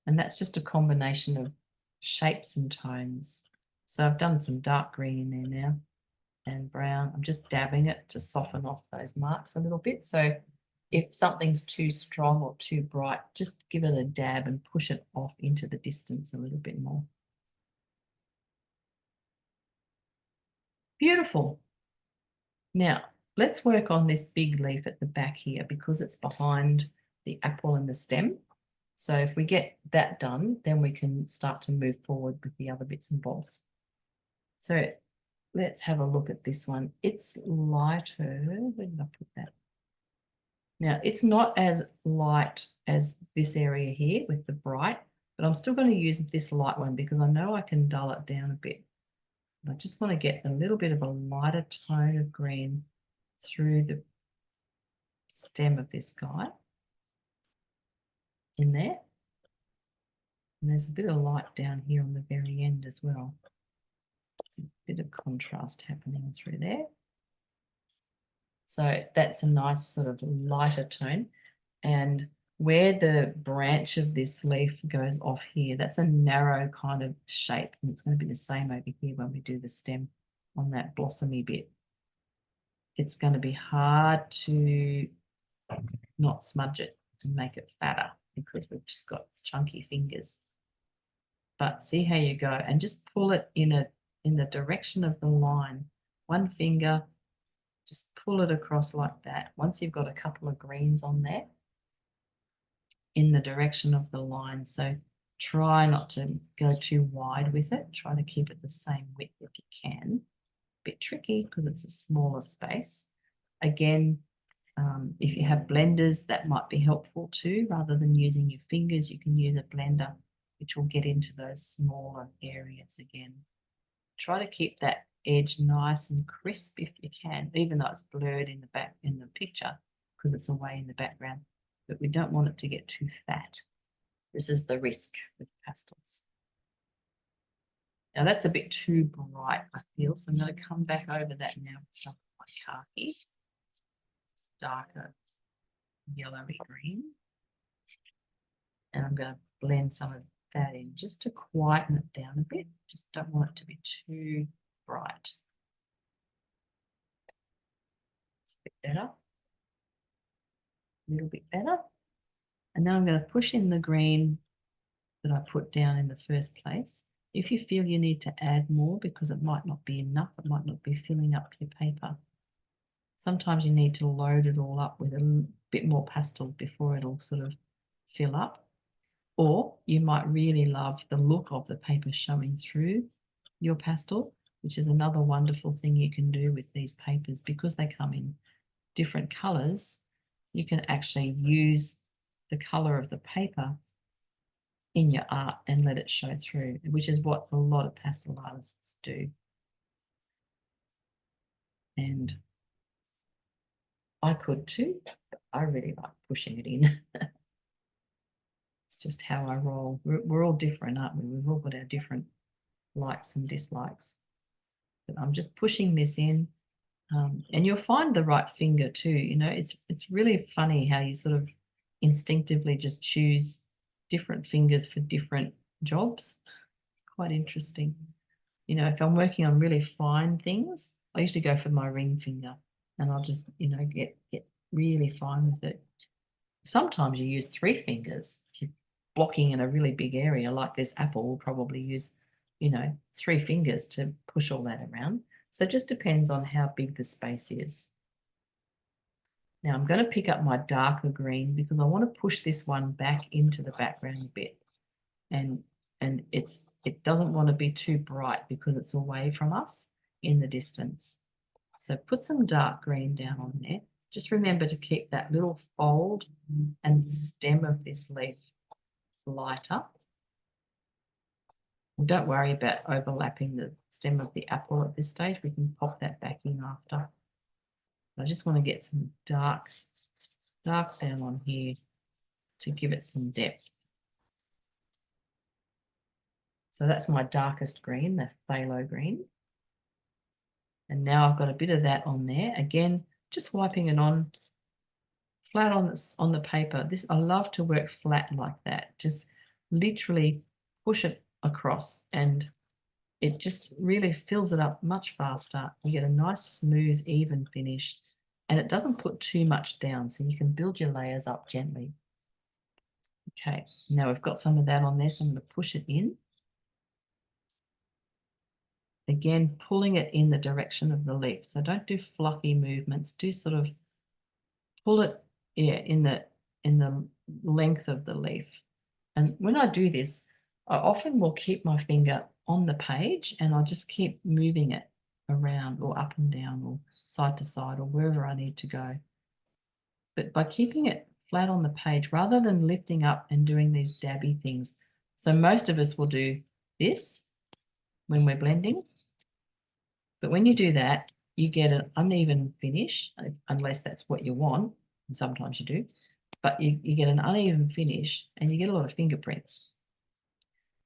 And that's just a combination of shapes and tones. So I've done some dark green in there now and brown. I'm just dabbing it to soften off those marks a little bit. So if something's too strong or too bright, just give it a dab and push it off into the distance a little bit more. Beautiful. Now, let's work on this big leaf at the back here because it's behind the apple and the stem. So if we get that done, then we can start to move forward with the other bits and bobs. So let's have a look at this one. It's lighter. Where did I put that? Now, it's not as light as this area here with the bright, but I'm still going to use this light one because I know I can dull it down a bit. I just want to get a little bit of a lighter tone of green through the stem of this guy in there. And there's a bit of light down here on the very end as well. There's a bit of contrast happening through there. So that's a nice sort of lighter tone. And where the branch of this leaf goes off here, that's a narrow kind of shape. And it's going to be the same over here when we do the stem on that blossomy bit. It's going to be hard to not smudge it and make it fatter because we've just got chunky fingers. But see how you go and just pull it in the direction of the line. One finger, just pull it across like that. Once you've got a couple of greens on there, in the direction of the line. So try not to go too wide with it. Try to keep it the same width if you can. A bit tricky because it's a smaller space. Again, if you have blenders, that might be helpful too. Rather than using your fingers, you can use a blender, which will get into those smaller areas again. Try to keep that edge nice and crisp if you can, even though it's blurred in the back in the picture because it's away in the background. But we don't want it to get too fat. This is the risk with pastels. Now that's a bit too bright, I feel, so I'm going to come back over that now with some of my khaki. It's darker yellowy green. And I'm going to blend some of that in just to quieten it down a bit. Just don't want it to be too bright. It's a bit better. A little bit better. And then I'm going to push in the green that I put down in the first place. If you feel you need to add more because it might not be enough, it might not be filling up your paper. Sometimes you need to load it all up with a bit more pastel before it'll sort of fill up. Or you might really love the look of the paper showing through your pastel, which is another wonderful thing you can do with these papers. Because they come in different colours, you can actually use the colour of the paper in your art and let it show through, which is what a lot of pastel artists do. And I could too, but I really like pushing it in. It's just how I roll. We're all different, aren't we? We've all got our different likes and dislikes. But I'm just pushing this in, and you'll find the right finger too. You know, it's really funny how you sort of instinctively just choose different fingers for different jobs. It's quite interesting. You know, if I'm working on really fine things, I usually go for my ring finger and I'll just, you know, get really fine with it. Sometimes you use 3 fingers. If you're blocking in a really big area like this apple, we'll probably use, you know, 3 fingers to push all that around. So it just depends on how big the space is. Now I'm going to pick up my darker green because I want to push this one back into the background a bit. And it doesn't want to be too bright because it's away from us in the distance. So put some dark green down on there. Just remember to keep that little fold and the stem of this leaf lighter. And don't worry about overlapping the stem of the apple at this stage. We can pop that back in after. I just want to get some dark down on here to give it some depth. So that's my darkest green, the phthalo green. And now I've got a bit of that on there. Again, just wiping it on flat on the paper. This, I love to work flat like that. Just literally push it across and it just really fills it up much faster. You get a nice, smooth, even finish, and it doesn't put too much down, so you can build your layers up gently. Okay, now we've got some of that on there, so I'm going to push it in. Again, pulling it in the direction of the leaf. So don't do fluffy movements. Do sort of pull it, yeah, in the length of the leaf. And when I do this, I often will keep my finger on the page and I'll just keep moving it around or up and down or side to side or wherever I need to go. But by keeping it flat on the page rather than lifting up and doing these dabby things. So most of us will do this when we're blending. But when you do that, you get an uneven finish, unless that's what you want, and sometimes you do, but you get an uneven finish and you get a lot of fingerprints.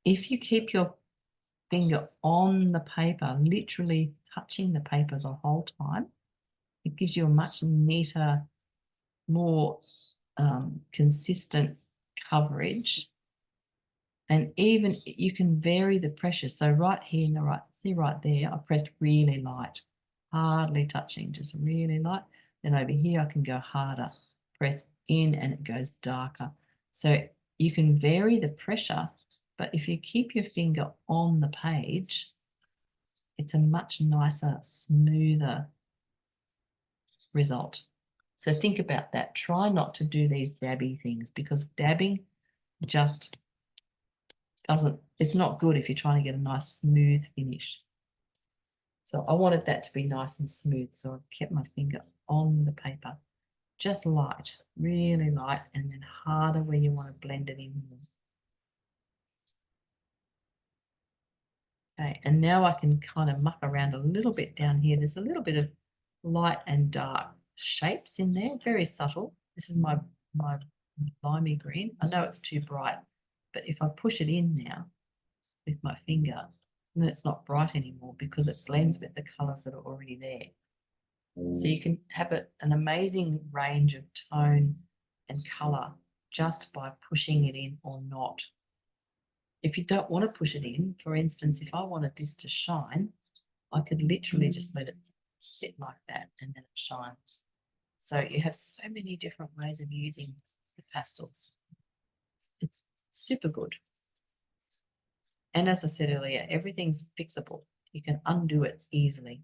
If you keep your finger on the paper, literally touching the paper the whole time, it gives you a much neater, more consistent coverage. And even you can vary the pressure. So right here in the right, see right there, I pressed really light, hardly touching, just really light. Then over here, I can go harder, press in and it goes darker. So you can vary the pressure, but if you keep your finger on the page, it's a much nicer, smoother result. So think about that. Try not to do these dabby things because dabbing just doesn't, it's not good if you're trying to get a nice smooth finish. So I wanted that to be nice and smooth, so I've kept my finger on the paper, just light, really light, and then harder where you want to blend it in more. Okay, and now I can kind of muck around a little bit down here. There's a little bit of light and dark shapes in there, very subtle. This is my limey green. I know it's too bright, but if I push it in now with my finger, then it's not bright anymore because it blends with the colours that are already there. So you can have an amazing range of tone and colour just by pushing it in or not. If you don't want to push it in, for instance, if I wanted this to shine, I could literally just let it sit like that and then it shines. So you have so many different ways of using the pastels. It's super good. And as I said earlier, everything's fixable. You can undo it easily,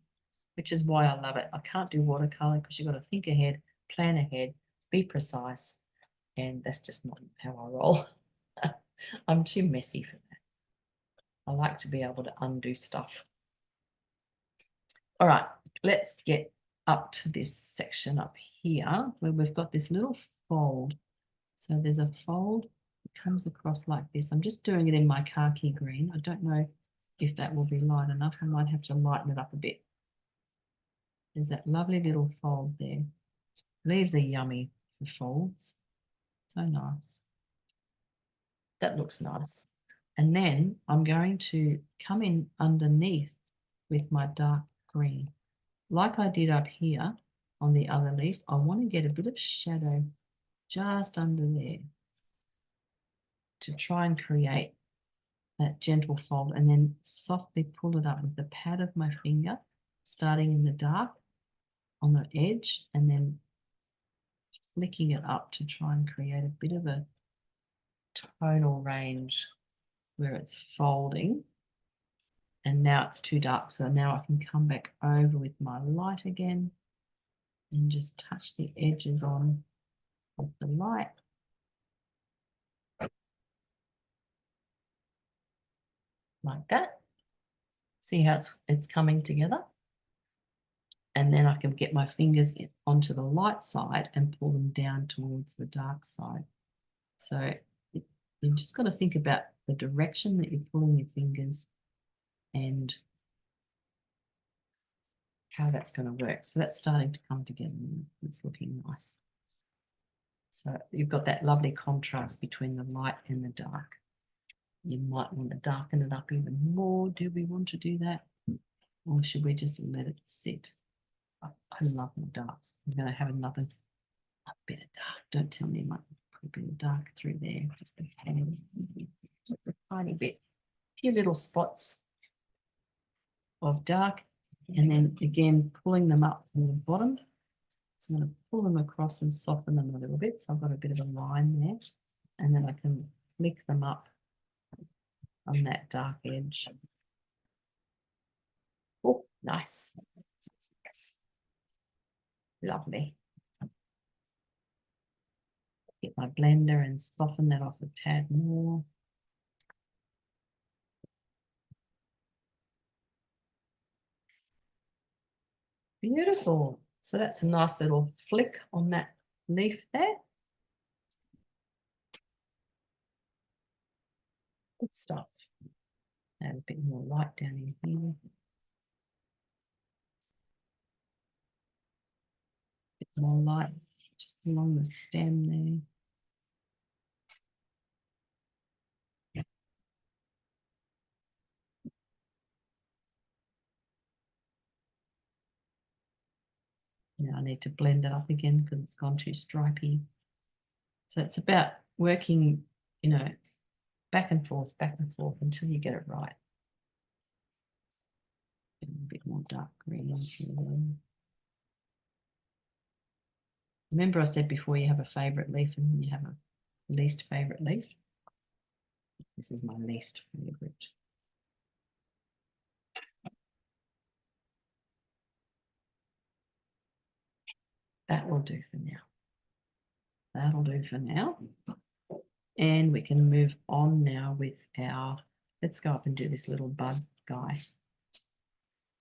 which is why I love it. I can't do watercolor because you've got to think ahead, plan ahead, be precise, and that's just not how I roll. I'm too messy for that. I like to be able to undo stuff. All right, let's get up to this section up here where we've got this little fold. So there's a fold that comes across like this. I'm just doing it in my khaki green. I don't know if that will be light enough. I might have to lighten it up a bit. There's that lovely little fold there. Leaves are yummy for folds. So nice. That looks nice. And then I'm going to come in underneath with my dark green. Like I did up here on the other leaf, I want to get a bit of shadow just under there. to try and create that gentle fold, and then softly pull it up with the pad of my finger, starting in the dark on the edge, and then flicking it up to try and create a bit of a tonal range where it's folding. And now it's too dark, so now I can come back over with my light again and just touch the edges on with the light. Like that. See how it's coming together? And then I can get my fingers onto the light side and pull them down towards the dark side. So you've just got to think about the direction that you're pulling your fingers and how that's going to work. So that's starting to come together. It's looking nice. So you've got that lovely contrast between the light and the dark. You might want to darken it up even more. Do we want to do that? Or should we just let it sit? I love my darks. I'm going to have a bit of dark. Don't tell me I might put a bit of dark through there. Just a tiny bit. A few little spots of dark. And then again, pulling them up from the bottom. So I'm going to pull them across and soften them a little bit. So I've got a bit of a line there. And then I can flick them up on that dark edge. Oh, nice. Lovely. Get my blender and soften that off a tad more. Beautiful. So that's a nice little flick on that leaf there. Good stuff. Add a bit more light down in here. Bit more light just along the stem there. Now I need to blend it up again because it's gone too stripy. So it's about working, back and forth until you get it right. A bit more dark green. Remember I said before you have a favourite leaf and you have a least favourite leaf? This is my least favourite. That will do for now. That'll do for now. And we can move on now with let's go up and do this little bud guy.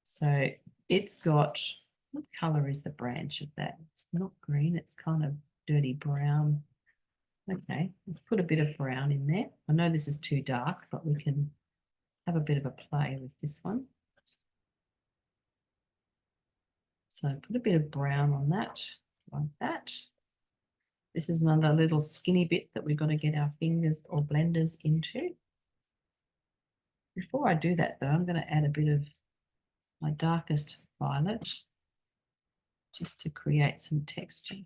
So it's got, what colour is the branch of that? It's not green, it's kind of dirty brown. Okay, let's put a bit of brown in there. I know this is too dark, but we can have a bit of a play with this one. So put a bit of brown on that, like that. This is another little skinny bit that we've got to get our fingers or blenders into. Before I do that though, I'm going to add a bit of my darkest violet just to create some texture.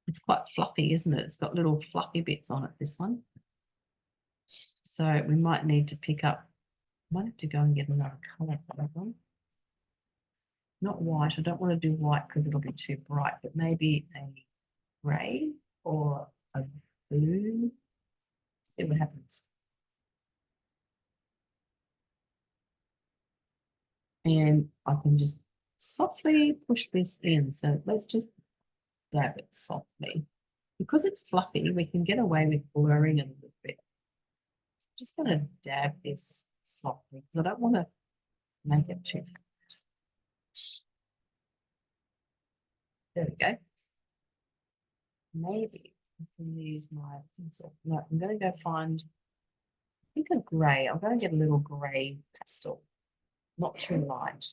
It's quite fluffy, isn't it? It's got little fluffy bits on it, this one. So we might need to pick up, might have to go and get another colour for that one. Not white, I don't want to do white because it'll be too bright, but maybe a grey or a blue. See what happens. And I can just softly push this in. So let's just dab it softly. Because it's fluffy, we can get away with blurring it a little bit. So I'm just going to dab this softly because I don't want to make it too flat. There we go. Maybe I can use my pencil. No, I'm going to go find, I think a grey. I'm going to get a little grey pastel, not too light.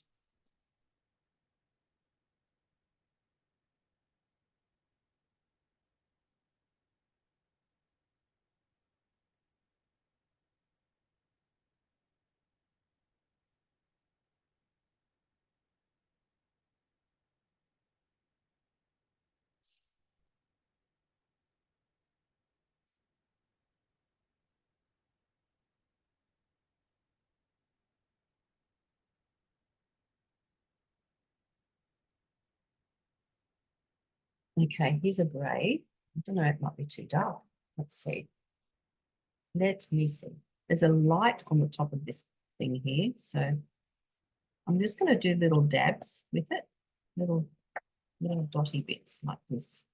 Okay, here's a grey. I don't know, it might be too dark. Let's see. Let me see. There's a light on the top of this thing here. So I'm just going to do little dabs with it. Little dotty bits like this.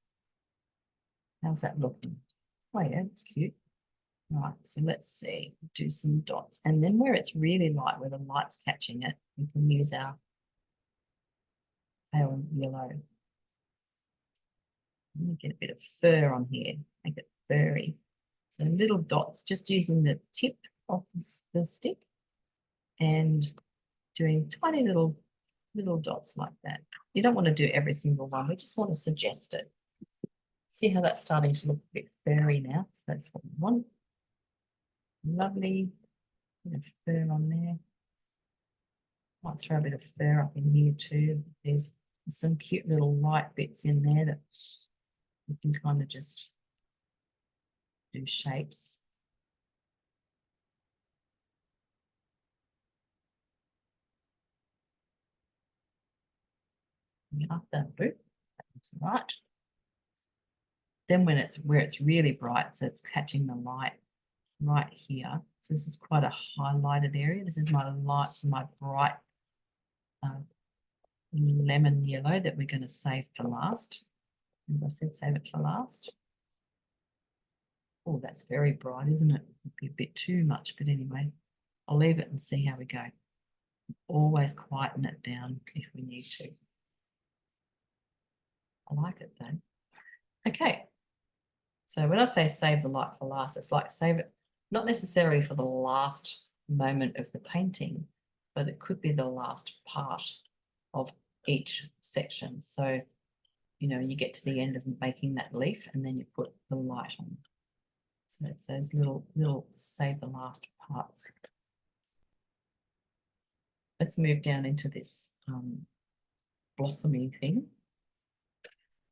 How's that looking? Oh yeah, it's cute. Right, so let's see. Do some dots. And then where it's really light, where the light's catching it, we can use our pale yellow. Let me get a bit of fur on here, make it furry. So little dots, just using the tip of the stick and doing tiny little dots like that. You don't want to do every single one. We just want to suggest it. See how that's starting to look a bit furry now. So that's what we want. Lovely. Bit of fur on there. Might throw a bit of fur up in here too. There's some cute little light bits in there that you can kind of just do shapes. Up that boot. That looks right. Then when it's where it's really bright, so it's catching the light right here. So this is quite a highlighted area. This is my bright lemon yellow that we're going to save for last. As I said, save it for last. Oh, that's very bright, isn't it? It'd be a bit too much, but anyway, I'll leave it and see how we go. Always quieten it down if we need to. I like it though. Okay. So when I say save the light for last, it's like save it, not necessarily for the last moment of the painting, but it could be the last part of each section. So, you know, you get to the end of making that leaf and then you put the light on. So it's those little save the last parts. Let's move down into this blossoming thing.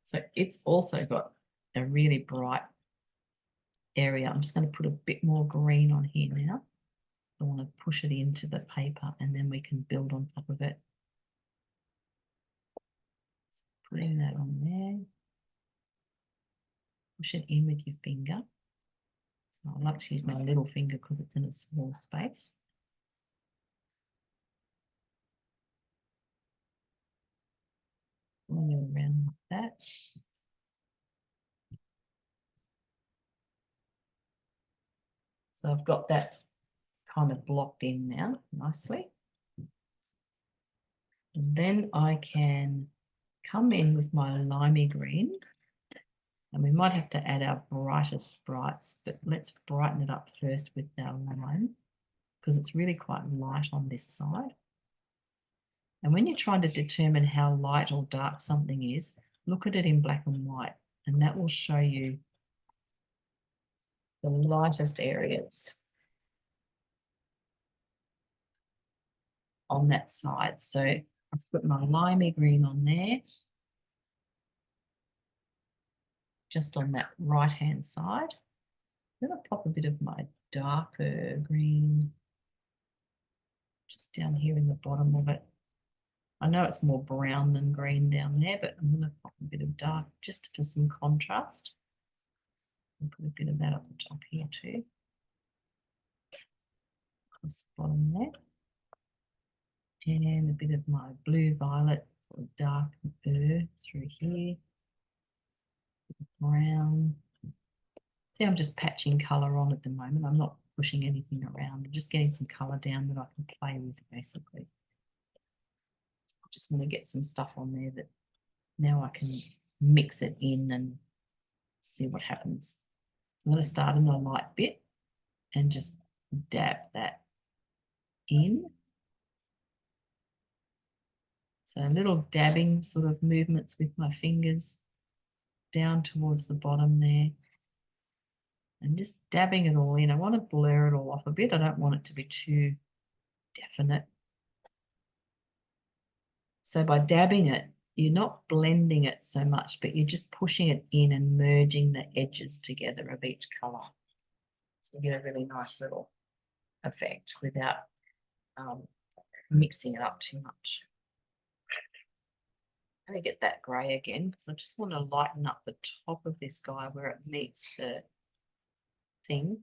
So it's also got a really bright area. I'm just going to put a bit more green on here now. I want to push it into the paper and then we can build on top of it. Putting that on there. Push it in with your finger. So I like to use my little finger because it's in a small space. Bring it around like that. So I've got that kind of blocked in now nicely. And then I can come in with my limey green. And we might have to add our brightest brights, but let's brighten it up first with our lime because it's really quite light on this side. And when you're trying to determine how light or dark something is, look at it in black and white, and that will show you the lightest areas on that side. So I've put my limey green on there, just on that right-hand side. I'm going to pop a bit of my darker green just down here in the bottom of it. I know it's more brown than green down there, but I'm going to pop a bit of dark just for some contrast. And put a bit of that up the top here too. Across the bottom there. And a bit of my blue violet or dark blue through here. Brown. See, I'm just patching colour on at the moment. I'm not pushing anything around. I'm just getting some colour down that I can play with basically. I just want to get some stuff on there that now I can mix it in and see what happens. So I'm going to start in a light bit and just dab that in. So little dabbing sort of movements with my fingers down towards the bottom there. And just dabbing it all in. I want to blur it all off a bit. I don't want it to be too definite. So by dabbing it, you're not blending it so much, but you're just pushing it in and merging the edges together of each colour. So you get a really nice little effect without mixing it up too much. Let me get that grey again because I just want to lighten up the top of this guy where it meets the thing,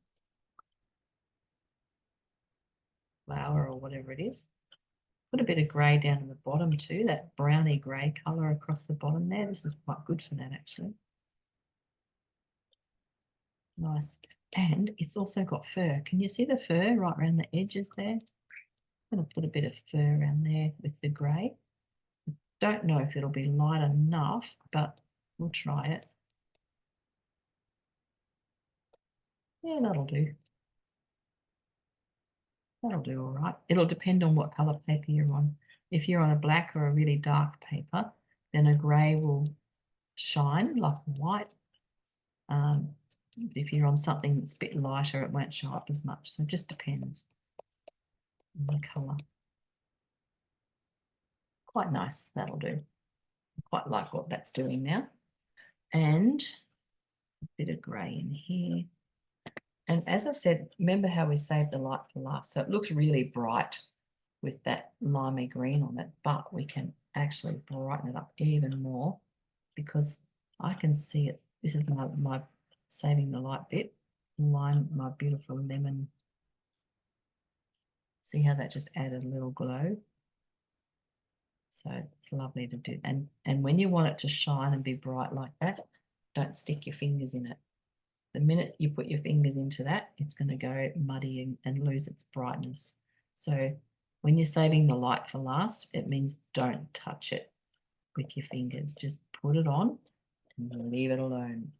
flower or whatever it is. Put a bit of grey down at the bottom too, that browny grey colour across the bottom there. This is quite good for that actually. Nice. And it's also got fur. Can you see the fur right around the edges there? I'm going to put a bit of fur around there with the grey. Don't know if it'll be light enough, but we'll try it. Yeah, that'll do. That'll do all right. It'll depend on what colour paper you're on. If you're on a black or a really dark paper, then a grey will shine like white. If you're on something that's a bit lighter, it won't show up as much. So it just depends on the colour. Quite nice, that'll do. Quite like what that's doing now. And a bit of grey in here. And as I said, remember how we saved the light for last. So it looks really bright with that limey green on it, but we can actually brighten it up even more because I can see it. This is my saving the light bit. Line my beautiful lemon. See how that just added a little glow? So it's lovely to do. And when you want it to shine and be bright like that, don't stick your fingers in it. The minute you put your fingers into that, it's going to go muddy and lose its brightness. So when you're saving the light for last, it means don't touch it with your fingers. Just put it on and leave it alone.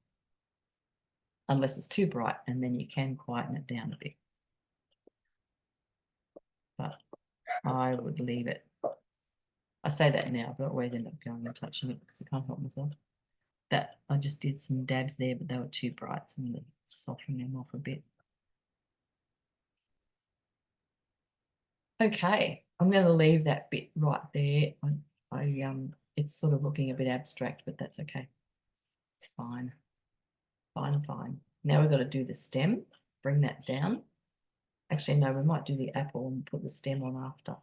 Unless it's too bright, and then you can quieten it down a bit. But I would leave it. I say that now, but I always end up going and touching it because I can't help myself. That I just did some dabs there, but they were too bright, so I'm going to soften them off a bit. Okay, I'm going to leave that bit right there. It's sort of looking a bit abstract, but that's okay. It's fine. Fine. Now we've got to do the stem. Bring that down. Actually, no, we might do the apple and put the stem on after,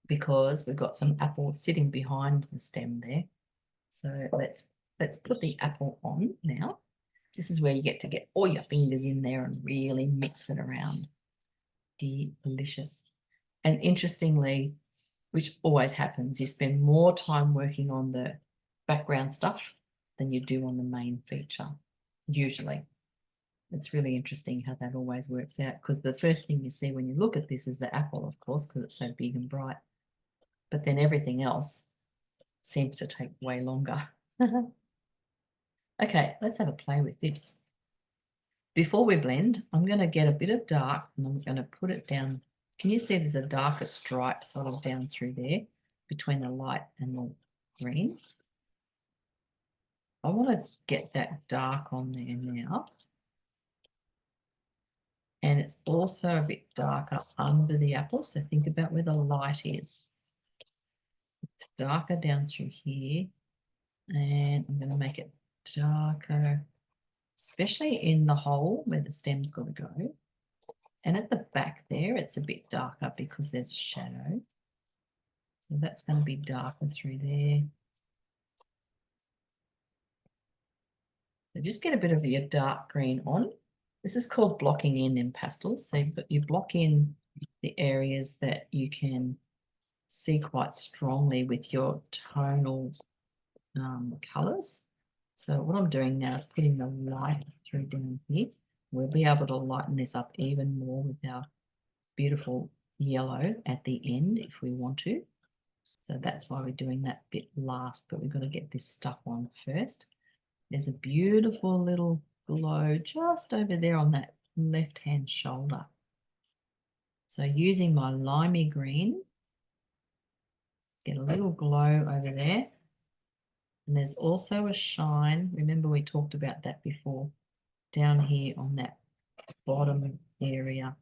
because we've got some apple sitting behind the stem there. So let's put the apple on now. This is where you get to get all your fingers in there and really mix it around. Delicious. And interestingly, which always happens, you spend more time working on the background stuff than you do on the main feature, usually. It's really interesting how that always works out, because the first thing you see when you look at this is the apple, of course, because it's so big and bright. But then everything else seems to take way longer. Okay, let's have a play with this. Before we blend, I'm going to get a bit of dark and I'm going to put it down. Can you see there's a darker stripe sort of down through there between the light and the green? I want to get that dark on there now. And it's also a bit darker under the apple, so think about where the light is. It's darker down through here, and I'm going to make it darker, especially in the hole where the stem's got to go. And at the back there, it's a bit darker because there's shadow. So that's going to be darker through there. So just get a bit of your dark green on. This is called blocking in pastels. So you block in the areas that you can see quite strongly with your tonal colours. So what I'm doing now is putting the light through down here. We'll be able to lighten this up even more with our beautiful yellow at the end if we want to. So that's why we're doing that bit last, but we've got to get this stuff on first. There's a beautiful little glow just over there on that left-hand shoulder. So using my limey green, get a little glow over there. And there's also a shine. Remember we talked about that before, down here on that bottom area,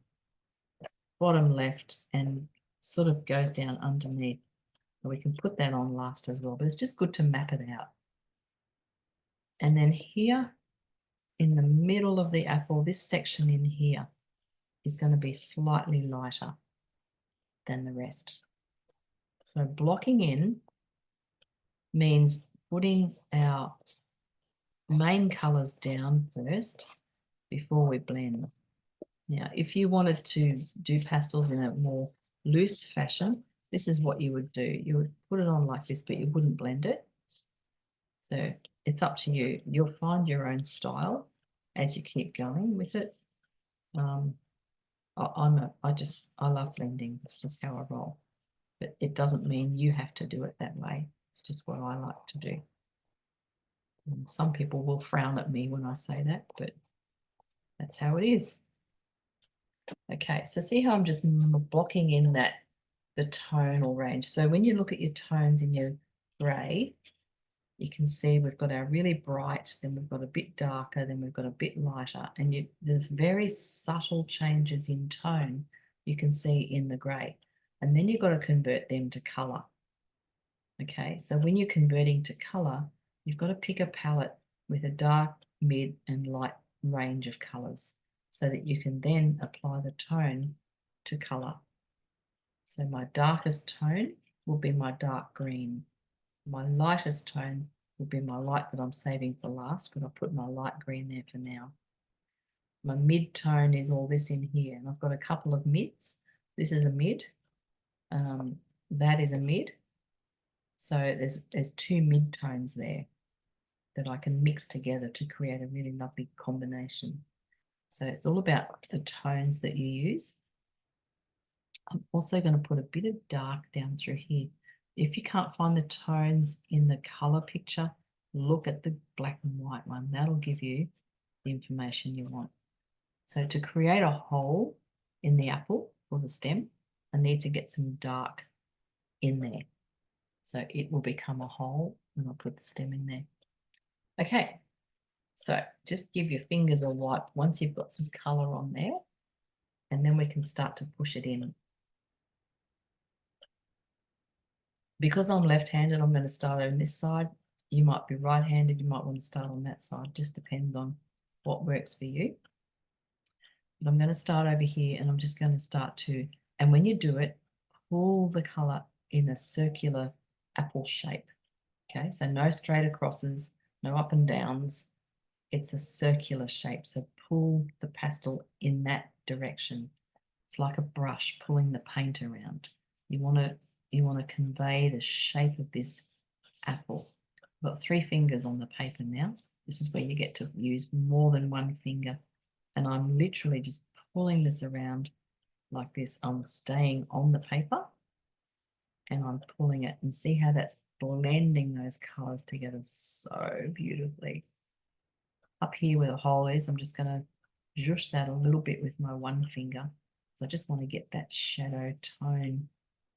bottom left, and sort of goes down underneath. We can put that on last as well, but it's just good to map it out. And then here in the middle of the apple, this section in here is going to be slightly lighter than the rest. So blocking in means putting our main colours down first before we blend. Now, if you wanted to do pastels in a more loose fashion, this is what you would do. You would put it on like this, but you wouldn't blend it. So it's up to you. You'll find your own style as you keep going with it. I love blending. It's just how I roll. But it doesn't mean you have to do it that way. It's just what I like to do. And some people will frown at me when I say that, but that's how it is. Okay, so see how I'm just blocking in the tonal range. So when you look at your tones in your grey, you can see we've got our really bright, then we've got a bit darker, then we've got a bit lighter, and there's very subtle changes in tone you can see in the grey. And then you've got to convert them to colour. Okay, so when you're converting to colour, you've got to pick a palette with a dark, mid, and light range of colours so that you can then apply the tone to colour. So my darkest tone will be my dark green. My lightest tone will be my light that I'm saving for last, but I'll put my light green there for now. My mid tone is all this in here, and I've got a couple of mids. This is a mid. That is a mid. So there's two mid tones there that I can mix together to create a really lovely combination. So it's all about the tones that you use. I'm also going to put a bit of dark down through here. If you can't find the tones in the color picture, look at the black and white one. That'll give you the information you want. So to create a hole in the apple for the stem, I need to get some dark in there. So it will become a hole when I put the stem in there. Okay, so just give your fingers a wipe once you've got some color on there, and then we can start to push it in. Because I'm left-handed, I'm going to start on this side. You might be right-handed, you might want to start on that side. Just depends on what works for you. But I'm going to start over here, and I'm just going to start to, and when you do it, pull the color in a circular apple shape. Okay, so no straight acrosses, no up and downs. It's a circular shape, so pull the pastel in that direction. It's like a brush pulling the paint around. You want to convey the shape of this apple. I've got 3 fingers on the paper now. This is where you get to use more than one finger. And I'm literally just pulling this around like this. I'm staying on the paper and I'm pulling it, and see how that's blending those colors together so beautifully. Up here where the hole is, I'm just going to zhoosh that a little bit with my one finger. So I just want to get that shadow tone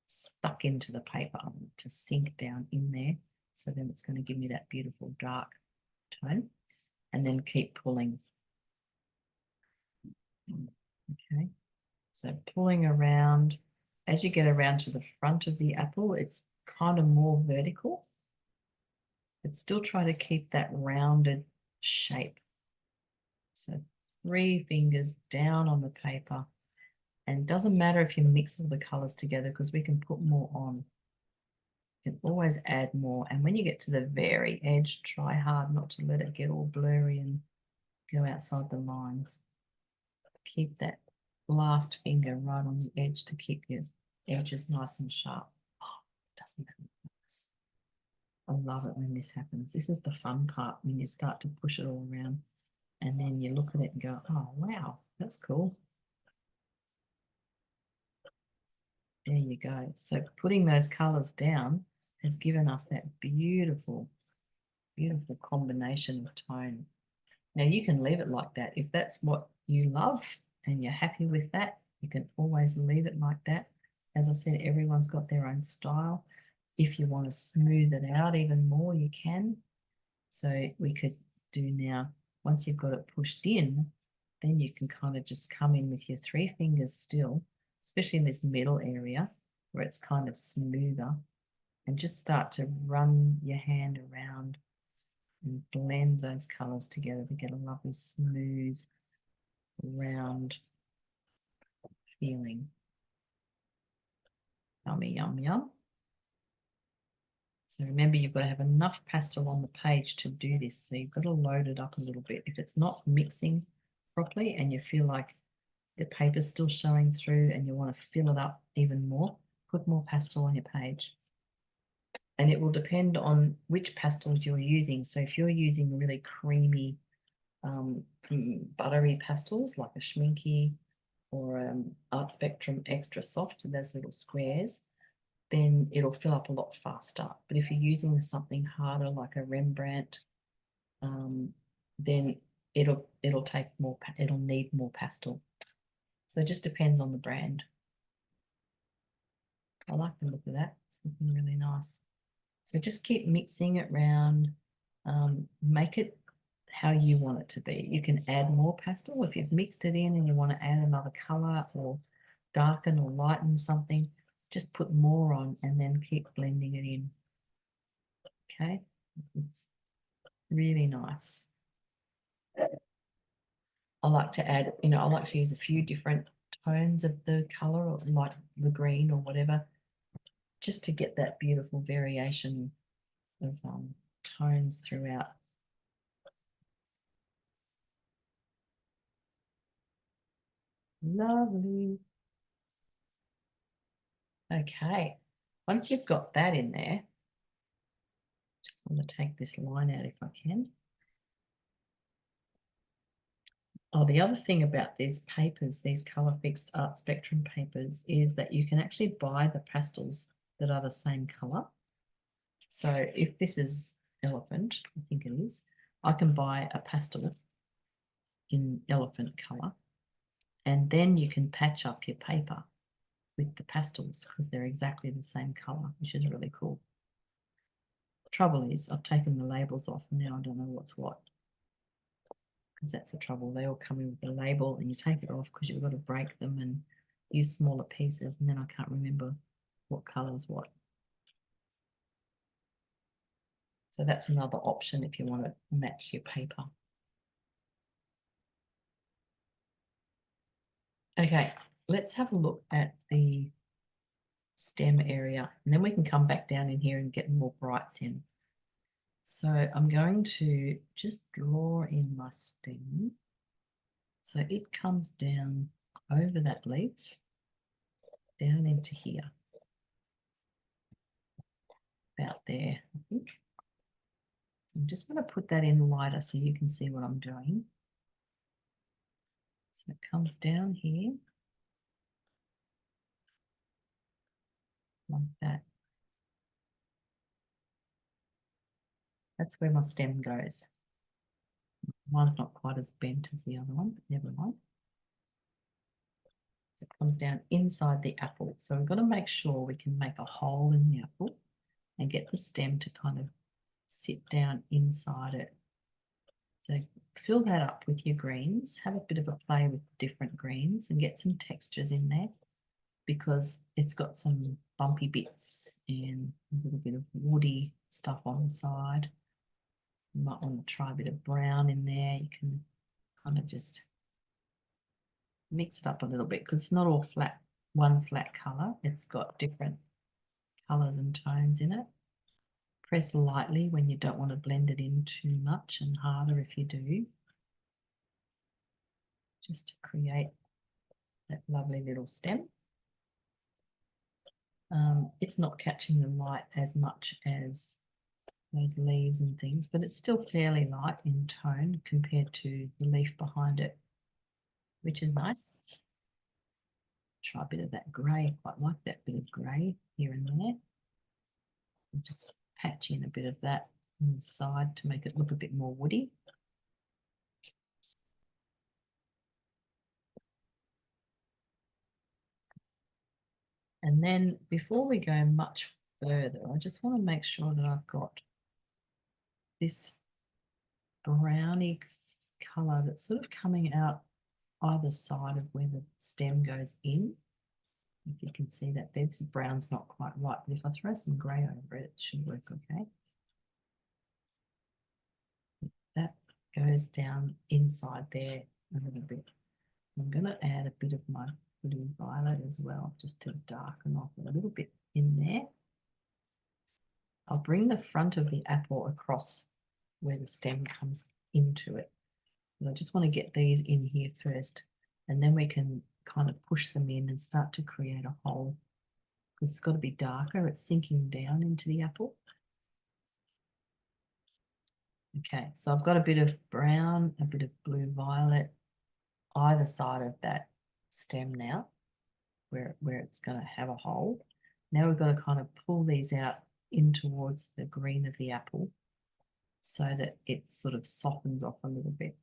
stuck into the paper to sink down in there. So then it's going to give me that beautiful dark tone, and then keep pulling. Okay, so pulling around. As you get around to the front of the apple, it's kind of more vertical, but still try to keep that rounded shape. So 3 fingers down on the paper, and it doesn't matter if you mix all the colors together because we can put more on. You can always add more, and when you get to the very edge, try hard not to let it get all blurry and go outside the lines. Keep that last finger right on the edge to keep your edges nice and sharp. Oh, doesn't that look nice? I love it when this happens. This is the fun part, when you start to push it all around and then you look at it and go, oh, wow, that's cool. There you go. So putting those colors down has given us that beautiful, beautiful combination of tone. Now you can leave it like that. If that's what you love and you're happy with that, you can always leave it like that. As I said, everyone's got their own style. If you want to smooth it out even more, you can. So we could do now, once you've got it pushed in, then you can kind of just come in with your 3 fingers still, especially in this middle area where it's kind of smoother, and just start to run your hand around and blend those colors together to get a lovely smooth, round feeling. Yummy, yum, yum. So remember, you've got to have enough pastel on the page to do this. So you've got to load it up a little bit. If it's not mixing properly and you feel like the paper's still showing through and you want to fill it up even more, put more pastel on your page. And it will depend on which pastels you're using. So if you're using really creamy, buttery pastels like a Schminky or Art Spectrum Extra Soft, those little squares, then it'll fill up a lot faster. But if you're using something harder like a Rembrandt, then it'll take more, it'll need more pastel. So it just depends on the brand. I like the look of that. It's looking really nice. So just keep mixing it around. Make it how you want it to be. You can add more pastel if you've mixed it in and you want to add another color or darken or lighten something. Just put more on and then keep blending it in. Okay, it's really nice. I like to add, I like to use a few different tones of the color, or like the green or whatever, just to get that beautiful variation of tones throughout. Lovely. Okay, once you've got that in there, just want to take this line out if I can. Oh, the other thing about these papers, these Colourfix Art Spectrum papers, is that you can actually buy the pastels that are the same colour. So if this is elephant, I think it is, I can buy a pastel in elephant colour, and then you can patch up your paper with the pastels because they're exactly the same colour, which is really cool. The trouble is I've taken the labels off and now I don't know what's what, because that's the trouble. They all come in with the label and you take it off because you've got to break them and use smaller pieces, and then I can't remember what colour is what. So that's another option if you want to match your paper. Okay, let's have a look at the stem area, and then we can come back down in here and get more brights in. So I'm going to just draw in my stem. So it comes down over that leaf, down into here, about there, I think. So I'm just going to put that in lighter so you can see what I'm doing. So it comes down here, like that. That's where my stem goes. Mine's not quite as bent as the other one, but never mind. So it comes down inside the apple. So we've got to make sure we can make a hole in the apple and get the stem to kind of sit down inside it. So fill that up with your greens. Have a bit of a play with different greens and get some textures in there, because it's got some bumpy bits and a little bit of woody stuff on the side. You might want to try a bit of brown in there. You can kind of just mix it up a little bit because it's not all flat, one flat colour. It's got different colours and tones in it. Press lightly when you don't want to blend it in too much, and harder if you do, just to create that lovely little stem. It's not catching the light as much as those leaves and things, but it's still fairly light in tone compared to the leaf behind it, which is nice. Try a bit of that grey, quite like that bit of grey here and there. And just patch in a bit of that on the side to make it look a bit more woody. And then before we go much further, I just want to make sure that I've got this browny colour that's sort of coming out either side of where the stem goes in. If you can see that, this brown's not quite right, but if I throw some grey over it, it should work okay. That goes down inside there a little bit. I'm going to add a bit of my blue violet as well, just to darken off a little bit in there. I'll bring the front of the apple across where the stem comes into it. And I just want to get these in here first, and then we can kind of push them in and start to create a hole. Because it's got to be darker, it's sinking down into the apple. Okay, so I've got a bit of brown, a bit of blue violet, either side of that stem now, where it's going to have a hole. Now we've got to kind of pull these out in towards the green of the apple so that it sort of softens off a little bit.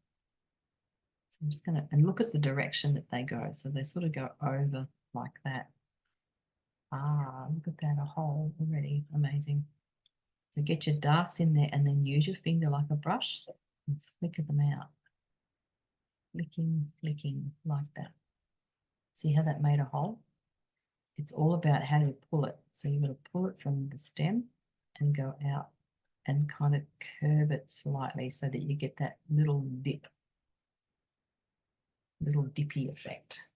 So I'm just going to, and look at the direction that they go. So they sort of go over like that. Ah, look at that, a hole already, amazing. So get your darks in there and then use your finger like a brush and flicker them out. Flicking, flicking like that. See how that made a hole? It's all about how you pull it. So you've got to pull it from the stem and go out and kind of curve it slightly so that you get that little dip, little dippy effect.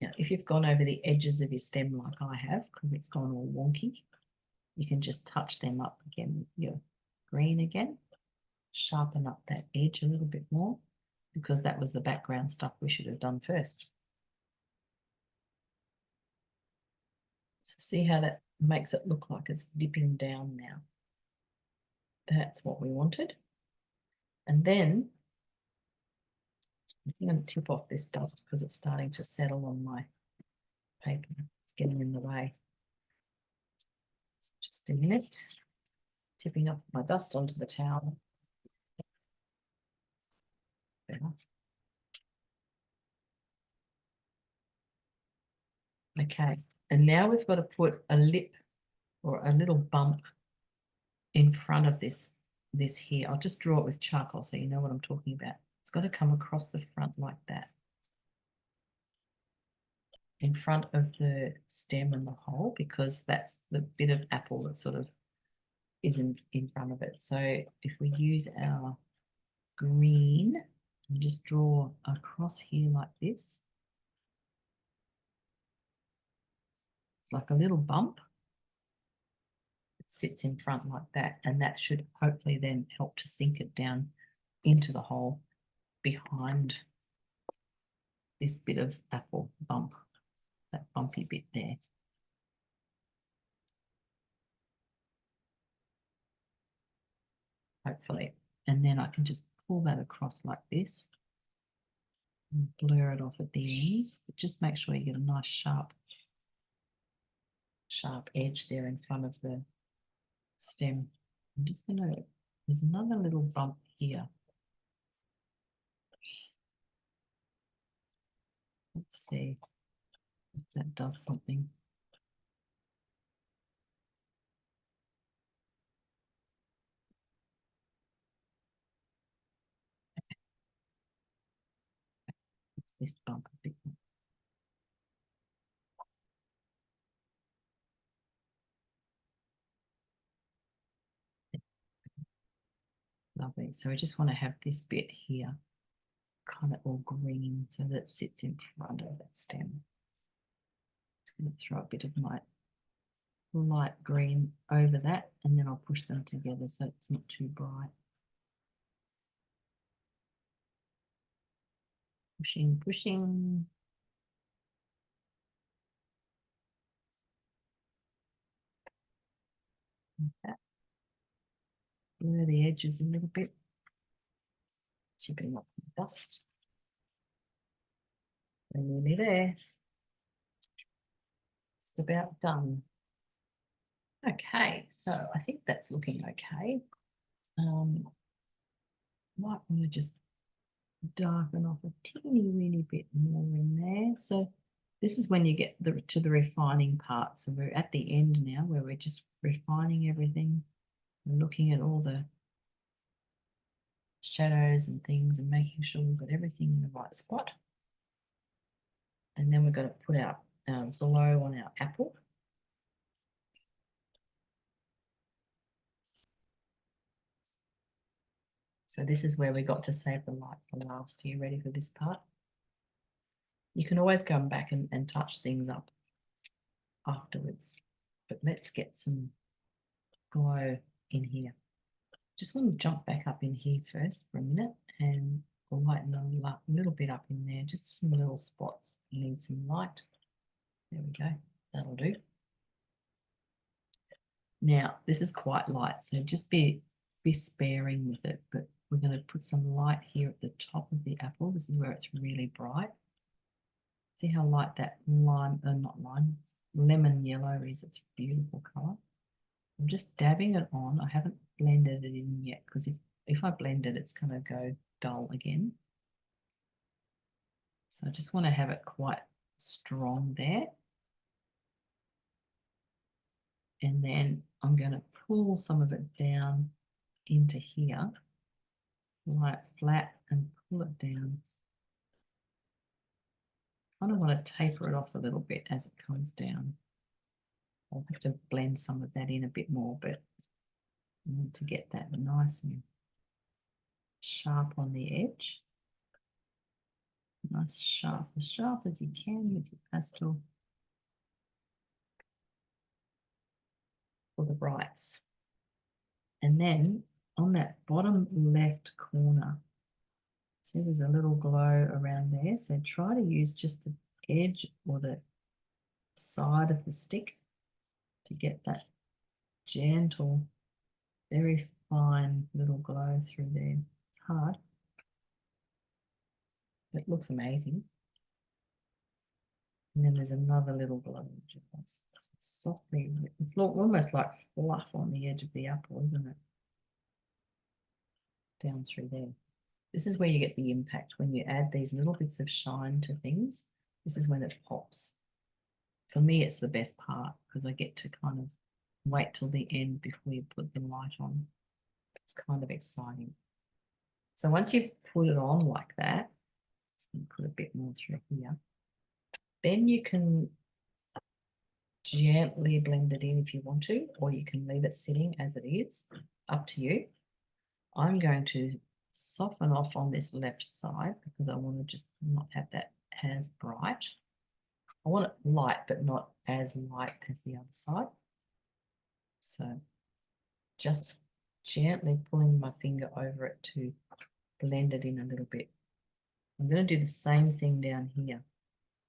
Now, if you've gone over the edges of your stem like I have, because it's gone all wonky, you can just touch them up again with your green again. Sharpen up that edge a little bit more, because that was the background stuff we should have done first. So see how that makes it look like it's dipping down now. That's what we wanted. And then I'm going to tip off this dust because it's starting to settle on my paper. It's getting in the way. Just a minute. Tipping up my dust onto the towel. Okay, and now we've got to put a lip or a little bump in front of this here. I'll just draw it with charcoal so you know what I'm talking about. It's got to come across the front like that, in front of the stem and the hole, because that's the bit of apple that sort of isn't in front of it. So if we use our green and just draw across here like this, it's like a little bump. It sits in front like that, and that should hopefully then help to sink it down into the hole behind this bit of apple bump, that bumpy bit there. Hopefully. And then I can just pull that across like this and blur it off at the ends. But just make sure you get a nice sharp edge there in front of the stem. I'm just going to, there's another little bump here. Let's see if that does something. It's this bump a bit more. Lovely. So I just want to have this bit here kind of all green so that it sits in front of that stem. Just going to throw a bit of my light green over that, and then I'll push them together so it's not too bright. Pushing, pushing. Like that. Blur the edges a little bit. Tipping off the dust. We're nearly there. Just about done. Okay, so I think that's looking okay. Might want to just darken off a teeny weeny bit more in there. So this is when you get to the refining part. So we're at the end now where we're just refining everything. We're looking at all the shadows and things and making sure we've got everything in the right spot. And then we're going to put our glow on our apple. So this is where we got to save the light for last. Are you ready for this part? You can always come back and touch things up afterwards. But let's get some glow in here. Just want to jump back up in here first for a minute and lighten a little bit up in there, just some little spots that need some light. There we go, that'll do. Now, this is quite light, so just be sparing with it, but we're going to put some light here at the top of the apple. This is where it's really bright. See how light that lemon yellow is. It's a beautiful colour. I'm just dabbing it on. I haven't blended it in yet because if I blend it, it's going to go dull again. So I just want to have it quite strong there. And then I'm going to pull some of it down into here, lie it flat and pull it down. I kind of want to taper it off a little bit as it comes down. I'll have to blend some of that in a bit more, but I want to get that nice and sharp on the edge. Nice sharp as you can with your pastel for the brights. And then on that bottom left corner, see there's a little glow around there. So try to use just the edge or the side of the stick to get that gentle, very fine little glow through there. It's hard. It looks amazing. And then there's another little glow softly. It's almost like fluff on the edge of the apple, isn't it? Down through there. This is where you get the impact. When you add these little bits of shine to things, this is when it pops. For me, it's the best part because I get to kind of wait till the end before you put the light on. It's kind of exciting. So once you've put it on like that, just going to put a bit more through here, then you can gently blend it in if you want to, or you can leave it sitting as it is, up to you. I'm going to soften off on this left side because I want to just not have that as bright. I want it light, but not as light as the other side. So just gently pulling my finger over it to blend it in a little bit. I'm going to do the same thing down here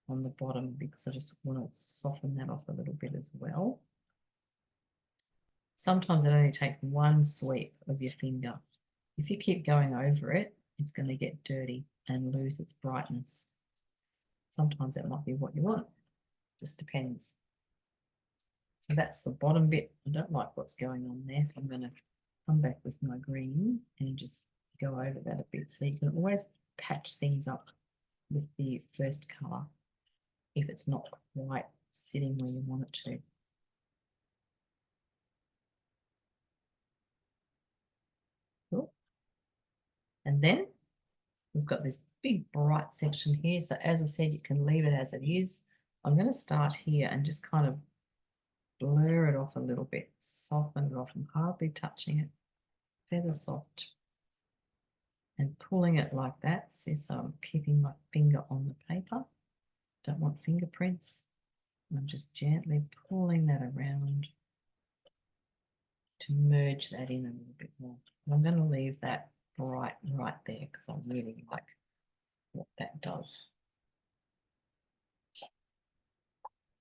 on the bottom because I just want to soften that off a little bit as well. Sometimes it only takes one sweep of your finger. If you keep going over it, it's going to get dirty and lose its brightness. Sometimes that might be what you want. Just depends. So that's the bottom bit. I don't like what's going on there, so I'm going to come back with my green and just go over that a bit. So you can always patch things up with the first colour if it's not quite sitting where you want it to. Cool. And then we've got this big bright section here. So as I said, you can leave it as it is. I'm going to start here and just kind of blur it off a little bit, soften it off. I'm hardly touching it, feather soft, and pulling it like that. See, so I'm keeping my finger on the paper. Don't want fingerprints. I'm just gently pulling that around to merge that in a little bit more. And I'm going to leave that bright right there because I really like what that does.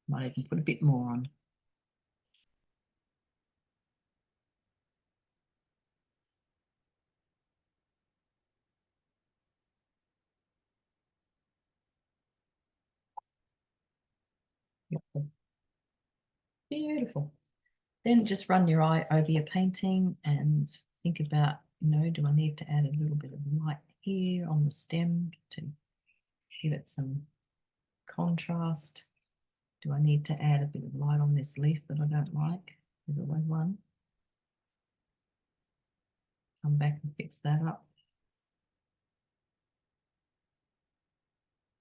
Might even put a bit more on. Beautiful. Then just run your eye over your painting and think about, do I need to add a little bit of light here on the stem to give it some contrast? Do I need to add a bit of light on this leaf that I don't like? There's always one. Come back and fix that up.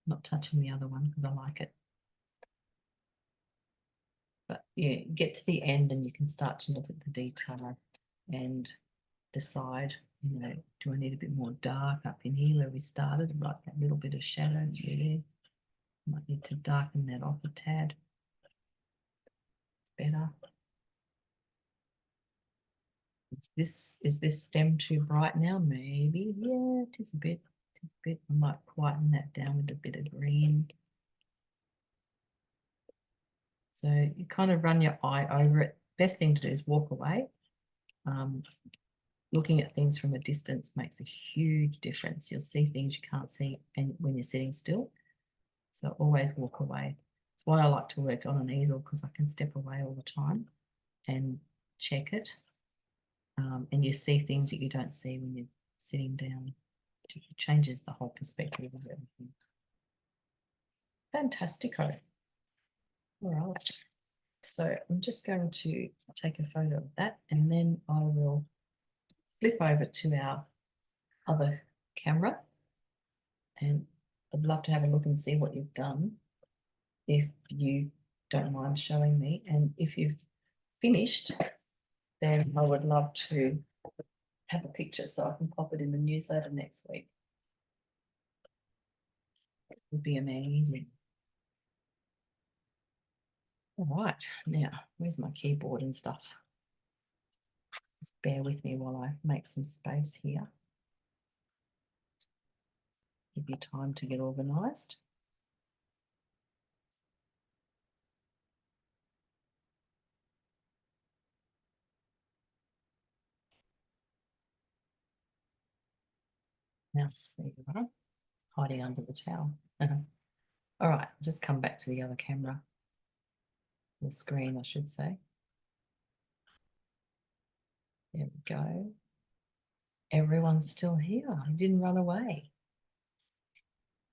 Not touching the other one because I like it. But yeah, get to the end and you can start to look at the detail and decide, do I need a bit more dark up in here where we started? I'd like that little bit of shadow through there. Might need to darken that off a tad. better. Is this stem too bright now? Maybe. Yeah, it is a bit. It's a bit. I might quieten that down with a bit of green. So you kind of run your eye over it. Best thing to do is walk away. Looking at things from a distance makes a huge difference. You'll see things you can't see and when you're sitting still. So always walk away. That's why I like to work on an easel, because I can step away all the time and check it. And you see things that you don't see when you're sitting down. It changes the whole perspective of everything. Fantastico. All right. So I'm just going to take a photo of that, and then I will flip over to our other camera, and I'd love to have a look and see what you've done, if you don't mind showing me. And if you've finished, then I would love to have a picture so I can pop it in the newsletter next week. It would be amazing. All right, now where's my keyboard and stuff? Just bear with me while I make some space here. Give you time to get organised. Now, there you are, hiding under the towel. All right, just come back to the other camera, or screen, I should say. There we go. Everyone's still here. I didn't run away.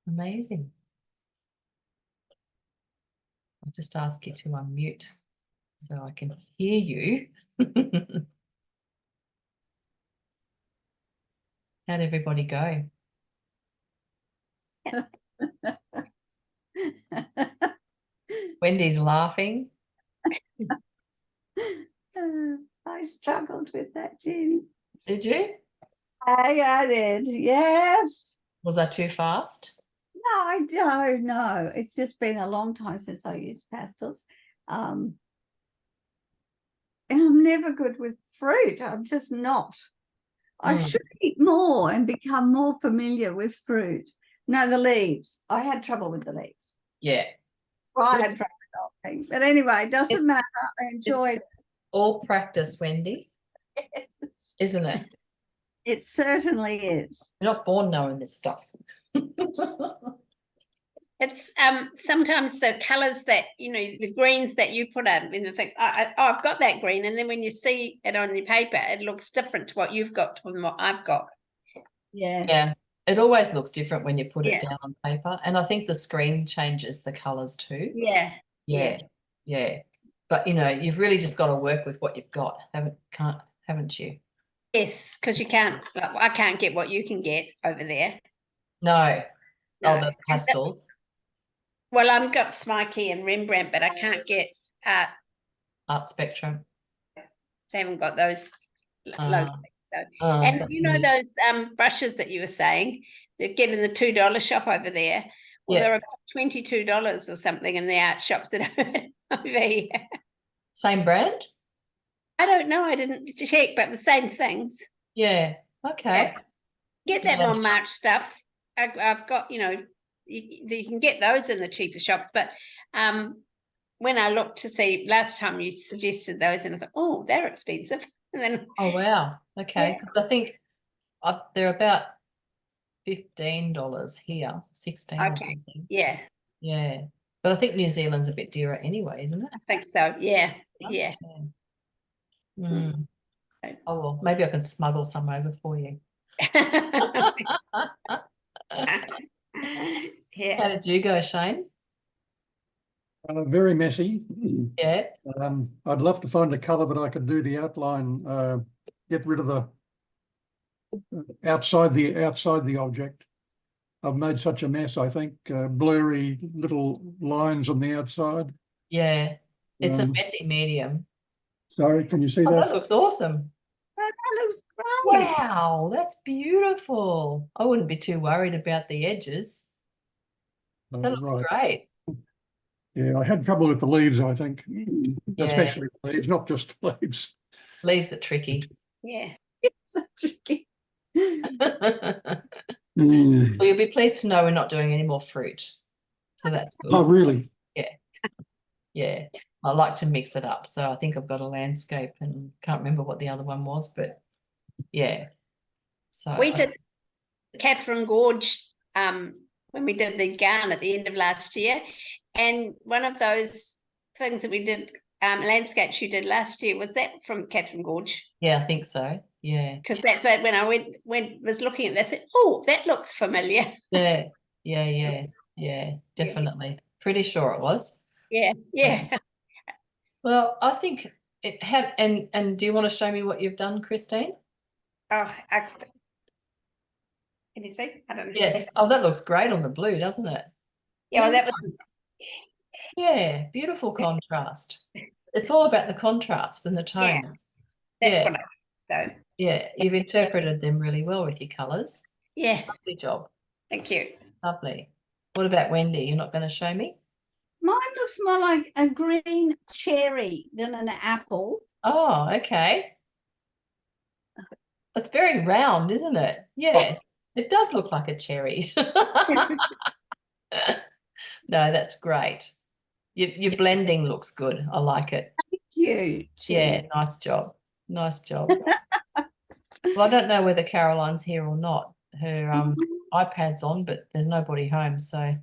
Amazing. I'll just ask you to unmute so I can hear you. How'd everybody go? Wendy's laughing. I struggled with that, Jeanne. Did you? I did, yes. Was I too fast? No, I don't know. It's just been a long time since I used pastels. And I'm never good with fruit. I'm just not. I should eat more and become more familiar with fruit. No, the leaves. I had trouble with the leaves. Yeah. Well, I had trouble with the whole thing. But anyway, it doesn't matter. I enjoyed it. All practice, Wendy. Yes. Isn't it? It certainly is. You're not born knowing this stuff. It's sometimes the colours that, you know, the greens that you put in, and you think, oh, I've got that green, and then when you see it on your paper, it looks different to what you've got from what I've got. Yeah. Yeah, it always looks different when you put it Yeah. down on paper, and I think the screen changes the colours too. Yeah. Yeah. But you know, you've really just got to work with what you've got, haven't you? Yes, because you can't. I can't get what you can get over there. No. No. Oh, the pastels. Well, I've got Smikey and Rembrandt, but I can't get Art Spectrum. they haven't got those locally. So. And you know those brushes that you were saying, they get in the $2 shop over there. Well, they're about $22 or something in the art shops that are over here. Same brand? I don't know. I didn't check, but the same things. Yeah. Okay. Yeah. Get that on March stuff. I've got, you know, you can get those in the cheaper shops, but when I looked to see last time you suggested those, and I thought, oh, they're expensive. And then, oh wow, okay, because I think they're about $15 here, 16 or something. Yeah, but I think New Zealand's a bit dearer anyway, isn't it? I think so. Yeah. Oh well, maybe I can smuggle some over for you. Yeah. How did you go, Shane? Very messy. Yeah. I'd love to find a colour that I could do the outline, get rid of the outside the object. I've made such a mess, I think, blurry little lines on the outside. Yeah, it's a messy medium. Sorry, can you see that? That looks awesome. That looks great. Wow, that's beautiful. I wouldn't be too worried about the edges. That looks great. Yeah, I had trouble with the leaves, I think, Yeah, especially the leaves, not just leaves. leaves are tricky. Yeah. It's so tricky. Well, you'll be pleased to know we're not doing any more fruit. So that's good. Oh, really? Yeah. I like to mix it up. So I think I've got a landscape and can't remember what the other one was, but yeah. So We did Catherine Gorge when we did the garden at the end of last year. And one of those things that we did, landscapes you did last year, was that from Catherine Gorge? yeah, I think so. Yeah. Because that's what, when I was looking at that, I thought, oh, that looks familiar. Yeah, definitely. Pretty sure it was. Yeah. Well, I think it had, and do you want to show me what you've done, Christine? Oh, can you see? I don't know. Yes. Oh, that looks great on the blue, doesn't it? Yeah, well, that was, Yeah, beautiful contrast. It's all about the contrast and the Yeah. tones. that's Yeah. what so Yeah, you've interpreted them really well with your colours. yeah, Lovely job. thank you. Lovely. What about Wendy? You're not going to show me? Mine looks more like a green cherry than an apple. Oh, okay. It's very round, isn't it? Yeah, it does look like a cherry. No, that's great. Your blending looks good. I like it. Cute. Yeah, nice job. Nice job. Well, I don't know whether Caroline's here or not. Her iPad's on, but there's nobody home. So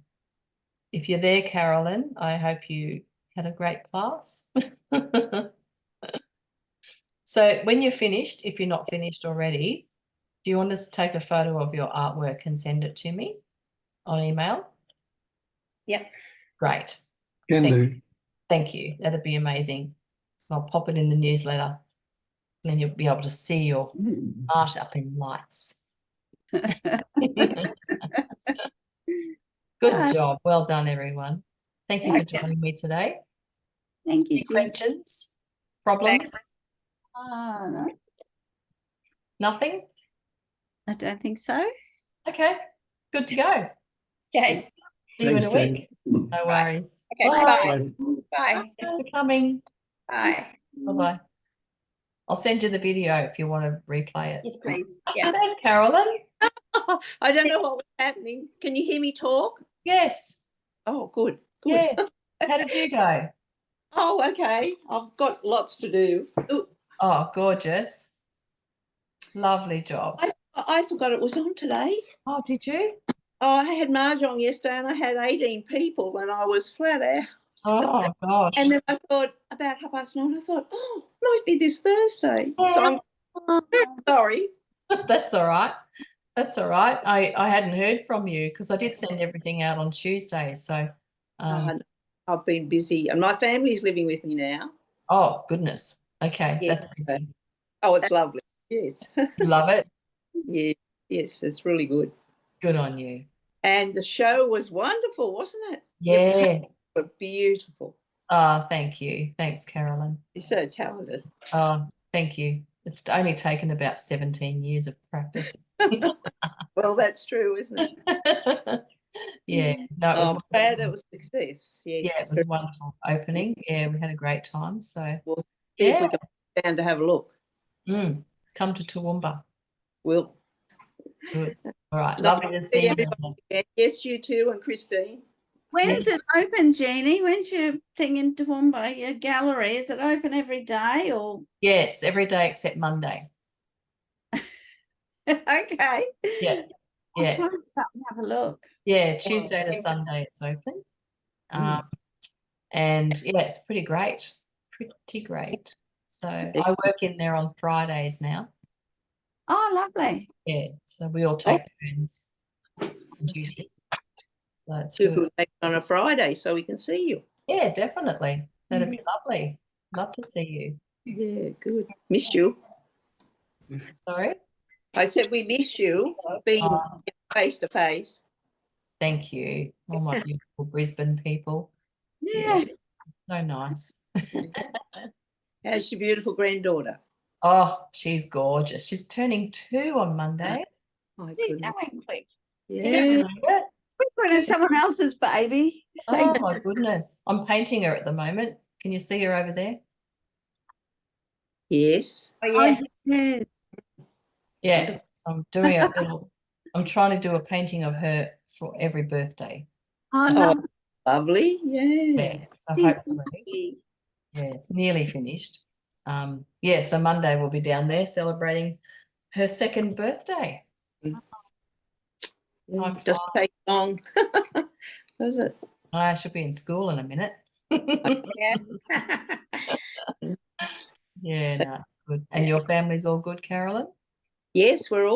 if you're there, Carolyn, I hope you had a great class. So when you're finished, if you're not finished already, do you want us to take a photo of your artwork and send it to me on email? Yep. Great. Can do. Thank you. That'd be amazing. I'll pop it in the newsletter. And then you'll be able to see your art up in lights. Good job. Well done, everyone. Thank you for joining me today. Thank you. Any questions? Problems? No, Nothing? I don't think so. Okay. Good to go. Okay. See you in a Thanks, week. No worries. Okay, Bye. bye. Bye. Thanks for coming. Bye. Bye-bye. I'll send you the video if you want to replay it. Yes, please. Yeah. There's Carolyn. I don't know what was happening. Can you hear me talk? Yes. Oh, good. Yeah. How did you go? Oh, okay. I've got lots to do. Ooh, Oh, gorgeous. Lovely job. I forgot it was on today. Oh, did you? Oh, I had mahjong yesterday and I had 18 people and I was flat out. Oh, gosh. And then I thought about 9:30, I thought, oh, must be this Thursday. So I'm very sorry. That's all right. That's all right. I hadn't heard from you because I did send everything out on Tuesday. So, I've been busy and my family's living with me now. oh, goodness. Okay. Yeah. That's easy. Oh, it's lovely. Yes. You love it. Yeah. Yes, it's really good. Good on you. And the show was wonderful, wasn't it? Yeah. Were beautiful. Oh, thank you. Thanks, Carolyn. You're so talented. Oh, thank you. It's only taken about 17 years of practice. Well, that's true, isn't it? Yeah. No, it was I'm glad wonderful. it was a success. Yes. Yeah, it was a wonderful opening. Yeah, we had a great time. So, We'll see if yeah. we can go down to have a look. Come to Toowoomba. We'll. Good. All right. Lovely Lovely to see you. everybody. Yes, you too, and Christine. When's it open, Jeannie? When's your thing in Toowoomba, your gallery? Is it open every day or? Yes, every day except Monday. Okay. Yeah. I'll Yeah. try and stop and have a look. Yeah, Tuesday to Sunday it's open. And yeah, it's pretty great. Pretty great. So I work in there on Fridays now. Oh, lovely. Yeah. So we all take turns on duty. So it's Super good. make it on a Friday so we can see you. Yeah, definitely. That'd be lovely. Love to see you. Yeah, good. Miss you. Sorry? I said we miss you being face to face. Thank you. All my beautiful Brisbane people. Yeah. So nice. How's your beautiful granddaughter? Oh, she's gorgeous. She's turning 2 on Monday. My Gee, goodness. that went quick. You Yeah. don't believe it? when it's someone else's baby. Oh my goodness. I'm painting her at the moment. Can you see her over there? Yes. Oh, yeah. Yes. Yeah. So I'm doing I'm trying to do a painting of her for every birthday. Oh, So, lovely. Lovely. Yeah. yeah, so hopefully, yeah, it's nearly finished. Yeah, so Monday we'll be down there celebrating her second birthday. Time Doesn't take long, does it? I should be in school in a minute. Yeah. Yeah, no, it's good. And your family's all good, Carolyn? Yes, we're all